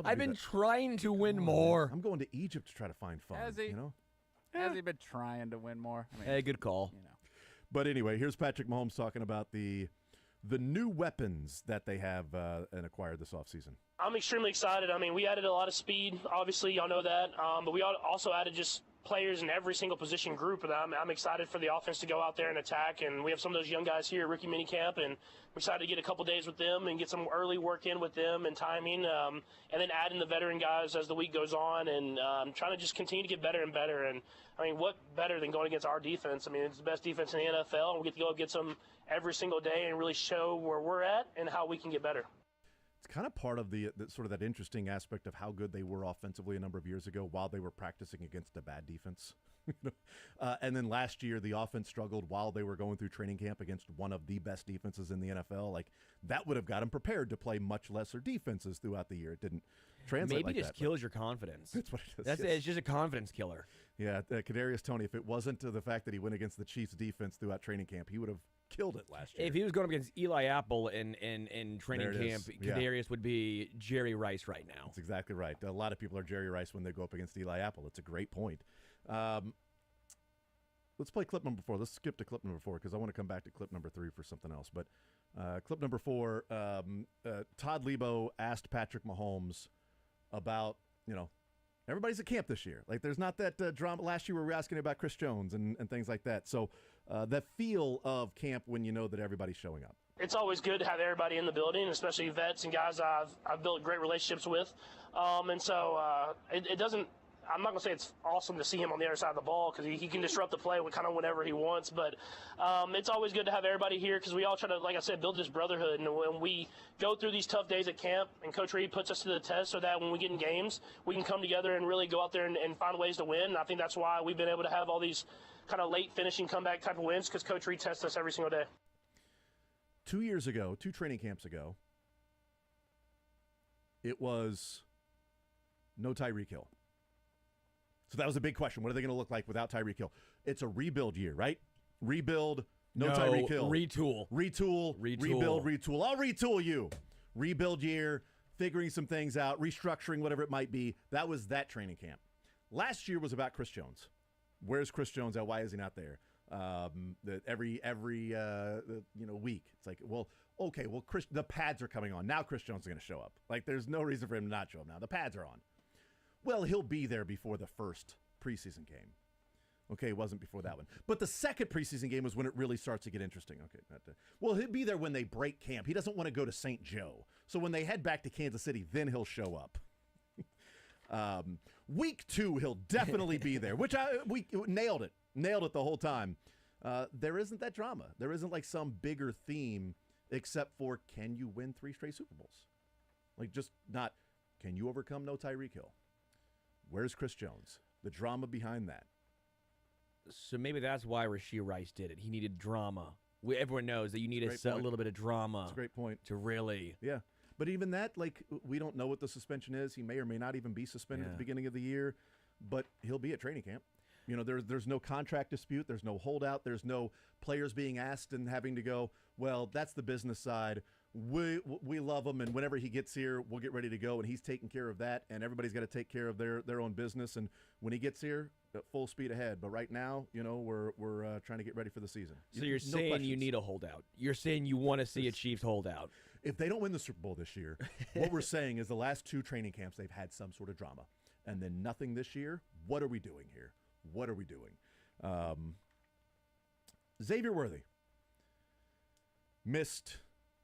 I've been trying to win more. I'm going to Egypt to try to find fun. Has he? You know? Has he been trying to win more? I mean, hey, good call. You know. But anyway, here's Patrick Mahomes talking about the new weapons that they have and acquired this offseason. I'm extremely excited. I mean, we added a lot of speed. Obviously, y'all know that. But we also added just players in every single position group, and I'm excited for the offense to go out there and attack. And we have some of those young guys here at rookie minicamp, and we're excited to get a couple days with them and get some early work in with them and timing, and then adding the veteran guys as the week goes on, and trying to just continue to get better and better. And I mean, what better than going against our defense? I mean, it's the best defense in the NFL, and we get to go against them every single day and really show where we're at and how we can get better. It's kind of part of the sort of that interesting aspect of how good they were offensively a number of years ago while they were practicing against a bad defense. And then last year, the offense struggled while they were going through training camp against one of the best defenses in the NFL. Like, that would have got them prepared to play much lesser defenses throughout the year. It didn't translate Maybe like it just kills your confidence. That's what it is. That's it. It's just a confidence killer. Yeah, Kadarius Toney, if it wasn't the fact that he went against the Chiefs defense throughout training camp, he would have killed it last year. If he was going up against Eli Apple in training camp, Kadarius would be Jerry Rice right now. That's exactly right. A lot of people are Jerry Rice when they go up against Eli Apple. It's a great point. Let's play clip number 4. Let's skip to clip number 4 because I want to come back to clip number 3 for something else. But clip number 4, Todd Lebo asked Patrick Mahomes about, everybody's at camp this year. Like, there's not that drama. Last year we were asking about Chris Jones and things like that. So the feel of camp when you know that everybody's showing up. It's always good to have everybody in the building, especially vets and guys I've built great relationships with. And so it doesn't – I'm not going to say it's awesome to see him on the other side of the ball because he can disrupt the play kind of whenever he wants. But it's always good to have everybody here because we all try to, like I said, build this brotherhood. And when we go through these tough days at camp and Coach Reed puts us to the test so that when we get in games, we can come together and really go out there and find ways to win. And I think that's why we've been able to have all these kind of late finishing comeback type of wins because Coach Reed tests us every single day. 2 years ago, 2 training camps ago, it was no Tyreek Hill. So that was a big question. What are they going to look like without Tyreek Hill? It's a rebuild year, right? Rebuild, no Tyreek Hill. Retool. Rebuild, retool. I'll retool you. Rebuild year, figuring some things out, restructuring, whatever it might be. That was that training camp. Last year was about Chris Jones. Where's Chris Jones at? Why is he not there? Every week. It's like, Chris, the pads are coming on. Now Chris Jones is going to show up. Like, there's no reason for him to not show up now. The pads are on. Well, he'll be there before the first preseason game. Okay, it wasn't before that one. But the second preseason game is when it really starts to get interesting. Okay, well, he'll be there when they break camp. He doesn't want to go to St. Joe. So when they head back to Kansas City, then he'll show up. Week 2, he'll definitely be there, which we nailed it. Nailed it the whole time. There isn't that drama. There isn't like some bigger theme except for can you win 3 straight Super Bowls? Like, just not, can you overcome no Tyreek Hill? Where's Chris Jones? The drama behind that. So maybe that's why Rashee Rice did it. He needed drama. Everyone knows that you need a little bit of drama. That's a great point. To really. Yeah. But even that, like, we don't know what the suspension is. He may or may not even be suspended at the beginning of the year, but he'll be at training camp. There's no contract dispute. There's no holdout. There's no players being asked and having to go, well, that's the business side. We love him, and whenever he gets here, we'll get ready to go, and he's taking care of that, and everybody's got to take care of their own business, and when he gets here, full speed ahead. But right now, we're trying to get ready for the season. So you're saying you need a holdout. You're saying you want to see a Chiefs holdout. If they don't win the Super Bowl this year, what we're saying is the last 2 training camps, they've had some sort of drama, and then nothing this year. What are we doing here? What are we doing? Xavier Worthy missed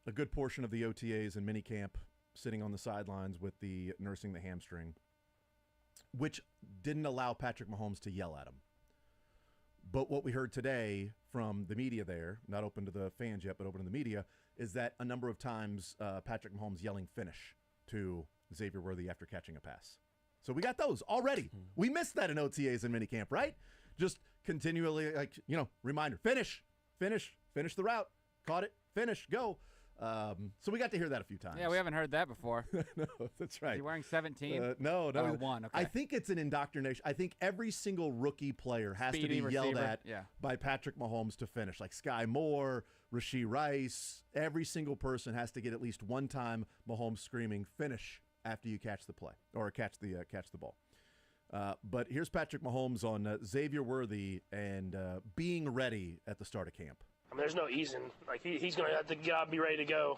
a good portion of the OTAs and minicamp sitting on the sidelines with the nursing the hamstring, which didn't allow Patrick Mahomes to yell at him. But what we heard today from the media there, not open to the fans yet, but open to the media, is that a number of times Patrick Mahomes yelling finish to Xavier Worthy after catching a pass. So we got those already. We missed that in OTAs and minicamp, right? Just continually, reminder, finish the route, caught it, finish, go. So we got to hear that a few times. Yeah, we haven't heard that before. No, that's right. Is he wearing 17? No. Oh, 1, okay. I think it's an indoctrination. I think every single rookie player has to be yelled at by Patrick Mahomes to finish. Like Sky Moore, Rashee Rice, every single person has to get at least one time Mahomes screaming, finish, after you catch the play or catch the ball. But here's Patrick Mahomes on Xavier Worthy and being ready at the start of camp. I mean, there's no easing. Like he's going to have to get out and be ready to go.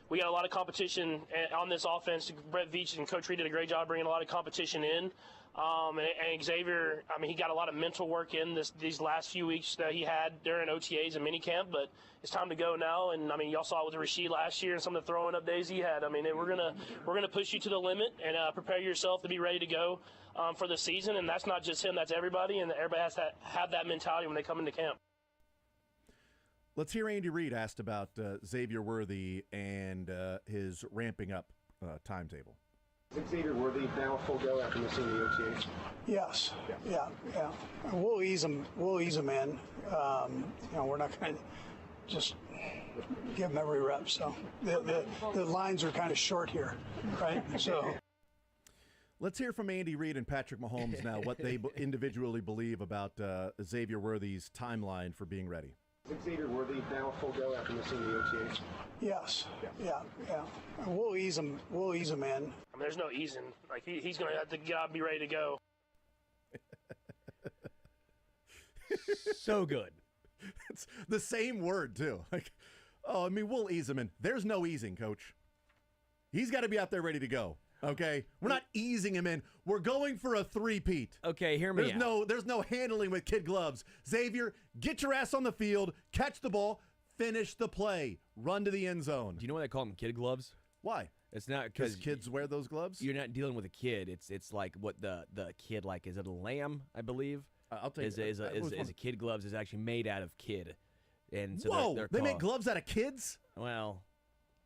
We got a lot of competition on this offense. Brett Veach and Coach Reed did a great job bringing a lot of competition in. And Xavier, I mean, he got a lot of mental work in these last few weeks that he had during OTAs and minicamp. But it's time to go now. And I mean, y'all saw it with Rashee last year and some of the throwing up days he had. I mean, we're gonna push you to the limit and prepare yourself to be ready to go for the season. And that's not just him; that's everybody. And everybody has to have that mentality when they come into camp. Let's hear Andy Reid asked about Xavier Worthy and his ramping up timetable. Is Xavier Worthy now full go after missing the OTAs? Yes. Yeah. We'll ease him in. We're not going to just give him every rep. So the lines are kind of short here, right? So. Let's hear from Andy Reid and Patrick Mahomes now, what they individually believe about Xavier Worthy's timeline for being ready. Is Xavier Worthy now full go after missing the OTAs? Yes. Yeah. We'll ease him in. I mean, there's no easing. Like he's going to have to get out and be ready to go. So good. It's the same word too. Like, we'll ease him in. There's no easing, Coach. He's got to be out there ready to go. Okay, we're not easing him in. We're going for a three-peat. Okay, hear me out. There's no handling with kid gloves. Xavier, get your ass on the field, catch the ball, finish the play, run to the end zone. Do you know why they call them kid gloves? Why? It's not because kids wear those gloves. You're not dealing with a kid. It's like what the kid like. Is it a lamb? I believe. I'll take is a kid gloves is actually made out of kid, and so whoa, they make gloves out of kids. Well.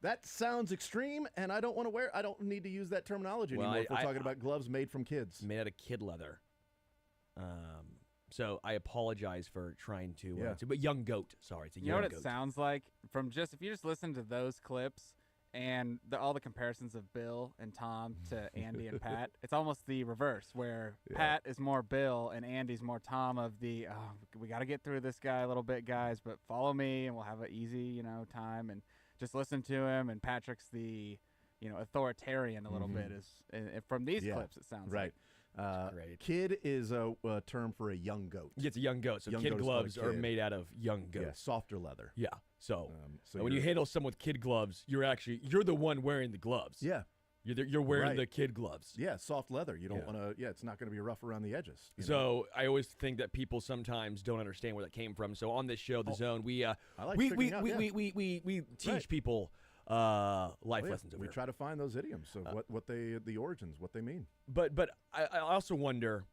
That sounds extreme, and I don't want to wear. I don't need to use that terminology anymore. If we're talking about gloves made from kids, made out of kid leather. So I apologize for trying to. But young goat. Sorry, it's a young goat. You know what it sounds like if you just listen to those clips and all the comparisons of Bill and Tom to Andy and Pat. It's almost the reverse, where Pat is more Bill and Andy's more Tom. Of the we got to get through this guy a little bit, guys, but follow me and we'll have an easy time and. Just listen to him, and Patrick's the, authoritarian a little bit. From these clips, it sounds right. Great. Kid is a term for a young goat. Yeah, it's a young goat. So kid gloves are made out of young goat. Yeah, softer leather. Yeah. So when you handle someone with kid gloves, you're the one wearing the gloves. Yeah. You're wearing the kid gloves. Yeah, soft leather. You don't want to. Yeah, it's not going to be rough around the edges. So I always think that people sometimes don't understand where that came from. So on this show, The Zone, we teach people life lessons. We try to find those idioms of the origins, what they mean. But I also wonder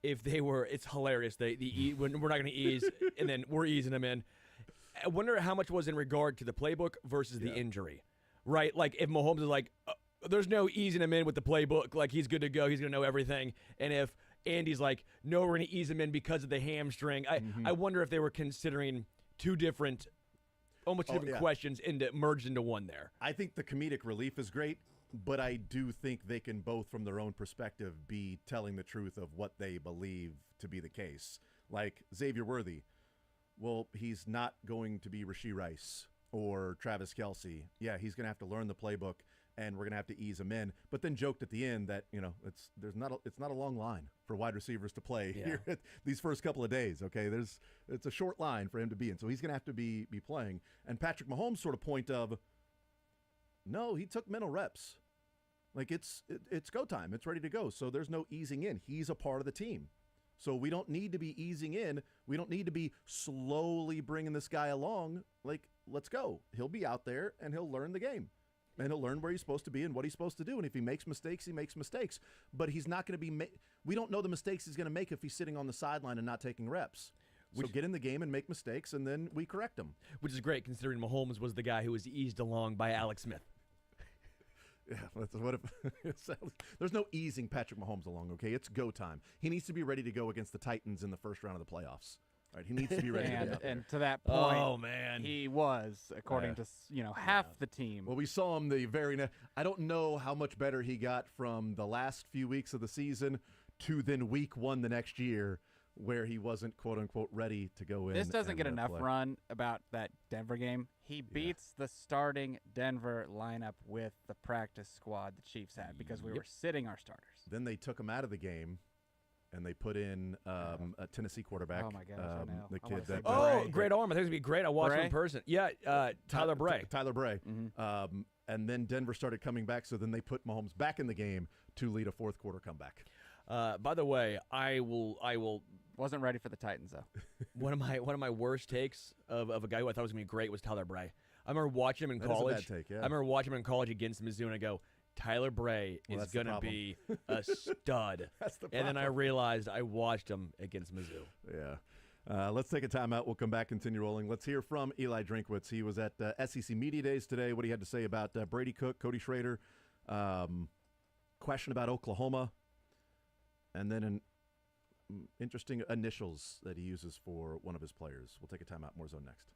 if they were. It's hilarious. When we're not going to ease, and then we're easing them in. I wonder how much was in regard to the playbook versus the injury, right? Like if Mahomes is like. There's no easing him in with the playbook. Like, he's good to go. He's going to know everything. And if Andy's like, no, we're going to ease him in because of the hamstring, I wonder if they were considering almost two different questions merged into one there. I think the comedic relief is great, but I do think they can both, from their own perspective, be telling the truth of what they believe to be the case. Like Xavier Worthy, well, he's not going to be Rashee Rice or Travis Kelce. Yeah, he's going to have to learn the playbook. And we're going to have to ease him in. But then joked at the end that, it's not a long line for wide receivers to play here these first couple of days, okay? It's a short line for him to be in. So he's going to have to be playing. And Patrick Mahomes' sort of point of, no, he took mental reps. Like, it's go time. It's ready to go. So there's no easing in. He's a part of the team. So we don't need to be easing in. We don't need to be slowly bringing this guy along. Like, let's go. He'll be out there, and he'll learn the game. And he'll learn where he's supposed to be and what he's supposed to do. And if he makes mistakes, he makes mistakes. But he's not going to be we don't know the mistakes he's going to make if he's sitting on the sideline and not taking reps. So get in the game and make mistakes, and then we correct them. Which is great, considering Mahomes was the guy who was eased along by Alex Smith. Yeah, what if there's no easing Patrick Mahomes along, okay? It's go time. He needs to be ready to go against the Titans in the first round of the playoffs. Right, he needs to be ready to be out there. And to that point, oh, man. he was, according to half the team. Well, we saw him the very next. I don't know how much better he got from the last few weeks of the season to then week 1 the next year, where he wasn't, quote-unquote, ready to go in. This doesn't get enough play. run about that Denver game. He beats the starting Denver lineup with the practice squad the Chiefs had because we were sitting our starters. Then they took him out of the game, and they put in a Tennessee quarterback. Oh, my gosh, I know. The I kid wanna say that Oh, great arm. I think it's going to be great. I watched him in person. Yeah, Tyler Bray. Tyler Bray. And then Denver started coming back, so then they put Mahomes back in the game to lead a fourth-quarter comeback. By the way, I will. Wasn't ready for the Titans though. one of my worst takes of a guy who I thought was gonna be great was Tyler Bray. I remember watching him in college. That is a bad take, yeah. I remember watching him in college against Mizzou, and I go, Tyler Bray is gonna be a stud. That's the and then I problem. realized I watched him against Mizzou. Yeah. Let's take a timeout. We'll come back, continue rolling. Let's hear from Eli Drinkwitz. He was at SEC Media Days today. What he had to say about Brady Cook, Cody Schrader, question about Oklahoma, and then an interesting initials that he uses for one of his players. We'll take a timeout. More Zone next.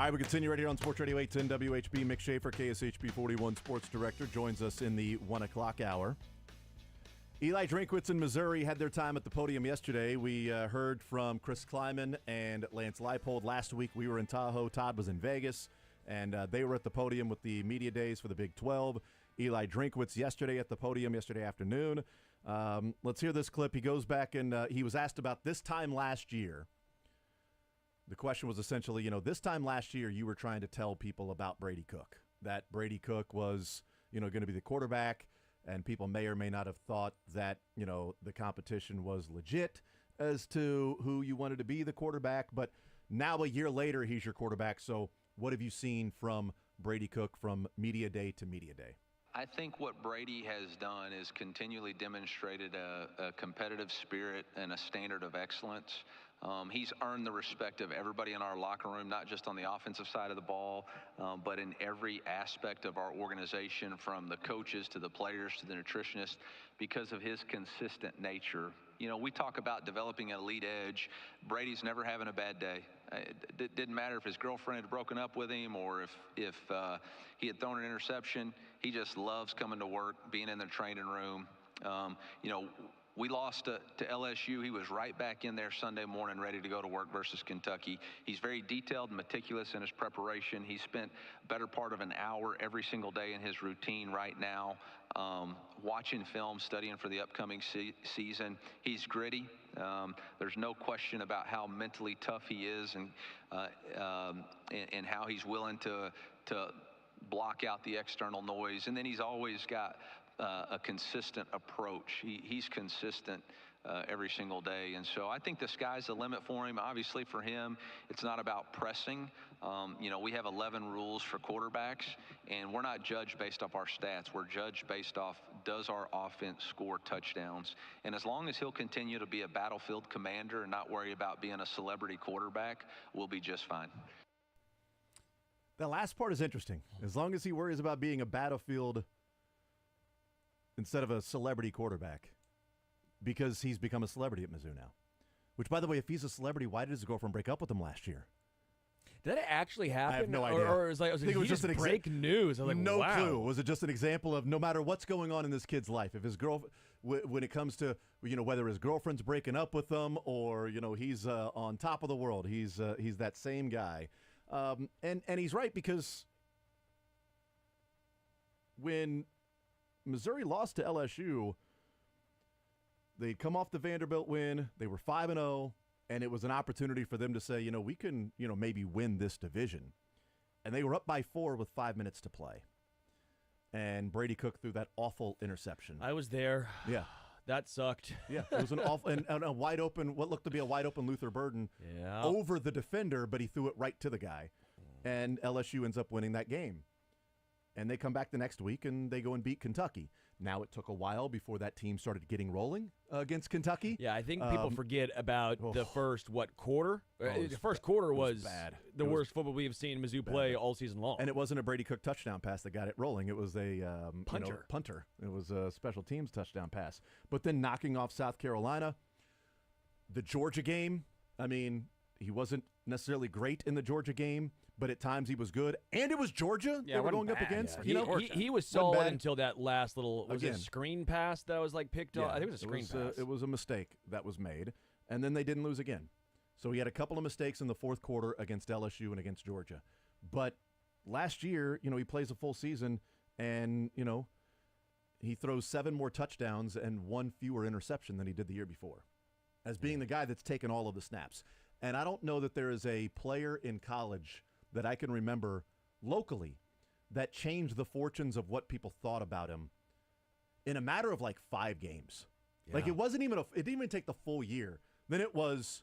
All right, we continue right here on Sports Radio 810 WHB. Mick Schaefer, KSHB 41 Sports Director, joins us in the 1 o'clock hour. Eli Drinkwitz in Missouri had their time at the podium yesterday. We heard from Chris Kleiman and Lance Leipold. Last week we were in Tahoe. Todd was in Vegas, and they were at the podium with the media days for the Big 12. Eli Drinkwitz yesterday at the podium yesterday afternoon. Let's hear this clip. He goes back and he was asked about this time last year. The question was essentially, this time last year you were trying to tell people about Brady Cook, that Brady Cook was, going to be the quarterback, and people may or may not have thought that, the competition was legit as to who you wanted to be the quarterback. But now a year later, he's your quarterback. So what have you seen from Brady Cook from media day to media day? I think what Brady has done is continually demonstrated a competitive spirit and a standard of excellence. He's earned the respect of everybody in our locker room, not just on the offensive side of the ball, but in every aspect of our organization, from the coaches to the players to the nutritionists, because of his consistent nature. We talk about developing an elite edge. Brady's never having a bad day. It didn't matter if his girlfriend had broken up with him or if he had thrown an interception. He just loves coming to work, being in the training room. We lost to LSU. He was right back in there Sunday morning ready to go to work versus Kentucky. He's very detailed and meticulous in his preparation. He spent a better part of an hour every single day in his routine right now, watching film, studying for the upcoming season. He's gritty. There's no question about how mentally tough he is and how he's willing to block out the external noise. And then he's always got a consistent approach. He's consistent every single day. And so I think the sky's the limit for him. Obviously for him, it's not about pressing. We have 11 rules for quarterbacks, and we're not judged based off our stats. We're judged based off, does our offense score touchdowns? And as long as he'll continue to be a battlefield commander and not worry about being a celebrity quarterback, we'll be just fine. The last part is interesting. As long as he worries about being a battlefield instead of a celebrity quarterback, because he's become a celebrity at Mizzou now. Which, by the way, if he's a celebrity, why did his girlfriend break up with him last year? Did that actually happen? I have no idea. Or was I think it was just break news. I was like, no wow. clue. Was it just an example of no matter what's going on in this kid's life, if his when it comes to whether his girlfriend's breaking up with him or he's on top of the world, he's that same guy, and he's right, because when Missouri lost to LSU, they'd come off the Vanderbilt win. They were 5-0, and it was an opportunity for them to say, we can, maybe win this division. And they were up by 4 with 5 minutes to play. And Brady Cook threw that awful interception. I was there. Yeah. That sucked. Yeah, it was an awful and a wide open, what looked to be a wide open Luther Burden over the defender, but he threw it right to the guy. And LSU ends up winning that game. And they come back the next week, and they go and beat Kentucky. Now, it took a while before that team started getting rolling against Kentucky. Yeah, I think people forget about the first, quarter? The first quarter was bad. The worst football we've seen Mizzou play all season long. And it wasn't a Brady Cook touchdown pass that got it rolling. It was a punter. Punter. It was a special teams touchdown pass. But then knocking off South Carolina, the Georgia game, he wasn't necessarily great in the Georgia game, but at times he was good, and it was Georgia they were going up against. Yeah. He was solid until that last little screen pass that was picked off. I think it was a screen pass. It was a mistake that was made, and then they didn't lose again. So he had a couple of mistakes in the fourth quarter against LSU and against Georgia. But last year, he plays a full season, and he throws 7 more touchdowns and 1 fewer interception than he did the year before, as being the guy that's taken all of the snaps. And I don't know that there is a player in college that I can remember locally that changed the fortunes of what people thought about him in a matter of 5 games. Yeah. It didn't even take the full year. Then it was,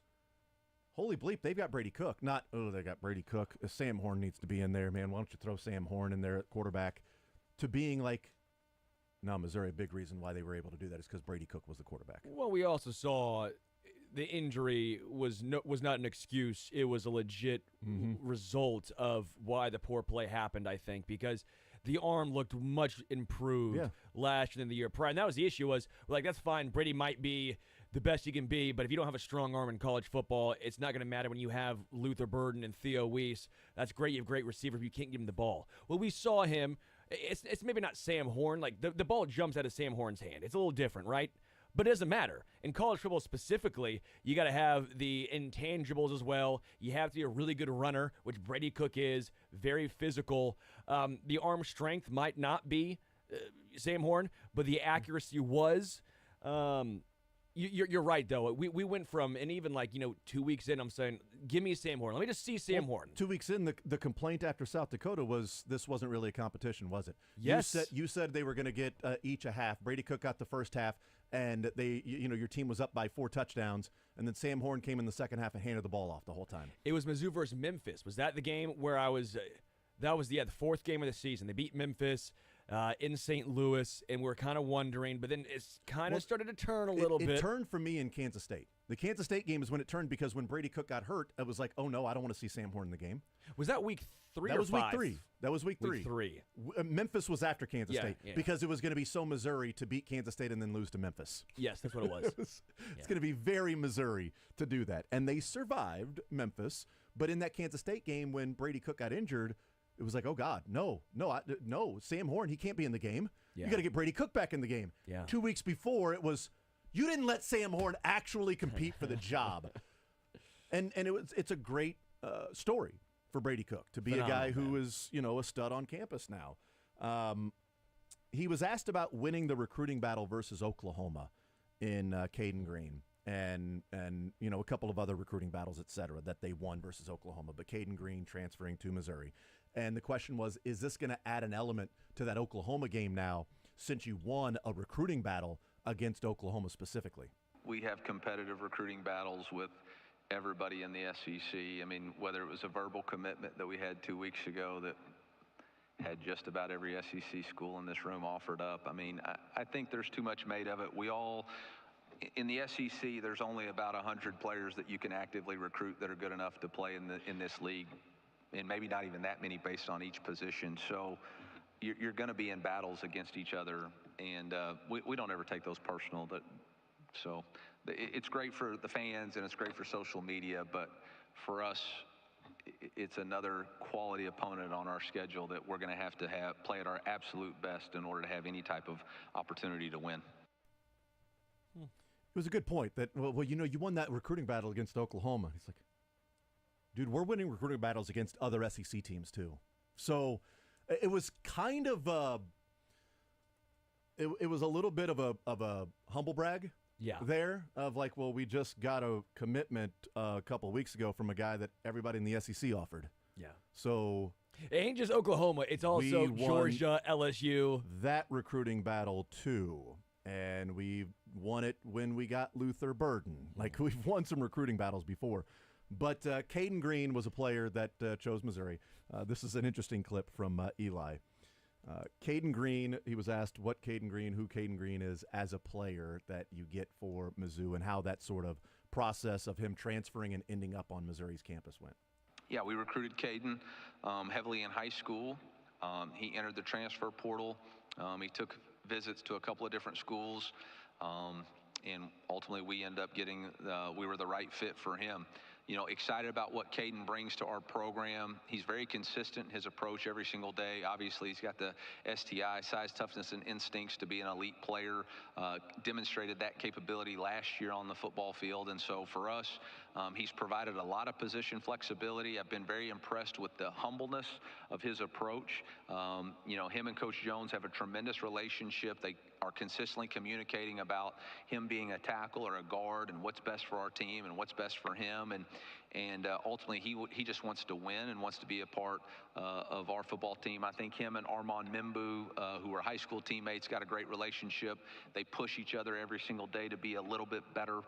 holy bleep, they've got Brady Cook. Not, they got Brady Cook. Sam Horn needs to be in there, man. Why don't you throw Sam Horn in there at quarterback? To being no, Missouri, a big reason why they were able to do that is because Brady Cook was the quarterback. Well, we also saw the injury was not an excuse. It was a legit result of why the poor play happened, I think, because the arm looked much improved last year than the year prior. And that was the issue was, that's fine. Brady might be the best you can be, but if you don't have a strong arm in college football, it's not going to matter when you have Luther Burden and Theo Weiss. That's great. You have great receivers, but you can't give him the ball. Well, we saw him. It's maybe not Sam Horn. Like, the ball jumps out of Sam Horn's hand. It's a little different, right? But it doesn't matter. In college football specifically, you got to have the intangibles as well. You have to be a really good runner, which Brady Cook is, very physical. The arm strength might not be Sam Horn, but the accuracy was. You're right, though. We went from, and even 2 weeks in, I'm saying, give me Sam Horn. Let me just see Sam Horn. 2 weeks in, the complaint after South Dakota was this wasn't really a competition, was it? Yes. You said they were going to get each a half. Brady Cook got the first half, and your team was up by 4 touchdowns, and then Sam Horn came in the second half and handed the ball off the whole time. It was Mizzou versus Memphis. Was that the game where I was that was the fourth game of the season. They beat Memphis in St. Louis, and we're kind of wondering, but then it's kind of started to turn a little bit. It turned for me in Kansas State. The Kansas State game is when it turned, because when Brady Cook got hurt, it was like, oh, no, I don't want to see Sam Horn in the game. Was that week 3 that or was 5? Week 3. That was week 3. Week 3. Memphis was after Kansas Yeah, State yeah. because it was going to be so Missouri to beat Kansas State and then lose to Memphis. Yes, that's what it was. It's going to be very Missouri to do that. And they survived Memphis, but in that Kansas State game when Brady Cook got injured, it was like, oh, God, no, Sam Horn, he can't be in the game. Yeah. You got to get Brady Cook back in the game. Yeah. 2 weeks before, it was, you didn't let Sam Horn actually compete for the job. And it's a great story for Brady Cook to be a guy who is, a stud on campus now. He was asked about winning the recruiting battle versus Oklahoma in Caden Green and a couple of other recruiting battles, et cetera, that they won versus Oklahoma, but Caden Green transferring to Missouri. And the question was, is this going to add an element to that Oklahoma game now since you won a recruiting battle against Oklahoma specifically? We have competitive recruiting battles with everybody in the SEC. I mean, whether it was a verbal commitment that we had 2 weeks ago that had just about every SEC school in this room offered up. I mean, I think there's too much made of it. In the SEC, there's only about 100 players that you can actively recruit that are good enough to play in this league, and maybe not even that many based on each position. So you're going to be in battles against each other, and we don't ever take those personal. So it's great for the fans and it's great for social media, but for us, it's another quality opponent on our schedule that we're going to have play at our absolute best in order to have any type of opportunity to win. It was a good point that, you won that recruiting battle against Oklahoma. He's like, dude, we're winning recruiting battles against other SEC teams too. So it was kind of it was a little bit of a humble brag. Yeah. There of like, well, we just got a commitment a couple of weeks ago from a guy that everybody in the SEC offered. Yeah. So it ain't just Oklahoma. It's also Georgia, LSU. That recruiting battle too. And we won it when we got Luther Burden. Like, we've won some recruiting battles before. But Caden Green was a player that chose Missouri. This is an interesting clip from Eli. Caden Green, he was asked who Caden Green is as a player that you get for Mizzou and how that sort of process of him transferring and ending up on Missouri's campus went. Yeah, we recruited Caden heavily in high school. He entered the transfer portal. He took visits to a couple of different schools, and ultimately we ended up we were the right fit for him. Excited about what Caden brings to our program. He's very consistent in his approach every single day. Obviously, he's got the STI, size, toughness, and instincts to be an elite player. Demonstrated that capability last year on the football field. And so for us, he's provided a lot of position flexibility. I've been very impressed with the humbleness of his approach. Him and Coach Jones have a tremendous relationship. They are consistently communicating about him being a tackle or a guard and what's best for our team and what's best for him. And ultimately, he just wants to win and wants to be a part of our football team. I think him and Armand Mimbu, who are high school teammates, got a great relationship. They push each other every single day to be a little bit better.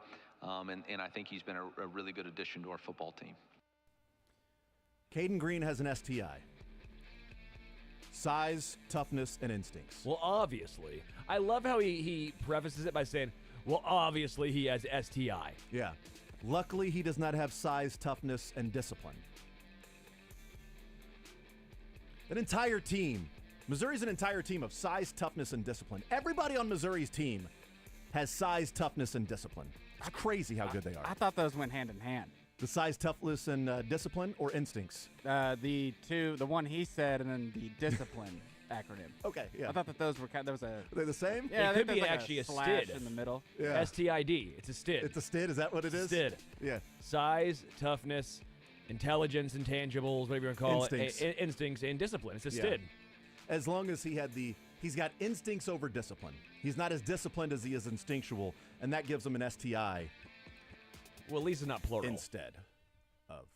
And I think he's been a really good addition to our football team. Caden Green has an STI. Size, toughness, and instincts. Well, obviously. I love how he prefaces it by saying, well, obviously he has STI. Yeah. Luckily, he does not have size, toughness, and discipline. An entire team. Missouri's an entire team of size, toughness, and discipline. Everybody on Missouri's team has size, toughness, and discipline. It's crazy how good they are. I thought those went hand in hand. The size, toughness, and discipline, or instincts? The one he said, and then the discipline acronym. Okay, yeah. I thought that those were there was a. Are they the same? Yeah, It could be like actually a slash STID. in the middle. Yeah. STID. It's a STID. It's a STID. Is that what it is? STID. Yeah. Size, toughness, intelligence, intangibles, whatever you want to call Instincts. it. Instincts and discipline. It's a Yeah. STID. As long as he's got instincts over discipline. He's not as disciplined as he is instinctual, and that gives him an STI. Well, at least it's not plural. Instead of.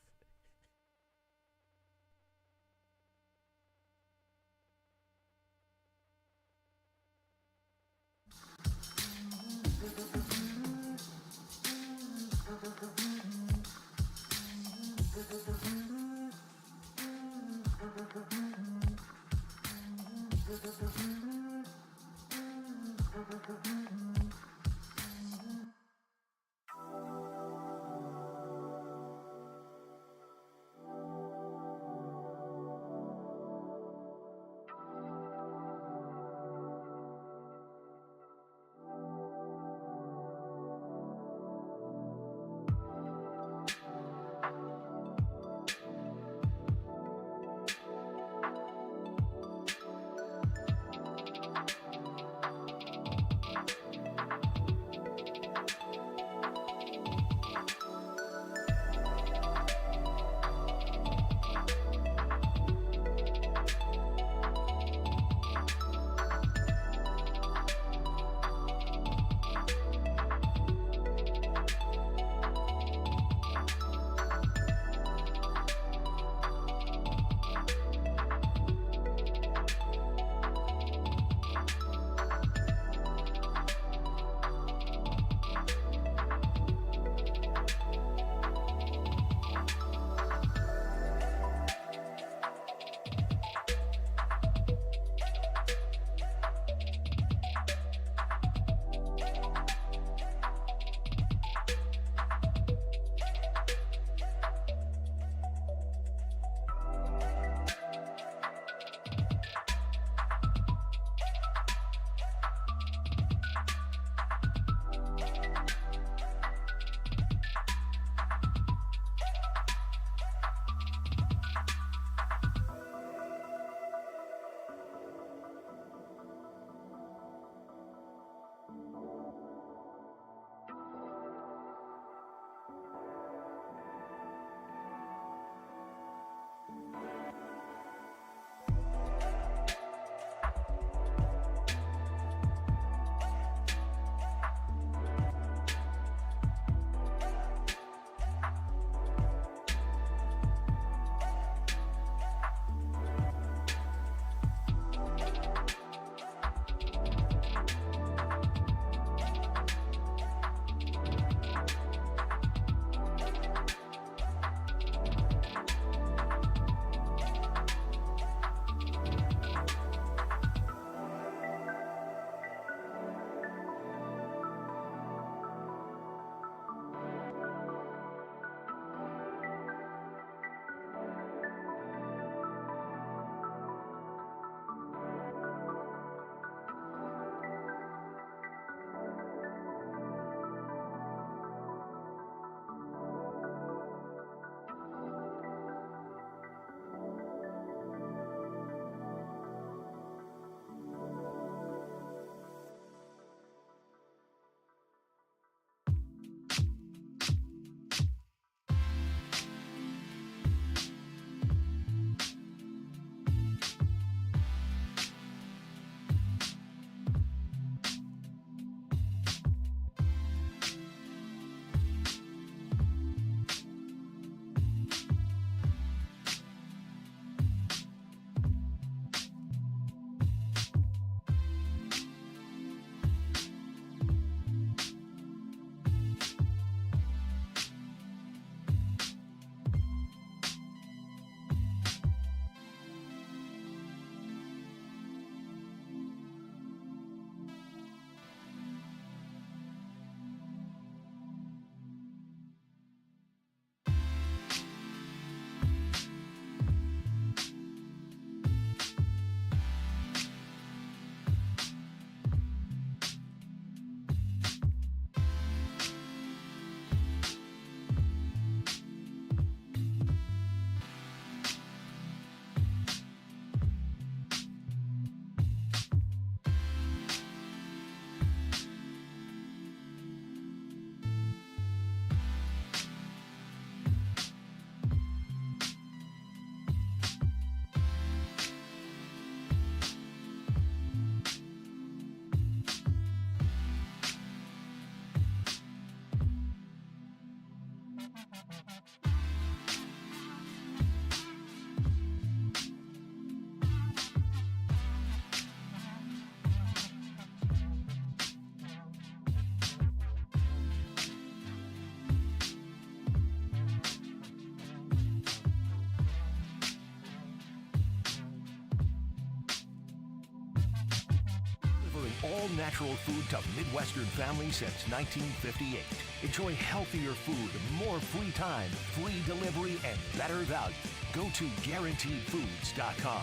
all-natural food to Midwestern families since 1958. Enjoy healthier food, more free time, free delivery, and better value. Go to GuaranteedFoods.com.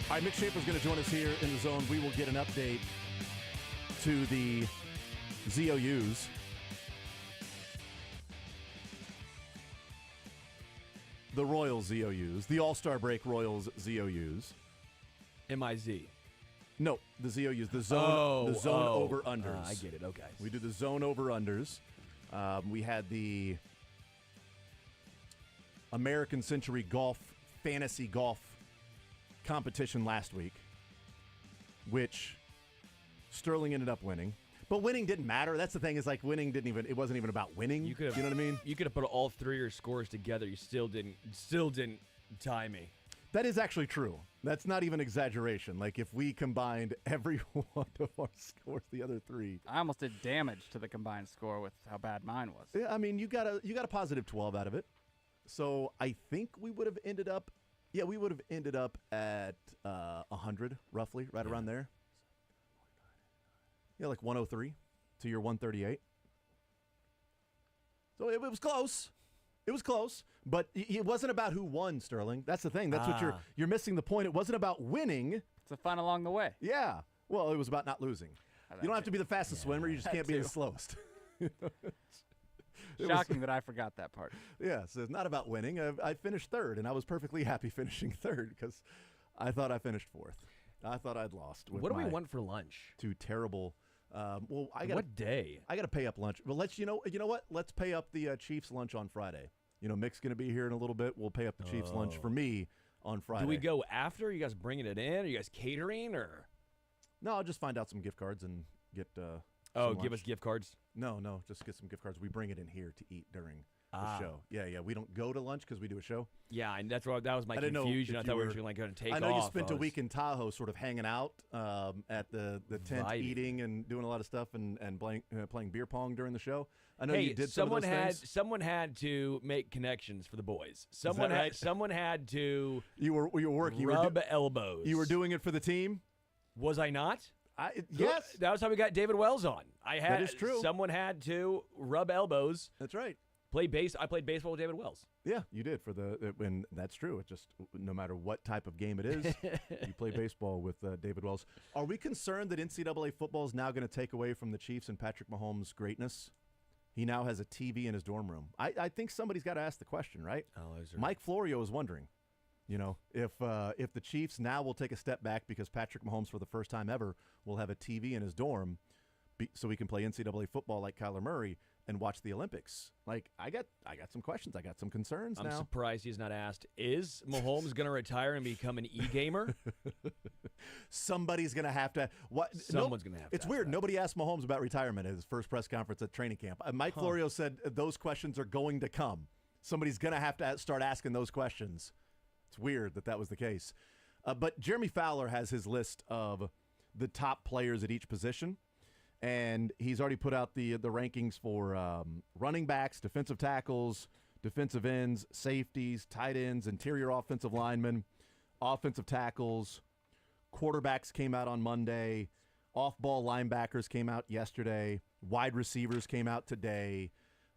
All right, Mick Schaefer's going to join us here in the zone. We will get an update to the ZOUs. The Royals ZOUs. The All-Star Break Royals ZOUs. MIZ. No, the ZOUs. The zone over-unders. I get it. Okay. We do the zone over-unders. We had the American Century Golf Fantasy Golf competition last week, which Sterling ended up winning. But winning didn't matter. That's the thing, is like winning it wasn't even about winning. You know what I mean? You could have put all three of your scores together. You still didn't tie me. That is actually true. That's not even exaggeration. Like if we combined every one of our scores, the other three. I almost did damage to the combined score with how bad mine was. Yeah, I mean, you got a positive 12 out of it. So I think we would have ended up at 100, roughly, right around there. Yeah, like 103 to your 138. So it was close. It was close, but it wasn't about who won, Sterling. That's the thing. That's what you're missing the point. It wasn't about winning. It's the fun along the way. Yeah. Well, it was about not losing. You don't have to be the fastest swimmer. You just can't be the slowest. Shocking that I forgot that part. Yeah, so it's not about winning. I finished third, and I was perfectly happy finishing third because I thought I finished fourth. I thought I'd lost. What do we want for lunch? Two terrible. What day? I got to pay up lunch. Well, you know what? Let's pay up the Chiefs lunch on Friday. You know, Mick's going to be here in a little bit. We'll pay up the Chiefs lunch for me on Friday. Do we go after? Are you guys bringing it in? Are you guys catering or? No, I'll just find out some gift cards and get. Give us gift cards. No, just get some gift cards. We bring it in here to eat during the show. Yeah. We don't go to lunch because we do a show. Yeah, and that was my confusion. I thought we were going to take off. I know you spent a week in Tahoe sort of hanging out at the tent, eating and doing a lot of stuff and playing beer pong during the show. I know you did some of those things. Someone had to make connections for the boys. Someone had to You were working. Rub elbows. You were doing it for the team? Was I not? Yes. That was how we got David Wells on. That is true. Someone had to rub elbows. That's right. I played baseball with David Wells. Yeah, you did and that's true. It just no matter what type of game it is, you play baseball with David Wells. Are we concerned that NCAA football is now going to take away from the Chiefs and Patrick Mahomes' greatness? He now has a TV in his dorm room. I think somebody's got to ask the question, right? Mike Florio is wondering. You know, if the Chiefs now will take a step back because Patrick Mahomes, for the first time ever, will have a TV in his dorm, so he can play NCAA football like Kyler Murray and watch the Olympics. Like, I got some questions. I got some concerns. I'm surprised he's not asked, is Mahomes going to retire and become an e-gamer? Somebody's going to have to. Someone's going to have to. It's weird. That. Nobody asked Mahomes about retirement at his first press conference at training camp. Mike Florio said those questions are going to come. Somebody's going to have to start asking those questions. It's weird that was the case. But Jeremy Fowler has his list of the top players at each position, and he's already put out the rankings for running backs, defensive tackles, defensive ends, safeties, tight ends, interior offensive linemen, offensive tackles. Quarterbacks came out on Monday. Off-ball linebackers came out yesterday. Wide receivers came out today.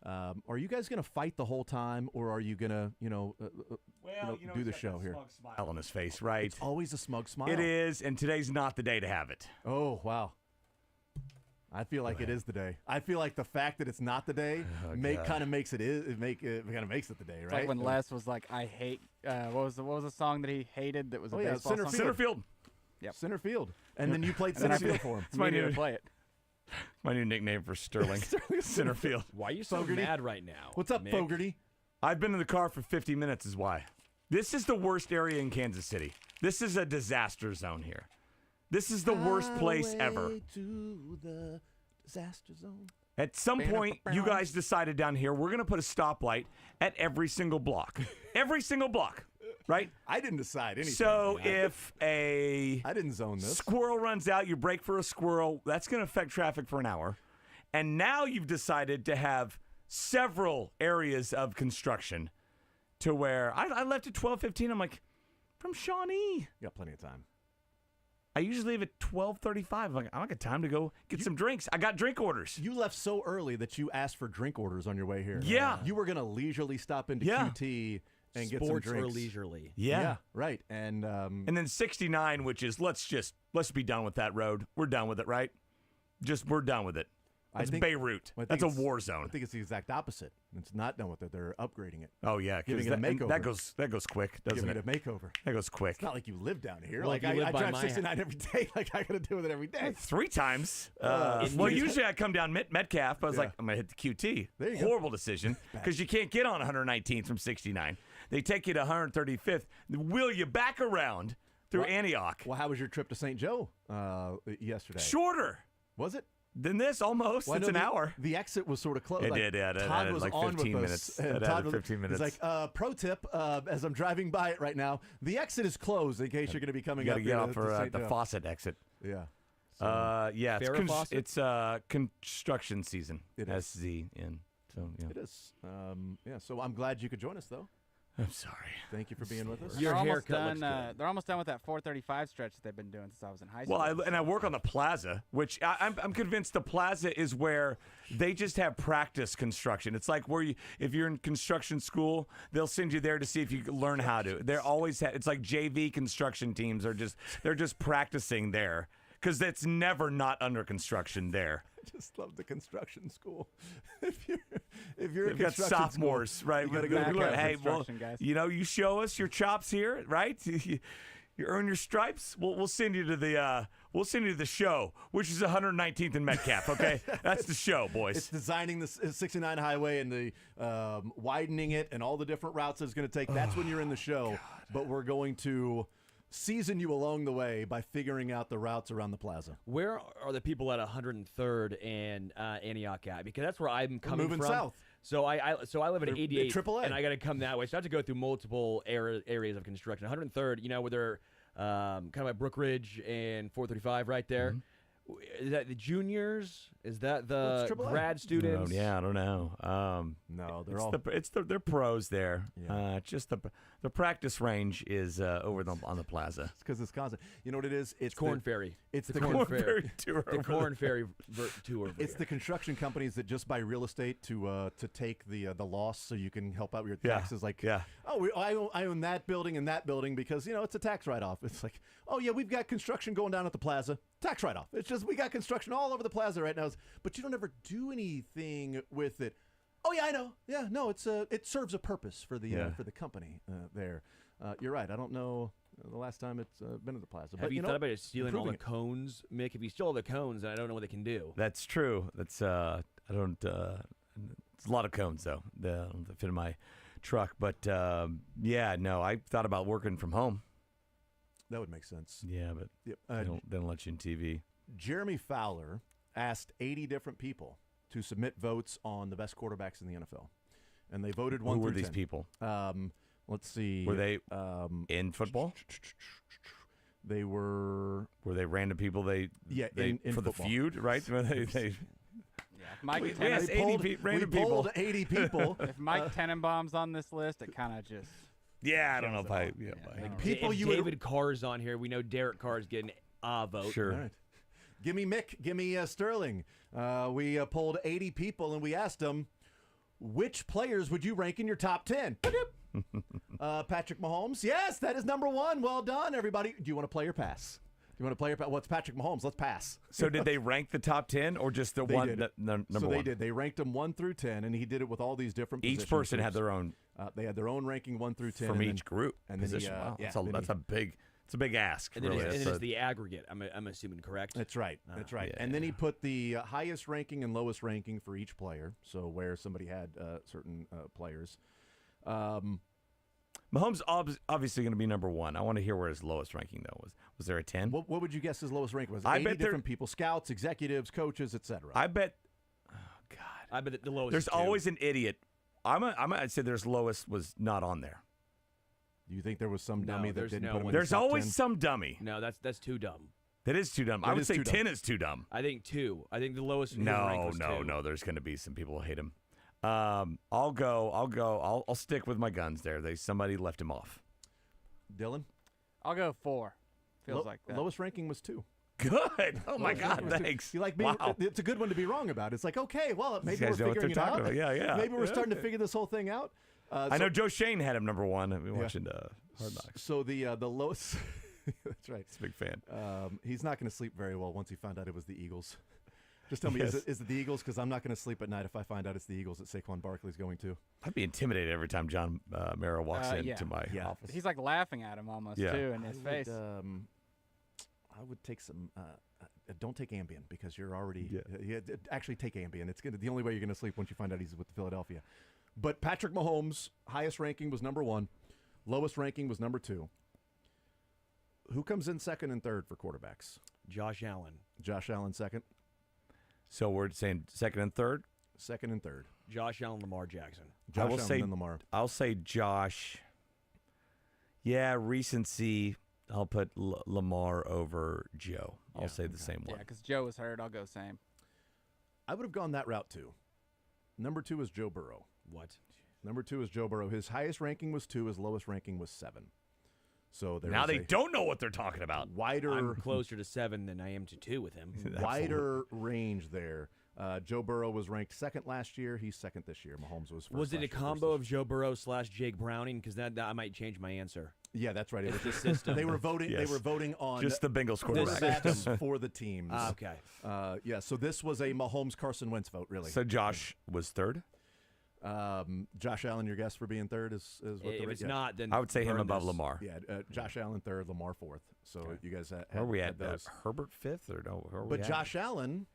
Are you guys going to fight the whole time, or are you going to, do the show here? Smile on his face, right? It's always a smug smile. It is, and today's not the day to have it. Oh, wow. I feel like it is the day. I feel like the fact that it's not the day kind of makes it the day, right? It's like when Les was like, "I hate." What was the song that he hated? That was a baseball song? Center field. Yep. Center field. And then you played center field for him. It's my new play it. My new nickname for Sterling. Center field. Why are you so mad right now? What's up, Mick? Fogarty? I've been in the car for 50 minutes is why. This is the worst area in Kansas City. This is a disaster zone here. This is the worst place ever. To the disaster zone. At some point, you guys decided down here, we're going to put a stoplight at every single block. Every single block. right? I didn't decide anything. So if I didn't zone this. Squirrel runs out, you brake for a squirrel. That's going to affect traffic for an hour. And now you've decided to have several areas of construction to where I left at 12:15. I'm like, from Shawnee. You got plenty of time. I usually leave at 12:35. I'm like, I don't got time to go get some drinks. I got drink orders. You left so early that you asked for drink orders on your way here. Yeah. You were going to leisurely stop into QT and get some Sports drinks. or leisurely. Yeah. Right. And then 69, which is let's be done with that road. We're done with it, right? We're done with it. That's Beirut. That's a war zone. I think it's the exact opposite. It's not done with it. They're upgrading it. Oh yeah, giving it a makeover. That goes quick, doesn't giving it? it a makeover. That goes quick. It's not like you live down here. Well, like I drive 69 every day. Like I got to deal with it every day. 3 times. Usually I come down Metcalf, but I was like, I'm gonna hit the QT. There you go. Horrible decision because you can't get on 119th from 69. They take you to 135th, wheel you back around through Antioch. Well, how was your trip to St. Joe yesterday? Shorter. Was it? Than this, almost. Well, it's an hour. The exit was sort of close. It like, did, yeah. Todd was like on 15 with minutes. us. And It Todd added was, 15 minutes. He's like, pro tip, as I'm driving by it right now, the exit is closed in case you're going to be coming You up got to get off for St. the Joe. Fawcett exit. Yeah. Yeah, Farrah Fawcett? it's construction season. It is. SZN. So, yeah. It is. Yeah, so I'm glad you could join us, though. I'm sorry. Thank you for being with us. Your they're almost haircut done. looks good. They're almost done with that 435 stretch that they've been doing since I was in high school. Well, I work on the plaza, which I'm convinced the plaza is where they just have practice construction. It's like where if you're in construction school, they'll send you there to see if you can learn how to. They're always it's like JV construction teams they're just practicing there because it's never not under construction there. I just love the construction school. if you're We've got sophomores, right? You gotta We're go gonna back look, out hey, well, construction, guys. you show us your chops here, right? You earn your stripes. We'll send you to the show, which is 119th and Metcalf. Okay, that's the show, boys. It's designing the 69 highway and the widening it and all the different routes it's going to take. That's when you're in the show. God. But we're going to season you along the way by figuring out the routes around the plaza. Where are the people at 103rd and Antioch at? Because that's where I'm coming moving from. south. So I live at 88, AAA. and I got to come that way. So I have to go through multiple areas of construction. 103rd, where they're kind of like Brook Ridge and 435 right there. Is that the juniors? Is that the grad students? I don't know. No, they're pros there. Yeah. Just the practice range is over on the plaza. It's because it's constant. You know what it is? It's Corn Ferry. It's the Corn Ferry tour. The Corn Ferry tour. It's the construction companies that just buy real estate to take the loss so you can help out with your taxes. I own that building and that building because it's a tax write-off. It's like, oh yeah, we've got construction going down at the plaza. Tax write-off. It's just we got construction all over the plaza right now, but you don't ever do anything with it. Oh yeah, I know. Yeah, no, it serves a purpose for the company there. You're right. I don't know the last time it's been at the plaza. Have you thought about stealing all the cones, Mick? If you steal all the cones, then I don't know what they can do. That's true. That's I don't. It's a lot of cones though. They don't fit in my truck, but I thought about working from home. That would make sense. Yeah, but they don't let you in TV. Jeremy Fowler asked 80 different people to submit votes on the best quarterbacks in the NFL, and they voted 1 Who through were these 10. people? Let's see. Were they in football? They were. Were they random people? In for the football. feud, right? Mike we asked 80 random people. Polled 80 people. If Mike Tenenbaum's on this list, it kind of just. Yeah, I don't know if I. If David Carr's on here, we know Derek Carr's getting a vote. Sure. All right. Give me Mick. Give me Sterling. We polled 80 people and we asked them, which players would you rank in your top 10? Patrick Mahomes. Yes, that is number 1. Well done, everybody. Do you want to play or pass? Do you want to play or pass? Well, it's Patrick Mahomes. Let's pass. So did they rank the top 10 or just the number 1? So they did. They ranked them 1 through 10, and he did it with all these different Each person had their own. They had their own ranking 1 through 10 from each group. And then position. Wow, that's a big. It's a big ask. And then, really. it's the aggregate. I'm assuming, correct? That's right. That's right. And then he put the highest ranking and lowest ranking for each player. So where somebody had certain players. Mahomes obviously going to be number 1. I want to hear where his lowest ranking though was. Was there a 10? What would you guess his lowest ranking was? I 80 bet different people: scouts, executives, coaches, etc. I bet. Oh God! I bet the lowest. There's always an idiot. I'd say there's lowest was not on there. You think there was some No, dummy that there's didn't no put him one. in the There's top always 10? some dummy. No, that's too dumb. That is too dumb. That I would is say too dumb. 10 is too dumb. I think 2. I think the lowest. his rank No, was no, 2. no. There's going to be some people who hate him. I'll stick with my guns there. Somebody left him off. Dylan? I'll go 4. Feels like that. Lowest ranking was 2. Good. Oh my God, thanks. You like being, Wow. It's a good one to be wrong about. It's like, okay, well, maybe These we're guys know what figuring it they're out. talking about. Yeah, yeah. Maybe we're starting to Yeah. figure this whole thing out. I know Joe Shane had him number 1. I've been watching Hard Knocks. So the lowest. That's right. He's a big fan. He's not going to sleep very well once he found out it was the Eagles. Just tell me, Yes. is it the Eagles? Because I'm not going to sleep at night if I find out it's the Eagles that Saquon Barkley's going to. I'd be intimidated every time John Mara walks into my office. He's like laughing at him almost Yeah. too in his face. I would take some. Don't take Ambien because you're already. Actually, take Ambien. It's the only way you're going to sleep once you find out he's with Philadelphia. But Patrick Mahomes' highest ranking was number 1, lowest ranking was number 2. Who comes in second and third for quarterbacks? Josh Allen. Josh Allen second. So we're saying second and third. Second and third. Josh Allen, Lamar Jackson. Josh I will Allen, say then Lamar. I'll say Josh. Yeah, recency. I'll put Lamar over Joe. I'll say the same Yeah, one. because Joe was hurt. I'll go same. I would have gone that route too. Number 2 is Joe Burrow. What? Number 2 is Joe Burrow. His highest ranking was 2. His lowest ranking was 7. So there Now is they a don't know what they're talking about. wider, I'm closer to 7 than I am to 2 with him. wider range there. Joe Burrow was ranked second last year. He's second this year. Mahomes was first. Was it a last year, combo first of Joe Burrow / Jake Browning? Because that I might change my answer. Yeah, that's right. It was the system. They were voting. Yes. They were voting on Just the Bengals the quarterback. stats for the teams. Okay. Yeah. So this was a Mahomes Carson Wentz vote, really. So Josh was third. Josh Allen, your guess for being third is what If the it's yeah. not, then I would say him burn above this. Lamar. Yeah, Josh Allen third, Lamar fourth. So you guys had, Where are we at? those. Herbert fifth or no? Where are we But at? Josh Allen,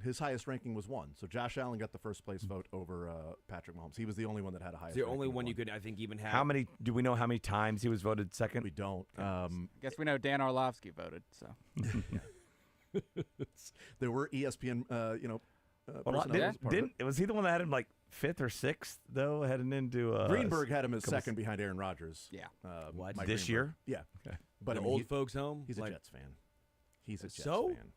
his highest ranking was 1. So Josh Allen got the first place vote over Patrick Mahomes. He was the only one that had a highest. It's the only ranking of one you could, I think, even have. How many? Do we know how many times he was voted second? We don't. Guess we know Dan Orlovsky voted. So There were ESPN, Well, personalities part of it. was he the one that had him like fifth or sixth though, heading into Greenberg had him as couple- second behind Aaron Rodgers. Yeah. What? Mike This Greenberg. year? Yeah. But The I mean, old folks home? He's a Like- Jets fan. He's a Jets So? fan.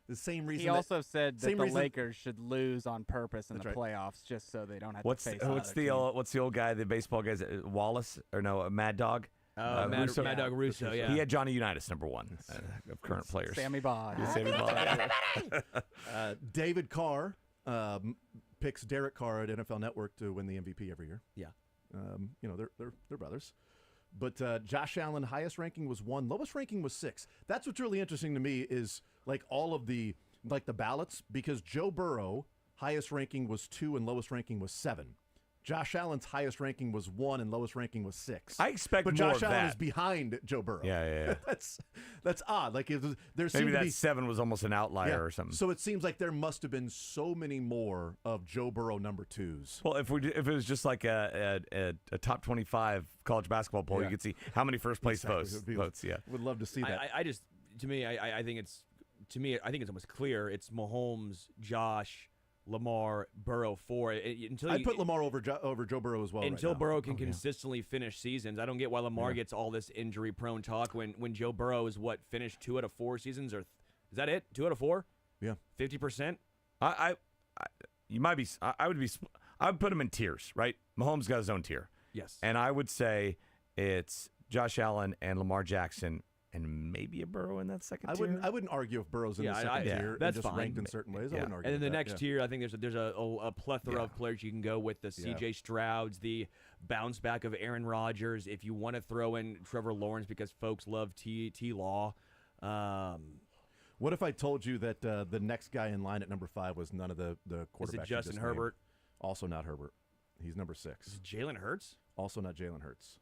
The same reason. he also said that same the reason- Lakers should lose on purpose in That's the right. playoffs just so they don't have What's to face what's another the team. what's the old guy, the baseball guy, Wallace or no, Mad Dog? Mad Dog Russo, yeah. He had Johnny Unitas number 1 of current players. Sammy Bond. Yeah, Sammy Bond. David Carr picks Derek Carr at NFL Network to win the MVP every year. Yeah. They're brothers. But Josh Allen, highest ranking was 1, lowest ranking was 6. That's what's really interesting to me is like all of the ballots, because Joe Burrow, highest ranking was 2 and lowest ranking was 7. Josh Allen's highest ranking was 1 and lowest ranking was 6. I expect but more Josh of Allen that. is behind Joe Burrow. Yeah. that's odd. Like there Maybe seemed to that be 7 was almost an outlier or something. So it seems like there must have been so many more of Joe Burrow number 2s. Well, if it was just like a top 25 college basketball poll, Yeah. you could see how many first place Exactly. votes. Yeah. Would love to see that. I just, to me, I think it's almost clear. It's Mahomes, Josh, Lamar, Burrow 4. I'd put Lamar over Joe Burrow as well. Until right now. Burrow can consistently finish seasons. I don't get why Lamar gets all this injury-prone talk when Joe Burrow is finished 2 out of 4 seasons, or is that it? 2 out of 4? Yeah, 50%. You might be. I would put him in tiers, right? Mahomes got his own tier. Yes. And I would say it's Josh Allen and Lamar Jackson. And maybe a Burrow in that second tier. I wouldn't argue if Burrow's in the second tier that's and just fine. ranked in certain ways. I wouldn't argue. And then the with that, next tier, I think there's a plethora of players you can go with. The C.J. Strouds, the bounce back of Aaron Rodgers. If you want to throw in Trevor Lawrence because folks love T. Law. What if I told you that the next guy in line at number 5 was none of the quarterbacks? Is it you Justin just Herbert? named? Also not Herbert. He's number 6. Is it Jalen Hurts? Also not Jalen Hurts.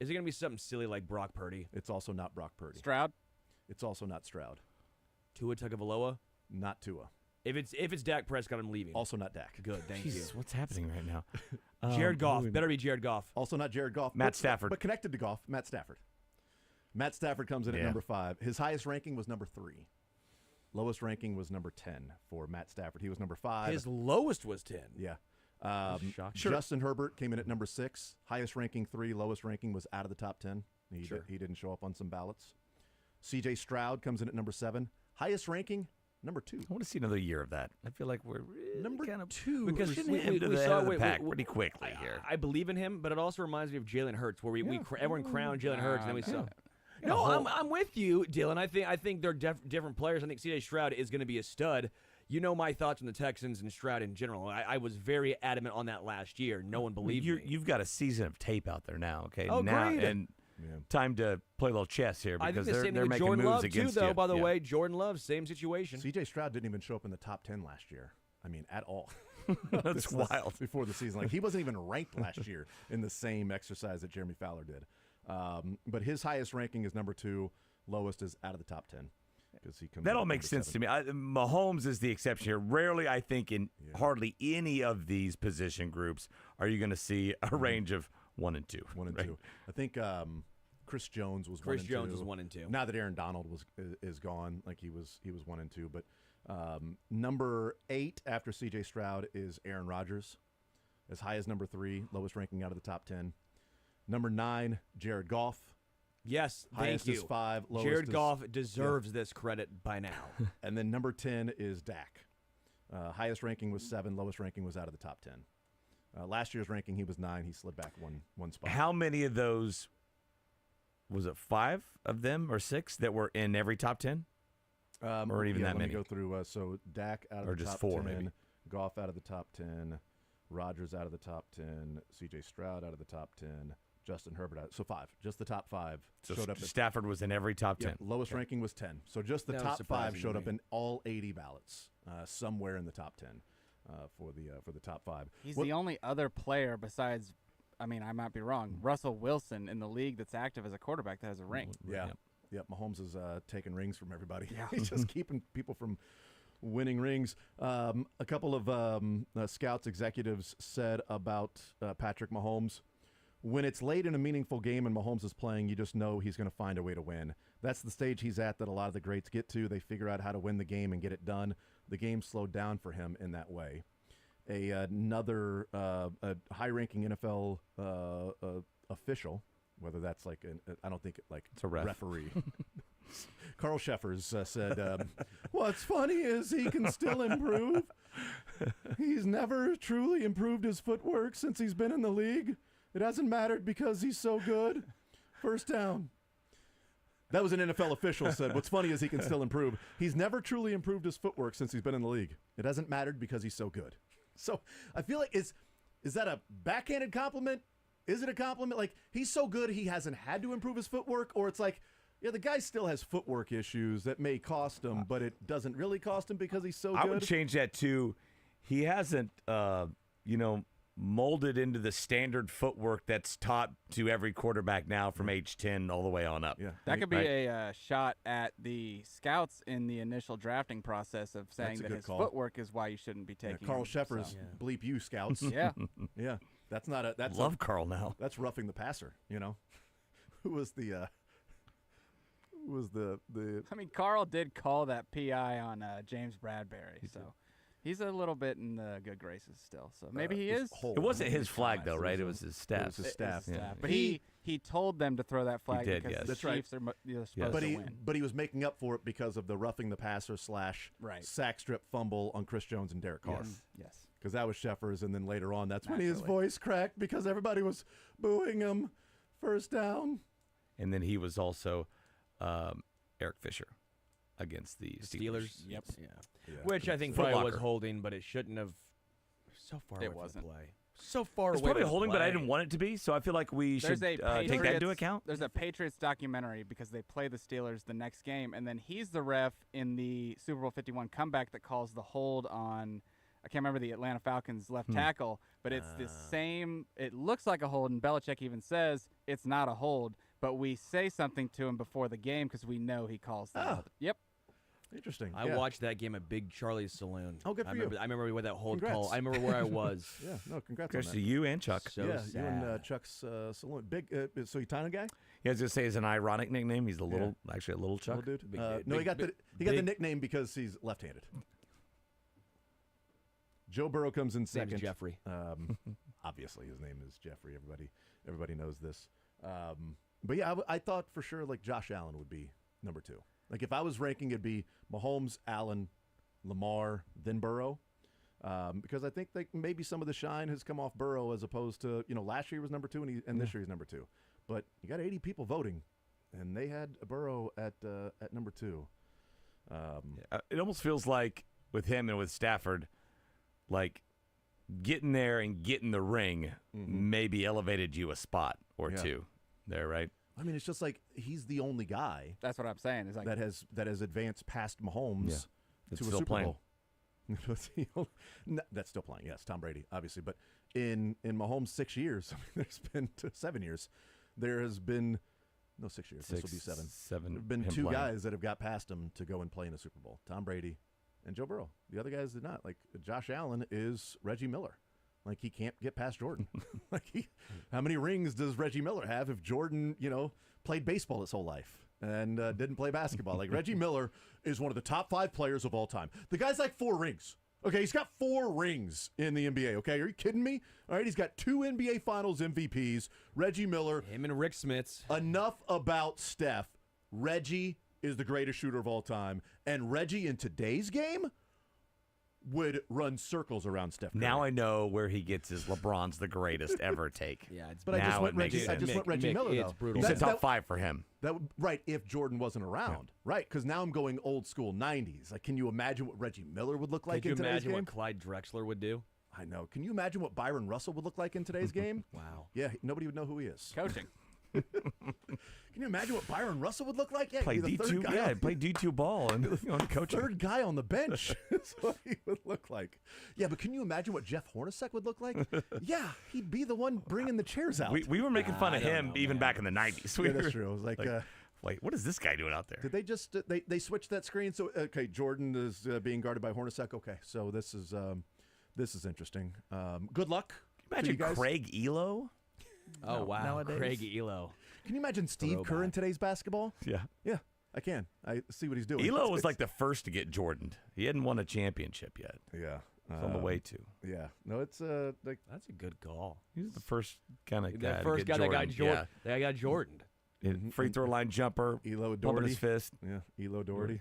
Is it going to be something silly like Brock Purdy? It's also not Brock Purdy. Stroud? It's also not Stroud. Tua Tagovailoa? Not Tua. If it's Dak Prescott, I'm leaving. Also not Dak. Good, thank Jesus, you. what's happening right now? Jared Goff. Better be Jared Goff. Also not Jared Goff. Matt Stafford. But connected to Goff, Matt Stafford. Matt Stafford comes in at number 5. His highest ranking was number 3. Lowest ranking was number 10 for Matt Stafford. He was number 5. His lowest was 10. Yeah. Justin Herbert came in at number 6. Highest ranking 3, lowest ranking was out of the top 10. He didn't show up on some ballots. C.J. Stroud comes in at number 7. Highest ranking, number 2. I want to see another year of that. I feel like we're really number kind of 2. because we the saw head of the pack pretty quickly here. I believe in him, but it also reminds me of Jalen Hurts, where everyone crowned Jalen Hurts, and then we saw. No, I'm with you, Dylan. I think they're different players. I think C.J. Stroud is going to be a stud. You know my thoughts on the Texans and Stroud in general. I was very adamant on that last year. No one believed me. You've got a season of tape out there now, okay? Oh, now, great. And time to play a little chess here because I think the same they're thing with making Jordan moves Love against too, though. you. By the way, Jordan Love, same situation. C.J. Stroud didn't even show up in the top 10 last year. I mean, at all. That's wild. Before the season, like he wasn't even ranked last year in the same exercise that Jeremy Fowler did. But his highest ranking is number 2. Lowest is out of the top 10 because he comes. That all makes sense to me. Mahomes is the exception here. Rarely, I think, in hardly any of these position groups are you going to see a range of 1 and 2. 1 and 2. I think Chris Jones was 1 and 2. Chris Jones was 1 and 2. Now that Aaron Donald is gone, like he was 1 and 2. But number 8 after C.J. Stroud is Aaron Rodgers, as high as number 3, lowest ranking out of the top 10. Number 9, Jared Goff. Yes, highest thank you. is 5. Lowest Jared is, Goff deserves this credit by now. And then number 10 is Dak. Highest ranking was 7. Lowest ranking was out of the top 10. Last year's ranking, he was 9. He slid back one spot. How many of those, was it 5 of them or 6 that were in every top 10? Or even that many? Let me go through. So Dak out of or the just top 4 10. maybe. Goff out of the top 10. Rodgers out of the top 10. C.J. Stroud out of the top 10. Justin Herbert out. So 5. Just the top 5 So showed up. Stafford was in every top 10. Lowest ranking was 10. So just the That was top 5 surprising showed to up me. in all 80 ballots, somewhere in the top 10 for the top 5. He's the only other player besides, I mean, I might be wrong, Russell Wilson in the league that's active as a quarterback that has a ring. Yeah. Yep. Mahomes is taking rings from everybody. Yeah. He's just keeping people from winning rings. A couple of scouts executives said about Patrick Mahomes, when it's late in a meaningful game and Mahomes is playing, you just know he's going to find a way to win. That's the stage he's at that a lot of the greats get to. They figure out how to win the game and get it done. The game slowed down for him in that way. Another high-ranking NFL official, whether that's like I don't think like it's a referee. Carl Sheffers said, what's funny is he can still improve. He's never truly improved his footwork since he's been in the league. It hasn't mattered because he's so good. First down. That was an NFL official said, what's funny is he can still improve. He's never truly improved his footwork since he's been in the league. It hasn't mattered because he's so good. So I feel like is that a backhanded compliment? Is it a compliment? Like, he's so good he hasn't had to improve his footwork? Or it's like, yeah, the guy still has footwork issues that may cost him, but it doesn't really cost him because he's so good? I would change that to he hasn't, molded into the standard footwork that's taught to every quarterback now from age 10 all the way on up. Yeah. That could be a shot at the scouts in the initial drafting process of saying that his footwork is why you shouldn't be taking Carl him. Sheffers, bleep you, scouts. Yeah. Yeah. That's not a... That's Love Carl now. That's roughing the passer, you know? Who was the... I mean, Carl did call that PI on James Bradbury, so... He's a little bit in the good graces still, so maybe he is. It wasn't his flag, though, right? It was his staff. It was his staff. Yeah. But he told them to throw that flag did, because yes. the Chiefs are supposed to win. But he was making up for it because of the roughing the passer / sack strip fumble on Chris Jones and Derek Carr. Yes. Because that was Sheffers, and then later on, that's when his voice cracked because everybody was booing him. First down. And then he was also Eric Fisher against the Steelers. Yep. Yeah. Which I think probably was holding, but it shouldn't have. So far away from the play. So far It's away probably from holding, the but I play. didn't want it to be, so I feel like we should take that into account. There's a Patriots documentary because they play the Steelers the next game, and then he's the ref in the Super Bowl 51 comeback that calls the hold on, I can't remember the Atlanta Falcons left tackle, but it's the same. It looks like a hold, and Belichick even says it's not a hold, but we say something to him before the game because we know he calls the hold. Yep. Interesting. I watched that game at Big Charlie's Saloon. Oh, good for you. I remember where that hold Congrats. call. I remember where I was. Yeah, no, congrats Congrats on to that. you and Chuck. So yeah, sad. you and Chuck's saloon. Big, so you Tana guy? Yeah, I was going to say it's an ironic nickname. He's a little, actually a little Chuck. Little dude? Big No, dude. he got the nickname because he's left-handed. Joe Burrow comes in Name's second. Jeffrey. Obviously, his name is Jeffrey. Everybody knows this. But yeah, I thought for sure like Josh Allen would be number 2. Like if I was ranking, it'd be Mahomes, Allen, Lamar, then Burrow. Because I think like maybe some of the shine has come off Burrow as opposed to, last year was number 2 and this year he's number 2. But you got 80 people voting, and they had Burrow at number 2. It almost feels like with him and with Stafford, like getting there and getting the ring maybe elevated you a spot or two there, right? I mean, it's just like he's the only guy. That's what I'm saying. Is like that has advanced past Mahomes That's to a still Super playing. Bowl. No, that's still playing. Yes, Tom Brady, obviously. But in Mahomes' 6 years, there's been 7 years. There has been 6 years. This will be 7. There have been him 2 playing. guys that have got past him to go and play in a Super Bowl: Tom Brady and Joe Burrow. The other guys did not. Like Josh Allen is Reggie Miller. Like he can't get past Jordan. How many rings does Reggie Miller have if Jordan, played baseball his whole life and didn't play basketball? Like Reggie Miller is one of the top 5 players of all time. The guy's like 4 rings. Okay, he's got 4 rings in the NBA. Okay, are you kidding me? All right, he's got 2 NBA Finals MVPs. Reggie Miller. Him and Rick Smits. Enough about Steph. Reggie is the greatest shooter of all time, and Reggie in today's game would run circles around Steph Curry. Now I know where he gets his LeBron's the greatest ever take. Yeah, it's But I just went Reggie Miller, though. It's brutal. You said top 5 for him. That would, right, if Jordan wasn't around. Right, because now I'm going old school 90s. Like, can you imagine what Reggie Miller would look like Could you in today's imagine game? what Clyde Drexler would do? I know. Can you imagine what Byron Russell would look like in today's game? Wow. Yeah, nobody would know who he is. Coaching. Can you imagine what Byron Russell would look like? Yeah, Play he'd be the third D2, guy. yeah, play D2 ball and on coaching. Third guy on the bench is what he would look like. Yeah, but can you imagine what Jeff Hornacek would look like? Yeah, he'd be the one bringing the chairs out. We were making fun of him even back in the 90s. We Yeah, that's were true. It was like wait, what is this guy doing out there? did they just they switched that screen? So okay, Jordan is being guarded by Hornacek. Okay, so this is interesting. Good luck. to Imagine you guys. Craig Elo. Oh, wow. Nowadays. Craig Elo. Can you imagine Steve Kerr in today's basketball? Yeah. Yeah, I can. I see what he's doing. Elo was like the first to get Jordaned. He hadn't won a championship yet. Yeah. It's on the way to. Yeah. No, it's like That's a good call. He was the first kind of guy. The first guy that got Jordan. That got Jordaned. Free throw line jumper. Elo pumping Doherty. his fist. Yeah, Elo Doherty.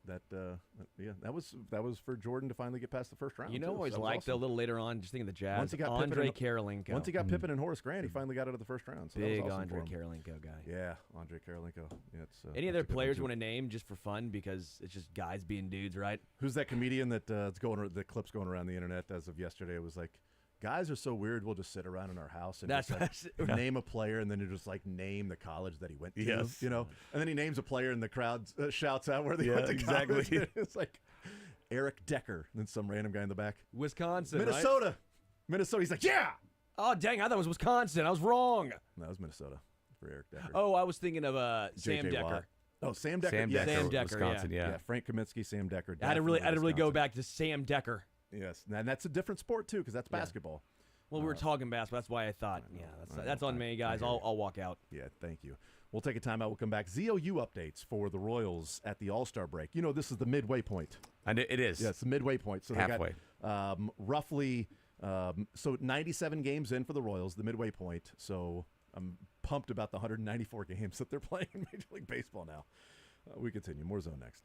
That was for Jordan to finally get past the first round. You know, too. always That was liked awesome. a little later on, just thinking of the Jazz. Once he got Andre Pippen Karolinko. Once he got Pippen and Horace Grant, he finally got out of the first round. So that Big was awesome Andre for him. Karolinko guy. Yeah, Andre Karolinko. Yeah, it's, Any that's other a good one, players too. you want to name just for fun because it's just guys being dudes, right? Who's that comedian that the clip's going around the internet as of yesterday? It was like, guys are so weird. We'll just sit around in our house and just, like, name a player, and then you just like name the college that he went to. Yes. You know, and then he names a player, and the crowd shouts out where they Yeah, went to exactly. college. It's like Eric Decker, and then some random guy in the back. Wisconsin, Minnesota. right? Minnesota. He's like, yeah. Oh, dang, I thought it was Wisconsin. I was wrong. No, it was Minnesota for Eric Decker. Oh, I was thinking of Sam J.J. Decker. Watt. Oh, Sam Decker. Sam Yes. Decker, Sam Decker, Wisconsin, yeah. Frank Kaminsky, Sam Decker. I had to really definitely go Wisconsin. back to Sam Decker. Yes, and that's a different sport too, because that's basketball. Well, we were talking basketball. That's why I thought, that's on me, guys. I'll walk out. Yeah, thank you. We'll take a timeout. We'll come back. ZOU updates for the Royals at the All-Star break. You know, this is the midway point. And it is. Yeah, it's the midway point. So halfway. They got roughly 97 games in for the Royals, the midway point. So I'm pumped about the 194 games that they're playing in Major League Baseball now. We continue. More Zone next.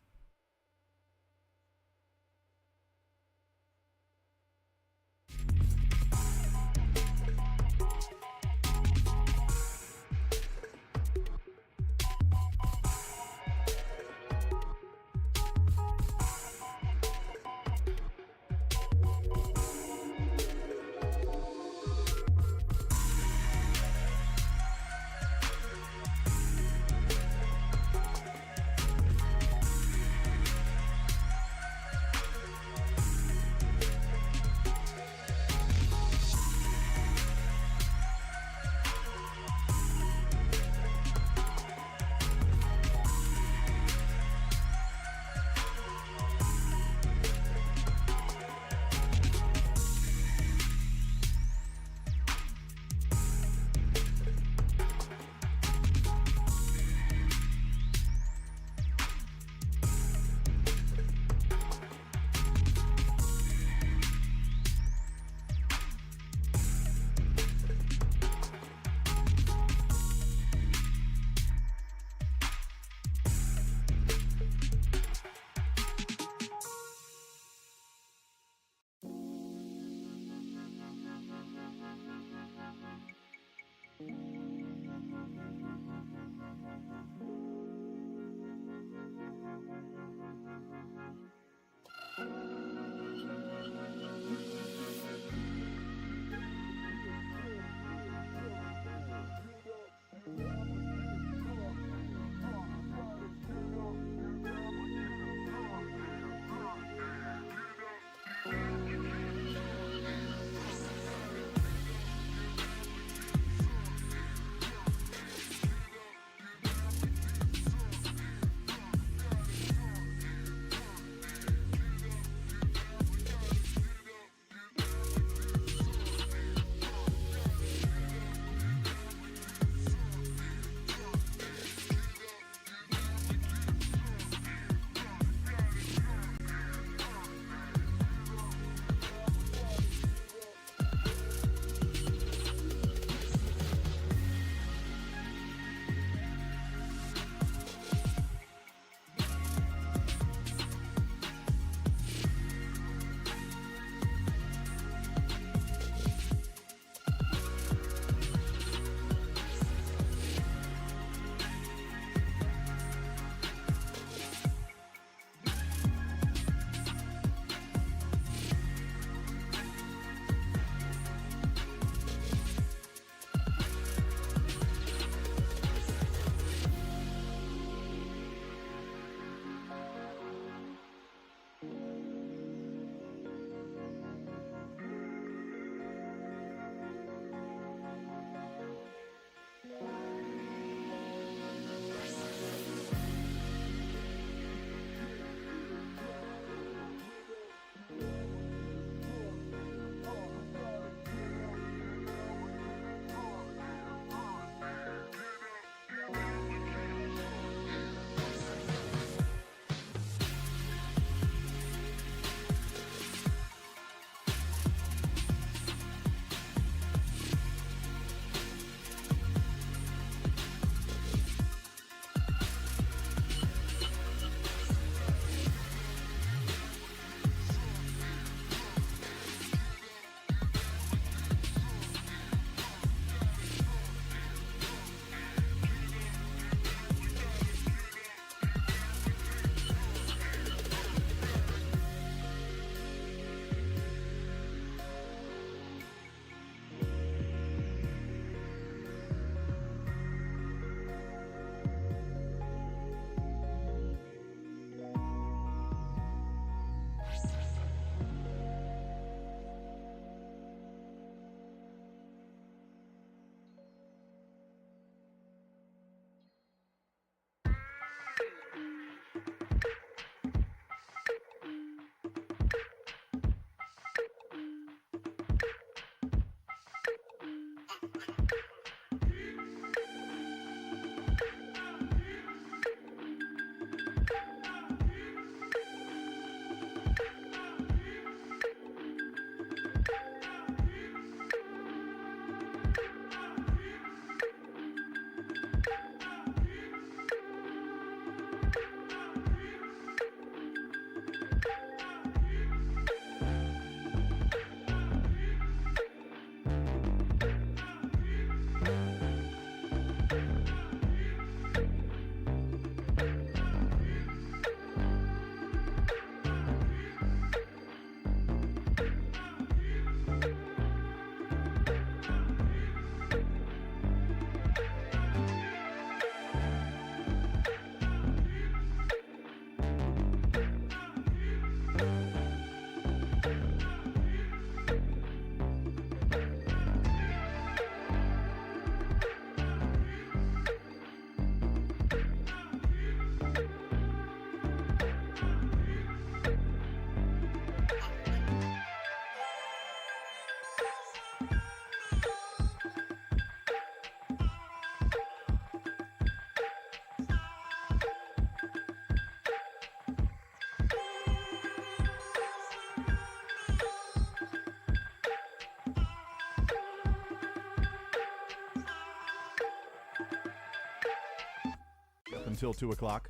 until 2 o'clock.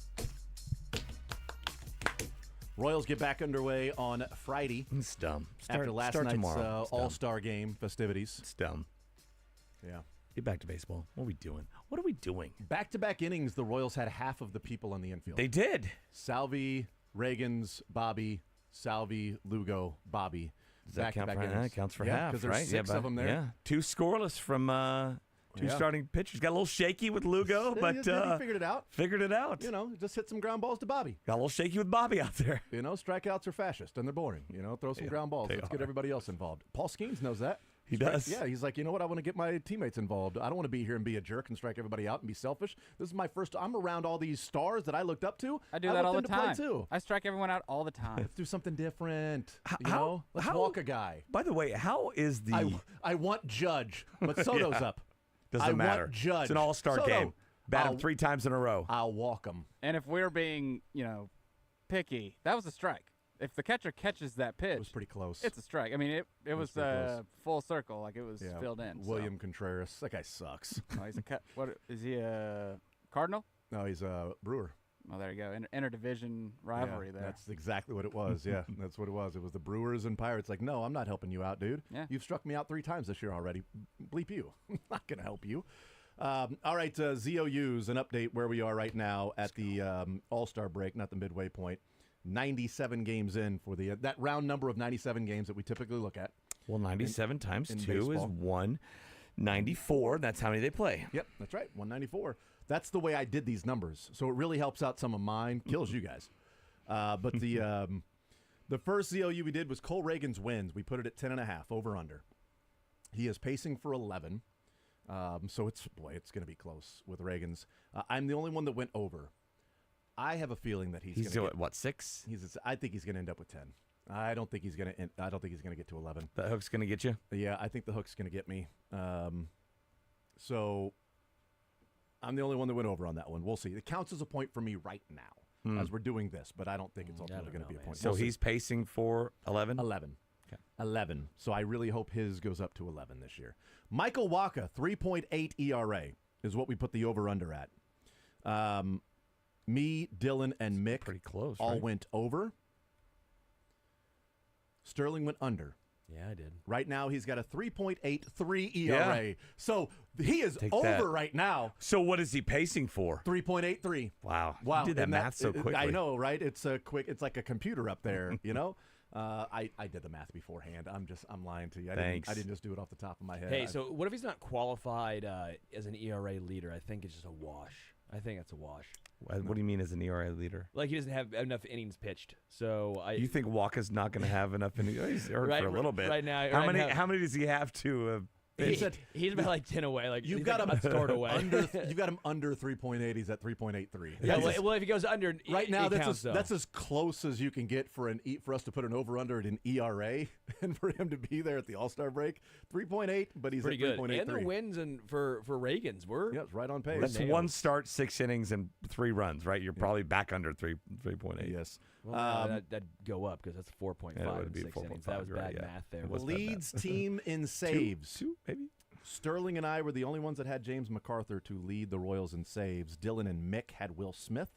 Royals get back underway on Friday. It's dumb. After last start night's tomorrow. All-Star game festivities. It's dumb. Yeah. Get back to baseball. What are we doing? What are we doing? Back-to-back innings, the Royals had half of the people on the infield. They did. Salvi, Reagans, Bobby, Salvi, Lugo, Bobby. Does that count for innings. that? Counts for yeah, half, because there's right? 6 of them there. Yeah, 2 scoreless from two starting pitchers. Got a little shaky with Lugo, but he figured it out. Figured it out. You know, just hit some ground balls to Bobby. Got a little shaky with Bobby out there. You know, strikeouts are fascist and they're boring. You know, throw some ground balls. Let's get everybody else involved. Paul Skeens knows that. He does. Yeah, he's like, you know what? I want to get my teammates involved. I don't want to be here and be a jerk and strike everybody out and be selfish. This is my first. I'm around all these stars that I looked up to. I do that all the want them to time. play too. I strike everyone out all the time. Let's do something different. You know, let's walk a guy. By the way, how is the? I want Judge, but Soto's up. Doesn't matter. Want Judge. It's an all-star Soto, game. Bat him 3 times in a row. I'll walk him. And if we're being, picky, that was a strike. If the catcher catches that pitch, it was pretty close. It's a strike. I mean, it was full circle, like it was filled in. William Contreras, that guy sucks. Oh, he's what is he? A Cardinal? No, he's a Brewer. Oh, there you go. Interdivision rivalry there. That's exactly what it was. Yeah, that's what it was. It was the Brewers and Pirates. Like, no, I'm not helping you out, dude. Yeah. You've struck me out 3 times this year already. Bleep you. I'm not going to help you. All right, ZOUs, an update where we are right now at the All-Star break, not the midway point. 97 games in for that round number of 97 games that we typically look at. Well, 97 times 2 baseball. is 194. That's how many they play. Yep, that's right, 194. That's the way I did these numbers, so it really helps out some of mine. Kills you guys. But the first ZOU we did was Cole Reagan's wins. We put it at 10.5, over/under. He is pacing for 11, so it's going to be close with Reagan's. I'm the only one that went over. I have a feeling that he's going to what 6? I think he's going to end up with 10. I don't think he's going to get to 11. The hook's going to get you? Yeah, I think the hook's going to get me. So I'm the only one that went over on that one. We'll see. It counts as a point for me right now as we're doing this, but I don't think it's ultimately going to be a point. So he's pacing for 11? 11. Okay. 11. So I really hope his goes up to 11 this year. Michael Wacha, 3.8 ERA is what we put the over-under at. Me, Dylan, and Mick pretty close, all right? went over. Sterling went under. Yeah, I did. Right now, he's got a 3.83 ERA. Yeah. So he is Take over that. right now. So what is he pacing for? 3.83. Wow. Wow. You did that And math so quickly. I know, right? It's a quick. It's like a computer up there, you know? I did the math beforehand. I'm lying to you. I didn't just do it off the top of my head. Hey, so what if he's not qualified as an ERA leader? I think it's just a wash. I think it's a wash. What do you mean as an ERA leader? Like he doesn't have enough innings pitched. So You think Walker's not going to have enough innings? He's hurt for a little bit. Right now. How many does he have to? He's about like 10 away. Like you've he's got like him a start away. You've got him under 3.8. He's at 3.83. Yeah, well, if he goes under, right now, that's as close as you can get for us to put an over under at an ERA, and for him to be there at the All-Star break, 3.8. But he's pretty at good. 3.83. And the wins for Reagan's were it's right on pace. That's one start, 6 innings, and 3 runs. Right, you're probably back under 3.8. Yes. Well, that'd go up because that's 4.5 Yeah, it would in be 6 innings. 4.5, That was right, bad yeah. math there. It was bad Leads math. team in saves. Two, maybe. Sterling and I were the only ones that had James MacArthur to lead the Royals in saves. Dylan and Mick had Will Smith.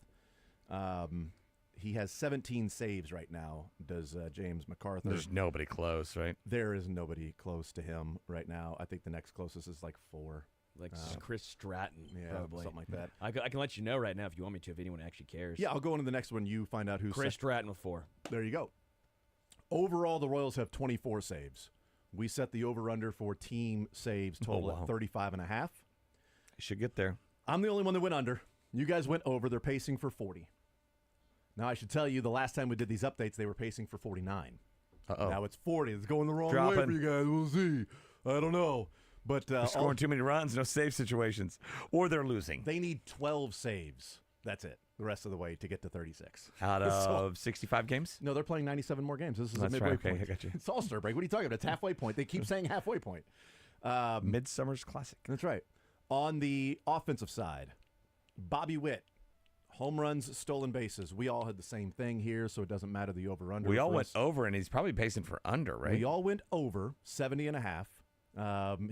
He has 17 saves right now, does James MacArthur. There's nobody close, right? There is nobody close to him right now. I think the next closest is like 4. Like Chris Stratton, probably. Something like that. I can let you know right now if you want me to, if anyone actually cares. Yeah, I'll go into the next one. You find out who's Chris Stratton with 4. There you go. Overall, the Royals have 24 saves. We set the over-under for team saves total at 35.5. You should get there. I'm the only one that went under. You guys went over. They're pacing for 40. Now, I should tell you, the last time we did these updates, they were pacing for 49. Uh-oh. Now it's 40. It's going the wrong way Dropping. for you guys. We'll see. I don't know. But They're scoring too many runs, no save situations. Or they're losing. They need 12 saves. That's it. The rest of the way to get to 36. Out of 65 games? No, they're playing 97 more games. This is That's a midway right. Okay, point. I got you. It's All-Star break. What are you talking about? It's halfway point. They keep saying halfway point. Midsummer's Classic. That's right. On the offensive side, Bobby Witt, home runs, stolen bases. We all had the same thing here, so it doesn't matter the over-under. We all for went us. over, and he's probably pacing for under, right? We all went over 70.5.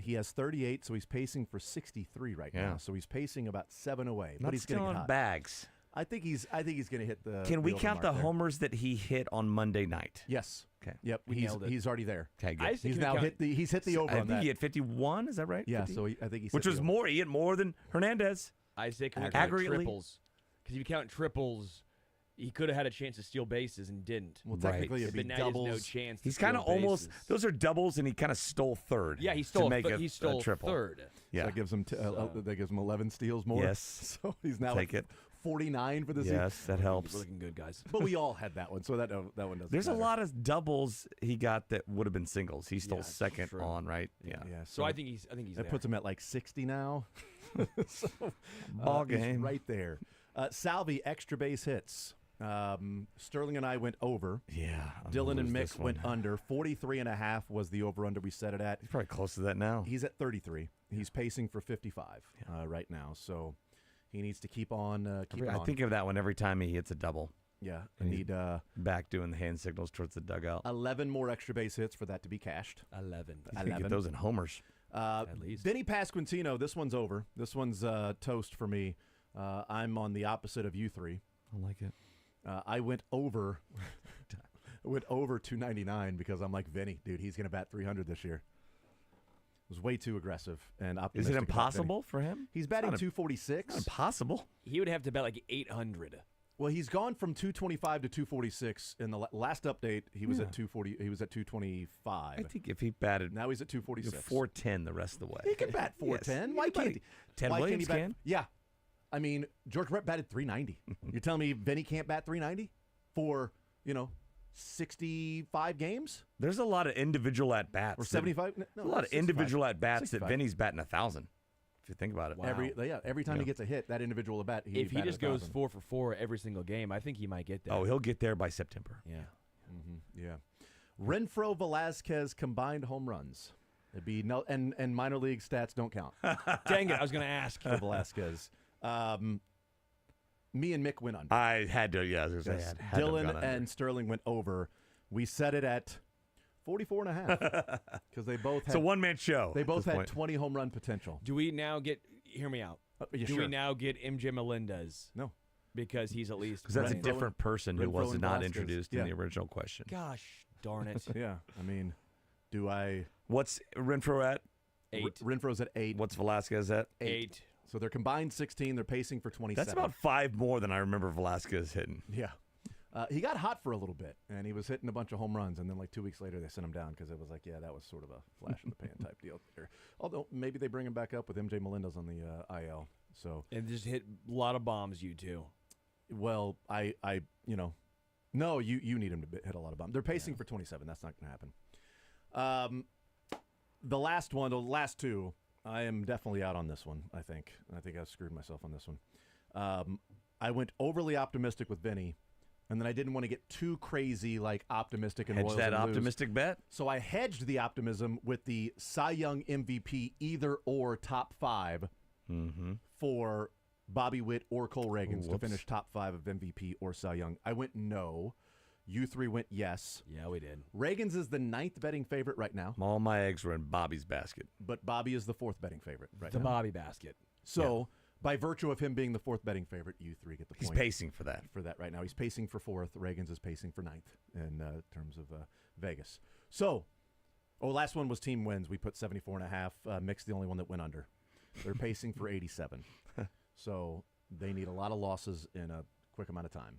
He has 38, so he's pacing for 63 right now. So he's pacing about 7 away. Not but he's going to stealing get hot. bags. I think he's going to hit the. Can we over count mark the there. homers that he hit on Monday night? Yes. Okay. Yep. He's already there. Okay, good. He's now hit the over I on think that. he hit 51. Is that right? Yeah. 50? So I think which was more. He hit more than Hernandez. I say can we count Aggregately? triples? Because if you count triples, he could have had a chance to steal bases and didn't. Well, technically it'd be but now he has doubles. no chance. He's kind of almost. Those are doubles, and he kind of stole third. Yeah, he to stole. make He stole a triple. third. Yeah, So that gives him that gives him 11 steals more. Yes. So he's now Take at it. 49 for the season. Yes, that helps. We're looking good, guys. But we all had that one, so that one doesn't. There's matter. a lot of doubles he got that would have been singles. He stole Yeah, second true. on, right? Yeah. Yeah. So I think he's. That there. puts him at like 60 now. So, Ball he's game. right there. Salvi extra base hits. Sterling and I went over. Yeah. I'm Dylan gonna and lose Mick this went one. under. 43.5 was the over/under we set it at. He's probably close to that now. He's at 33. He's pacing for 55 right now. So he needs to keep on. Keep I on. think of that one every time he hits a double. Yeah, I And he's need back doing the hand signals towards the dugout. 11 more extra base hits for that to be cashed. 11. He's gonna get those in homers. At least. Benny Pasquantino, this one's over. This one's toast for me. I'm on the opposite of you three. I like it. I went over. I went over 299 because I'm like Vinny, dude. He's gonna bat 300 this year. It was way too aggressive and Is optimistic. it about impossible for him? He's batting It's not 246. impossible. He would have to bet like 800. Well, he's gone from 225 to 246. In the last update, he was at 240. He was at 225. I think if he batted Now he's at 246. 410 the rest of the way. He can bat 410. Yes. Why can't he? Ted why Williams can't he bat? can? Yeah. I mean, George Brett batted 390. You're telling me Vinny can't bat 390 for, 65 games? There's a lot of individual at bats. Or 75? No, a lot of 65. individual at bats that 65. Vinny's batting 1,000. If you think about it. Every time he gets a hit, that individual at bat, If he batted just goes 1,000. 4 for 4 every single game, I think he might get there. Oh, he'll get there by September. Yeah. Yeah. Renfro Velazquez combined home runs. It'd be no, and minor league stats don't count. Dang it! I was going to ask for Velazquez. Me and Mick went under. I had to, yeah. I was gonna say, Yes. I had to have Dylan gone under. and Sterling went over. We set it at 44.5 because they both had, It's a one-man show. They at both this had point. 20 home run potential. Do we now get? Hear me out. Yeah, Do sure. we now get MJ Melendez? No, because he's at least. Because that's a Renfro different person who Renfro was and not Velazquez. introduced Yeah. in the original question. Gosh darn it! Yeah, I mean, do I? What's Renfro at? 8. Renfro's at 8. What's Velasquez at? 8. So they're combined 16. They're pacing for 27. That's about 5 more than I remember Velasquez hitting. Yeah. He got hot for a little bit, and he was hitting a bunch of home runs, and then like 2 weeks later they sent him down because it was like, yeah, that was sort of a flash in the pan type deal there. Although maybe they bring him back up with MJ Melendez on the IL. So And just hit a lot of bombs. You too. well, I no, you need him to hit a lot of bombs. They're pacing for 27. That's not going to happen. The last one, the last two, I am definitely out on this one. I think I've screwed myself on this one. I went overly optimistic with Vinny. And then I didn't want to get too crazy, like optimistic and Hedge Royals that and lose. optimistic bet. So I hedged the optimism with the Cy Young MVP either or top 5 for Bobby Witt or Cole Reagans to finish top 5 of MVP or Cy Young. I went no. You three went yes. Yeah, we did. Reagans is the 9th betting favorite right now, All my eggs were in Bobby's basket. but Bobby is the 4th betting favorite right The now. Bobby basket. So by virtue of him being the 4th betting favorite, you three get the He's point. pacing for that. For that right now. He's pacing for 4th. Reagans is pacing for 9th in terms of Vegas. So, last one was team wins. We put 74.5. Mick's the only one that went under. They're pacing for 87. So they need a lot of losses in a quick amount of time.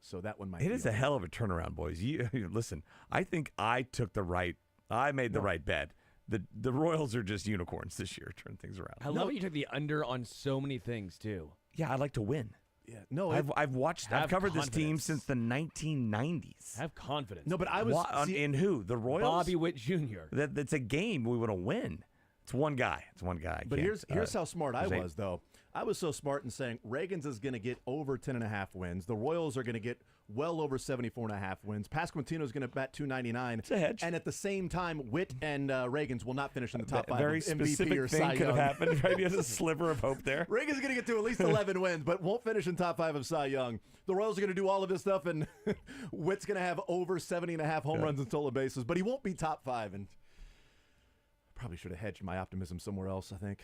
So that one might It be is a hell of a turnaround, boys. You listen. I think I took the right. I made the right bet. The Royals are just unicorns this year, turn things around. I love that you took the under on so many things too. Yeah, I like to win. Yeah, no, I've watched. I've covered this team since the 1990s. Have confidence. No, but I was in who? The Royals. Bobby Witt Jr. That's a game we want to win. It's one guy. It's one guy. But here's how smart I was, though. I was so smart in saying Reagans is going to get over 10.5 wins. The Royals are going to get well over 74.5 wins. Pasquantino is going to bat 299. It's a hedge. And at the same time, Witt and Reagans will not finish in the top 5 very of MVP specific or thing Cy could have Young. happened. Right, he has a sliver of hope there. Reagan's going to get to at least 11 wins, but won't finish in top 5 of Cy Young. The Royals are going to do all of this stuff, and Witt's going to have over 70.5 home runs and stolen bases, but he won't be top 5. And Probably should have hedged my optimism somewhere else, I think.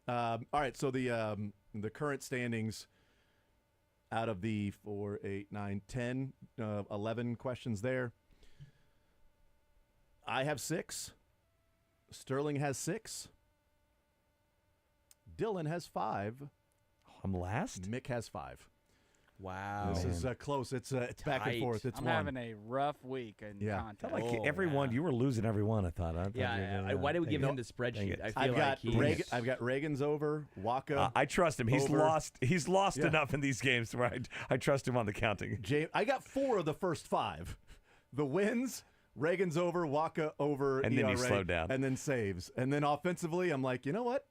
All right, so the current standings out of the 4, 8, 9, 10, 11 questions there. I have 6. Sterling has 6. Dylan has 5. I'm last? Mick has 5. Wow. This is close. It's back and Tight. forth. It's I'm one. having a rough week in contest. Like everyone, you were losing every one. I thought. Why did we give him the spreadsheet? I feel I've got Reagan's over. Waka. I trust him. He's over. lost. He's lost enough in these games where I trust him on the counting. I got 4 of the first 5. The wins. Reagan's over. Waka over. And then you slowed down. And then saves. And then offensively, I'm like, you know what?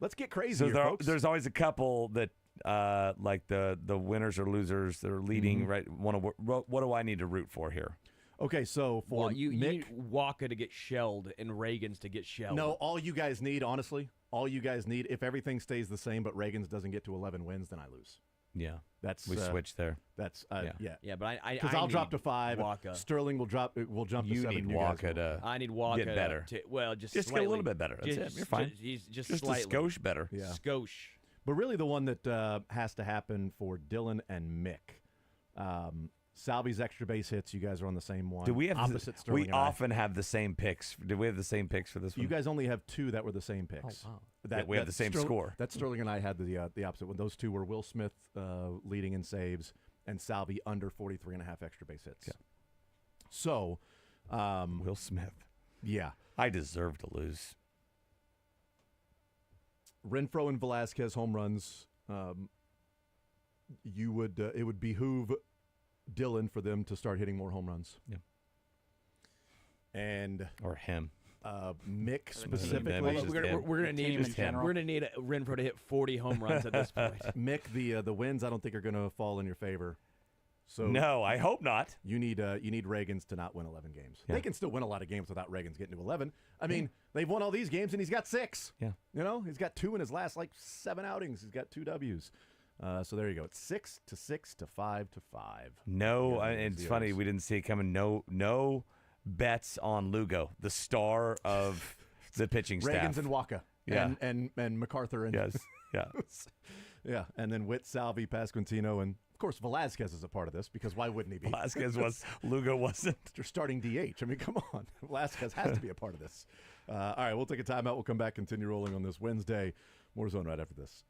Let's get crazy So here, folks. there's always a couple that. Like the winners or losers that are leading, right? What do I need to root for here? Okay, so for you Mick, need Waka to get shelled and Reagan's to get shelled. no, all you guys need, honestly, if everything stays the same, but Reagan's doesn't get to 11 wins, then I lose. Yeah, that's we switch there. That's yeah, but I because I'll drop to 5. Waka. Sterling will jump to You 7. need you guys Waka will. to. I need Waka get better. Just get a slightly. little bit better. That's it. You're fine. Just a slightly. skosh better. Yeah. Skosh. But really, the one that has to happen for Dylan and Mick, Salvy's extra base hits. You guys are on the same one. Do we have opposite Sterling? We and I. often have the same picks. Do we have the same picks for this one? You guys only have 2 that were the same picks. Oh, wow. We have the same score. That Sterling and I had the opposite one. Those 2 were Will Smith leading in saves and Salvy under 43.5 extra base hits. Yeah. So, Will Smith. Yeah. I deserve to lose. Renfroe and Velasquez home runs. It would behoove Dylan for them to start hitting more home runs. Yeah. And or him. Mick specifically. We're gonna need Renfroe to hit 40 home runs at this point. Mick, the wins I don't think are gonna fall in your favor. So no, I hope not. You need Reagan's to not win 11 games. Yeah. They can still win a lot of games without Reagan's getting to 11. I mean, they've won all these games and he's got 6. Yeah. You know, he's got 2 in his last 7 outings. He's got 2 W's. So there you go. It's 6 to 6 to 5 to 5. No, it's funny we didn't see it coming. No bets on Lugo, the star of the pitching staff. Reagan's and Waka. Yeah. And MacArthur and yes. Yeah. yeah. And then Witt, Salvy, Pasquantino, and of course Velasquez is a part of this because why wouldn't he be? Velasquez was. Lugo wasn't. You're starting DH. I mean, come on. Velasquez has to be a part of this. All right, we'll take a timeout. We'll come back, continue rolling on this Wednesday. More Zone right after this.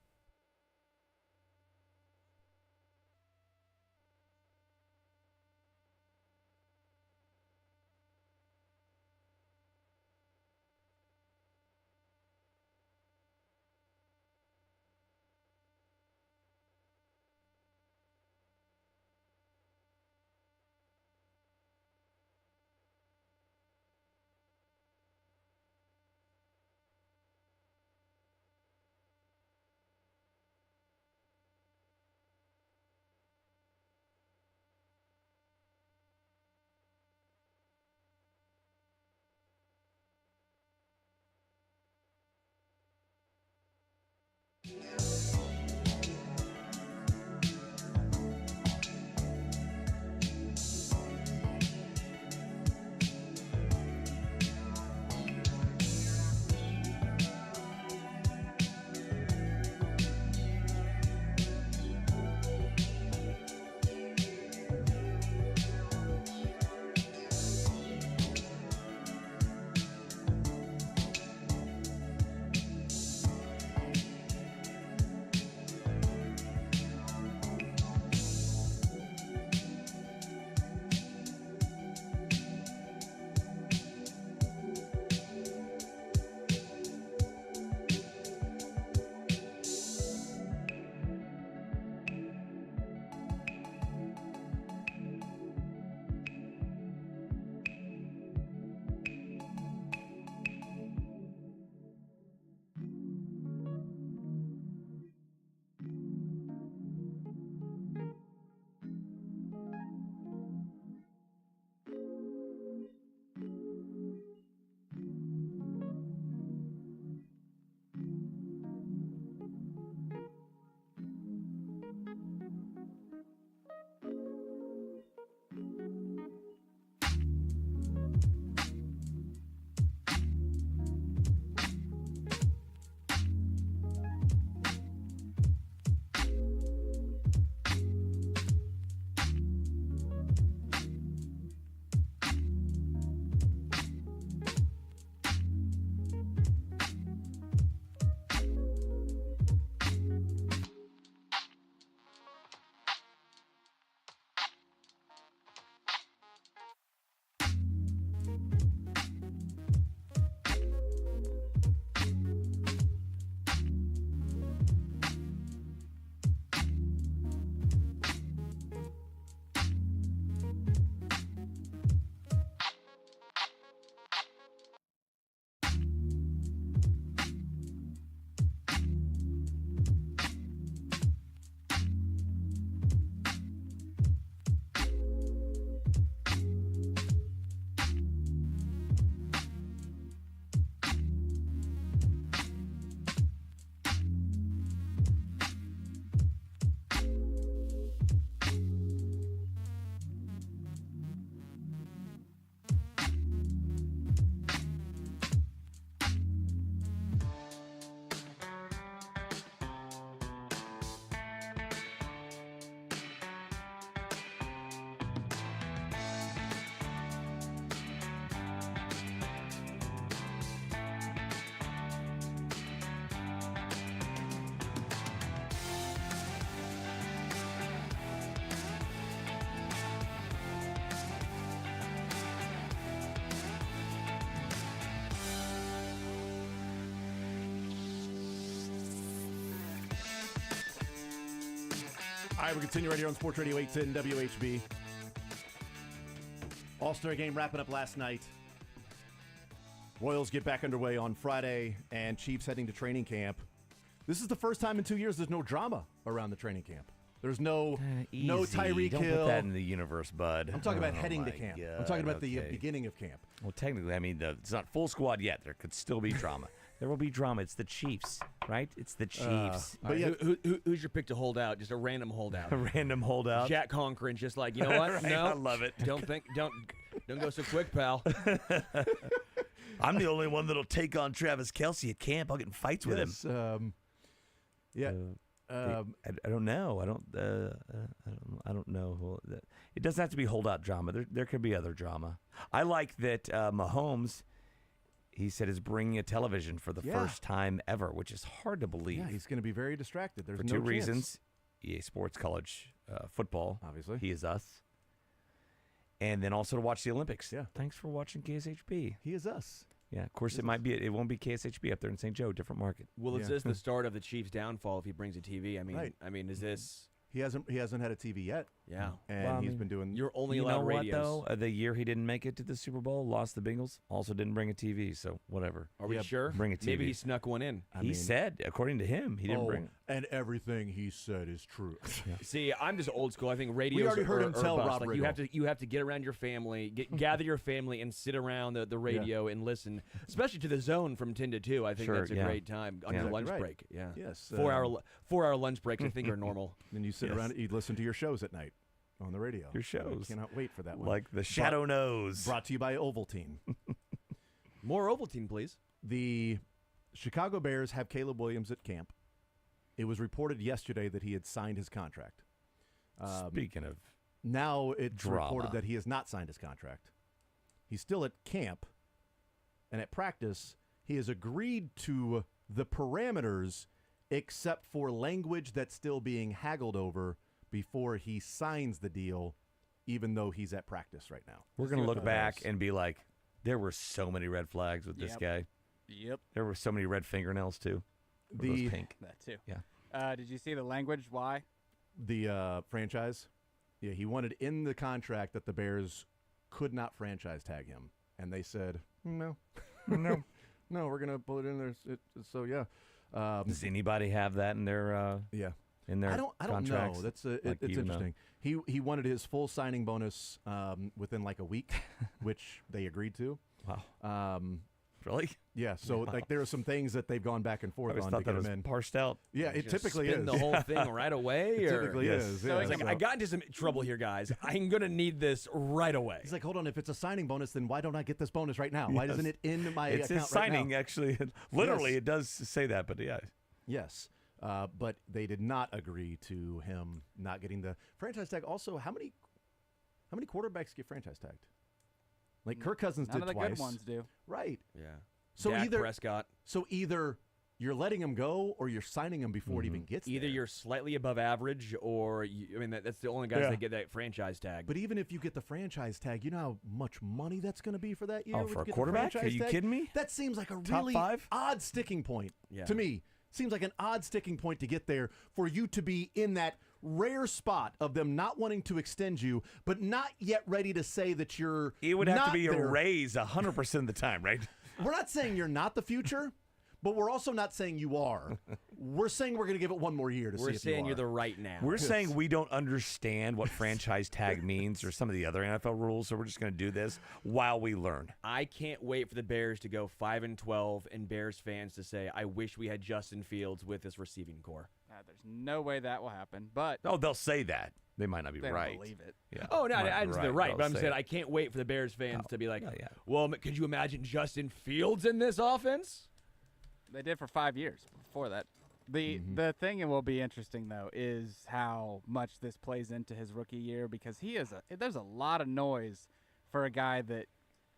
All right, we continue right here on Sports Radio 810 WHB. All-Star game wrapping up last night. Royals get back underway on Friday, and Chiefs heading to training camp. This is the first time in 2 years there's no drama around the training camp. There's no Tyreek Don't Hill. put that in the universe, bud. I'm talking about Oh, heading to my camp. I'm God, talking about the okay. beginning of camp. Well, technically, I mean, it's not full squad yet. There could still be drama. There will be drama. It's the Chiefs, right? It's the Chiefs. But who's your pick to hold out? Just a random holdout. A random holdout. Jack Conklin, just like, you know what? Right, No, I love it. Don't go so quick, pal. I'm the only one that'll take on Travis Kelce at camp. I'll get in fights with him. I don't know. I don't know. It doesn't have to be holdout drama. There could be other drama. I like that Mahomes, he said, is bringing a television for the first time ever, which is hard to believe. Yeah, he's going to be very distracted. There's for no two chance. reasons. EA Sports College football. Obviously. He is us. And then also to watch the Olympics. Yeah. Thanks for watching KSHB. He is us. Yeah, of course it won't be KSHB up there in St. Joe, different market. Well, is this the start of the Chiefs' downfall if he brings a TV? I mean, is this? He hasn't had a TV yet. Yeah, and he's been doing. You're only you allowed know radios. what, though? The year he didn't make it to the Super Bowl, lost the Bengals, also didn't bring a TV, so whatever. Are we sure? Bring a TV. Maybe he snuck one in. He said, according to him, he didn't bring. And everything he said is true. See, I'm just old school. I think radios. We already heard are, him are tell bust. Rob Like Riggle. you have to get around your family, gather your family, and sit around the radio and listen, especially to the Zone from 10 to 2. I think Sure, that's a yeah. great time on your lunch Right. break. Yeah. Yes. 4-hour lunch breaks I think are normal. Then you sit around, you listen to your shows at night on the radio. Your shows. I cannot wait for that one. Like the Shadow Knows. Brought to you by Ovaltine. More Ovaltine, please. The Chicago Bears have Caleb Williams at camp. It was reported yesterday that he had signed his contract. Speaking of now it's drama. reported that he has not signed his contract. He's still at camp, and at practice, he has agreed to the parameters except for language that's still being haggled over before he signs the deal, even though he's at practice right now. We're going to look back and be like, there were so many red flags with this guy. Yep. There were so many red fingernails, too. Or those pink. That too. Yeah. Did you see the language? Why? The franchise? Yeah, he wanted in the contract that the Bears could not franchise tag him. And they said, no. No. No, we're going to put it in there. So, yeah. Does anybody have that in their in their I don't contracts? know. That's Like, it's even though- interesting. He wanted his full signing bonus within like a week, which they agreed to. Wow. Really? Yeah. So Wow. like there are some things that they've gone back and I forth always on thought to that get was him in. parsed out. Yeah, it Just typically spin is. the whole thing right away. It or? typically is. So yeah, he's like, I got into some trouble here, guys. I'm gonna need this right away. He's like, hold on. If it's a signing bonus, then why don't I get this bonus right now? Why Yes. doesn't it in my It's account his right now? signing, actually. Literally, Yes. it does say that, but yeah. Yes. But they did not agree to him not getting the franchise tag. Also, how many quarterbacks get franchise tagged? Like Kirk Cousins None did of the twice. good ones do. Right. Yeah. So Dak either Prescott. So either you're letting him go or you're signing him before it even gets Either there. you're slightly above average, or that's the only guys Yeah. that get that franchise tag. But even if you get the franchise tag, you know how much money that's going to be for that year? Oh, if for you a get the quarterback? franchise Are you tag? kidding me? That seems like a Top really 5? odd sticking point Yeah. to me. Seems like an odd sticking point to get there for you to be in that rare spot of them not wanting to extend you, but not yet ready to say that you're It would have not to be there. a raise 100% of the time, right? We're not saying you're not the future, but we're also not saying you are. We're saying we're going to give it one more year to see We're if saying you are. you're the right now. We're saying we don't understand what franchise tag means or some of the other NFL rules, so we're just going to do this while we learn. I can't wait for the Bears to go 5-12 and Bears fans to say, I wish we had Justin Fields with this receiving core. There's no way that will happen. But Oh, they'll say that. They might not be they don't right. believe it. Yeah. Oh, no, Might I be they're right, They'll but I'm say saying it. I can't wait for the Bears fans to be like, yeah. well, could you imagine Justin Fields in this offense? They did for 5 years before that. The thing that will be interesting though is how much this plays into his rookie year, because there's a lot of noise for a guy that,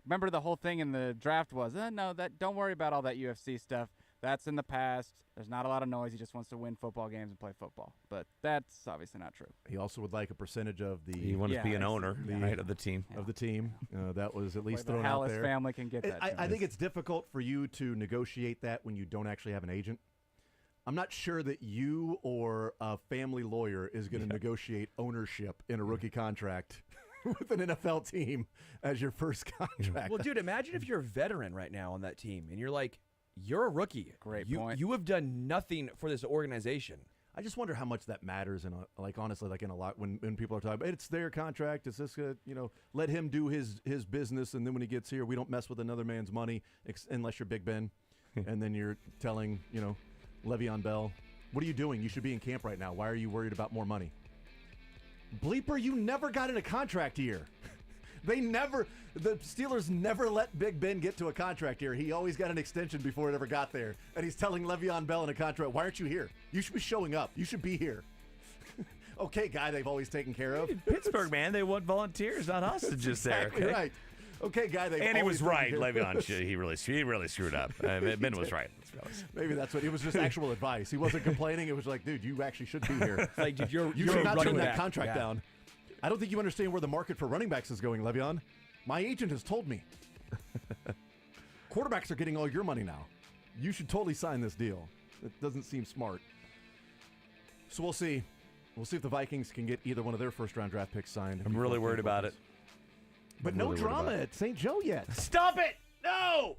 remember the whole thing in the draft was don't worry about all that UFC stuff. That's in the past. There's not a lot of noise. He just wants to win football games and play football. But that's obviously not true. He also would like a percentage of the. He wanted to be an owner right, of the team. Of the team. That was at least the thrown out Hallis there. family can get that. I think it's difficult for you to negotiate that when you don't actually have an agent. I'm not sure that you or a family lawyer is going to negotiate ownership in a rookie contract with an NFL team as your first contract. Well, dude, imagine if you're a veteran right now on that team and you're like, you're a rookie. Great you, point. You have done nothing for this organization. I just wonder how much that matters, and like honestly, like in a lot when people are talking about it's their contract. Is this gonna, let him do his business, and then when he gets here, we don't mess with another man's money unless you're Big Ben, and then you're telling Le'Veon Bell, what are you doing? You should be in camp right now. Why are you worried about more money? Bleeper, you never got in a contract year. The Steelers never let Big Ben get to a contract year. He always got an extension before it ever got there. And he's telling Le'Veon Bell in a contract, why aren't you here? You should be showing up. You should be here. Okay, guy they've always taken care of. Pittsburgh, man, they want volunteers, not hostages there. Exactly right. Okay, guy they've And he was always right, taken care of. Le'Veon. He really screwed up. Ben was right. Maybe that's what it was. Just actual advice. He wasn't complaining. It was like, dude, you actually should be here. Like, dude, you you're should not turn running that back. contract Yeah. down. I don't think you understand where the market for running backs is going, Le'Veon. My agent has told me. Quarterbacks are getting all your money now. You should totally sign this deal. It doesn't seem smart. So we'll see. We'll see if the Vikings can get either one of their first-round draft picks signed. I'm really worried about it. But I'm no really worried drama about it. at St. Joe yet. Stop it! No!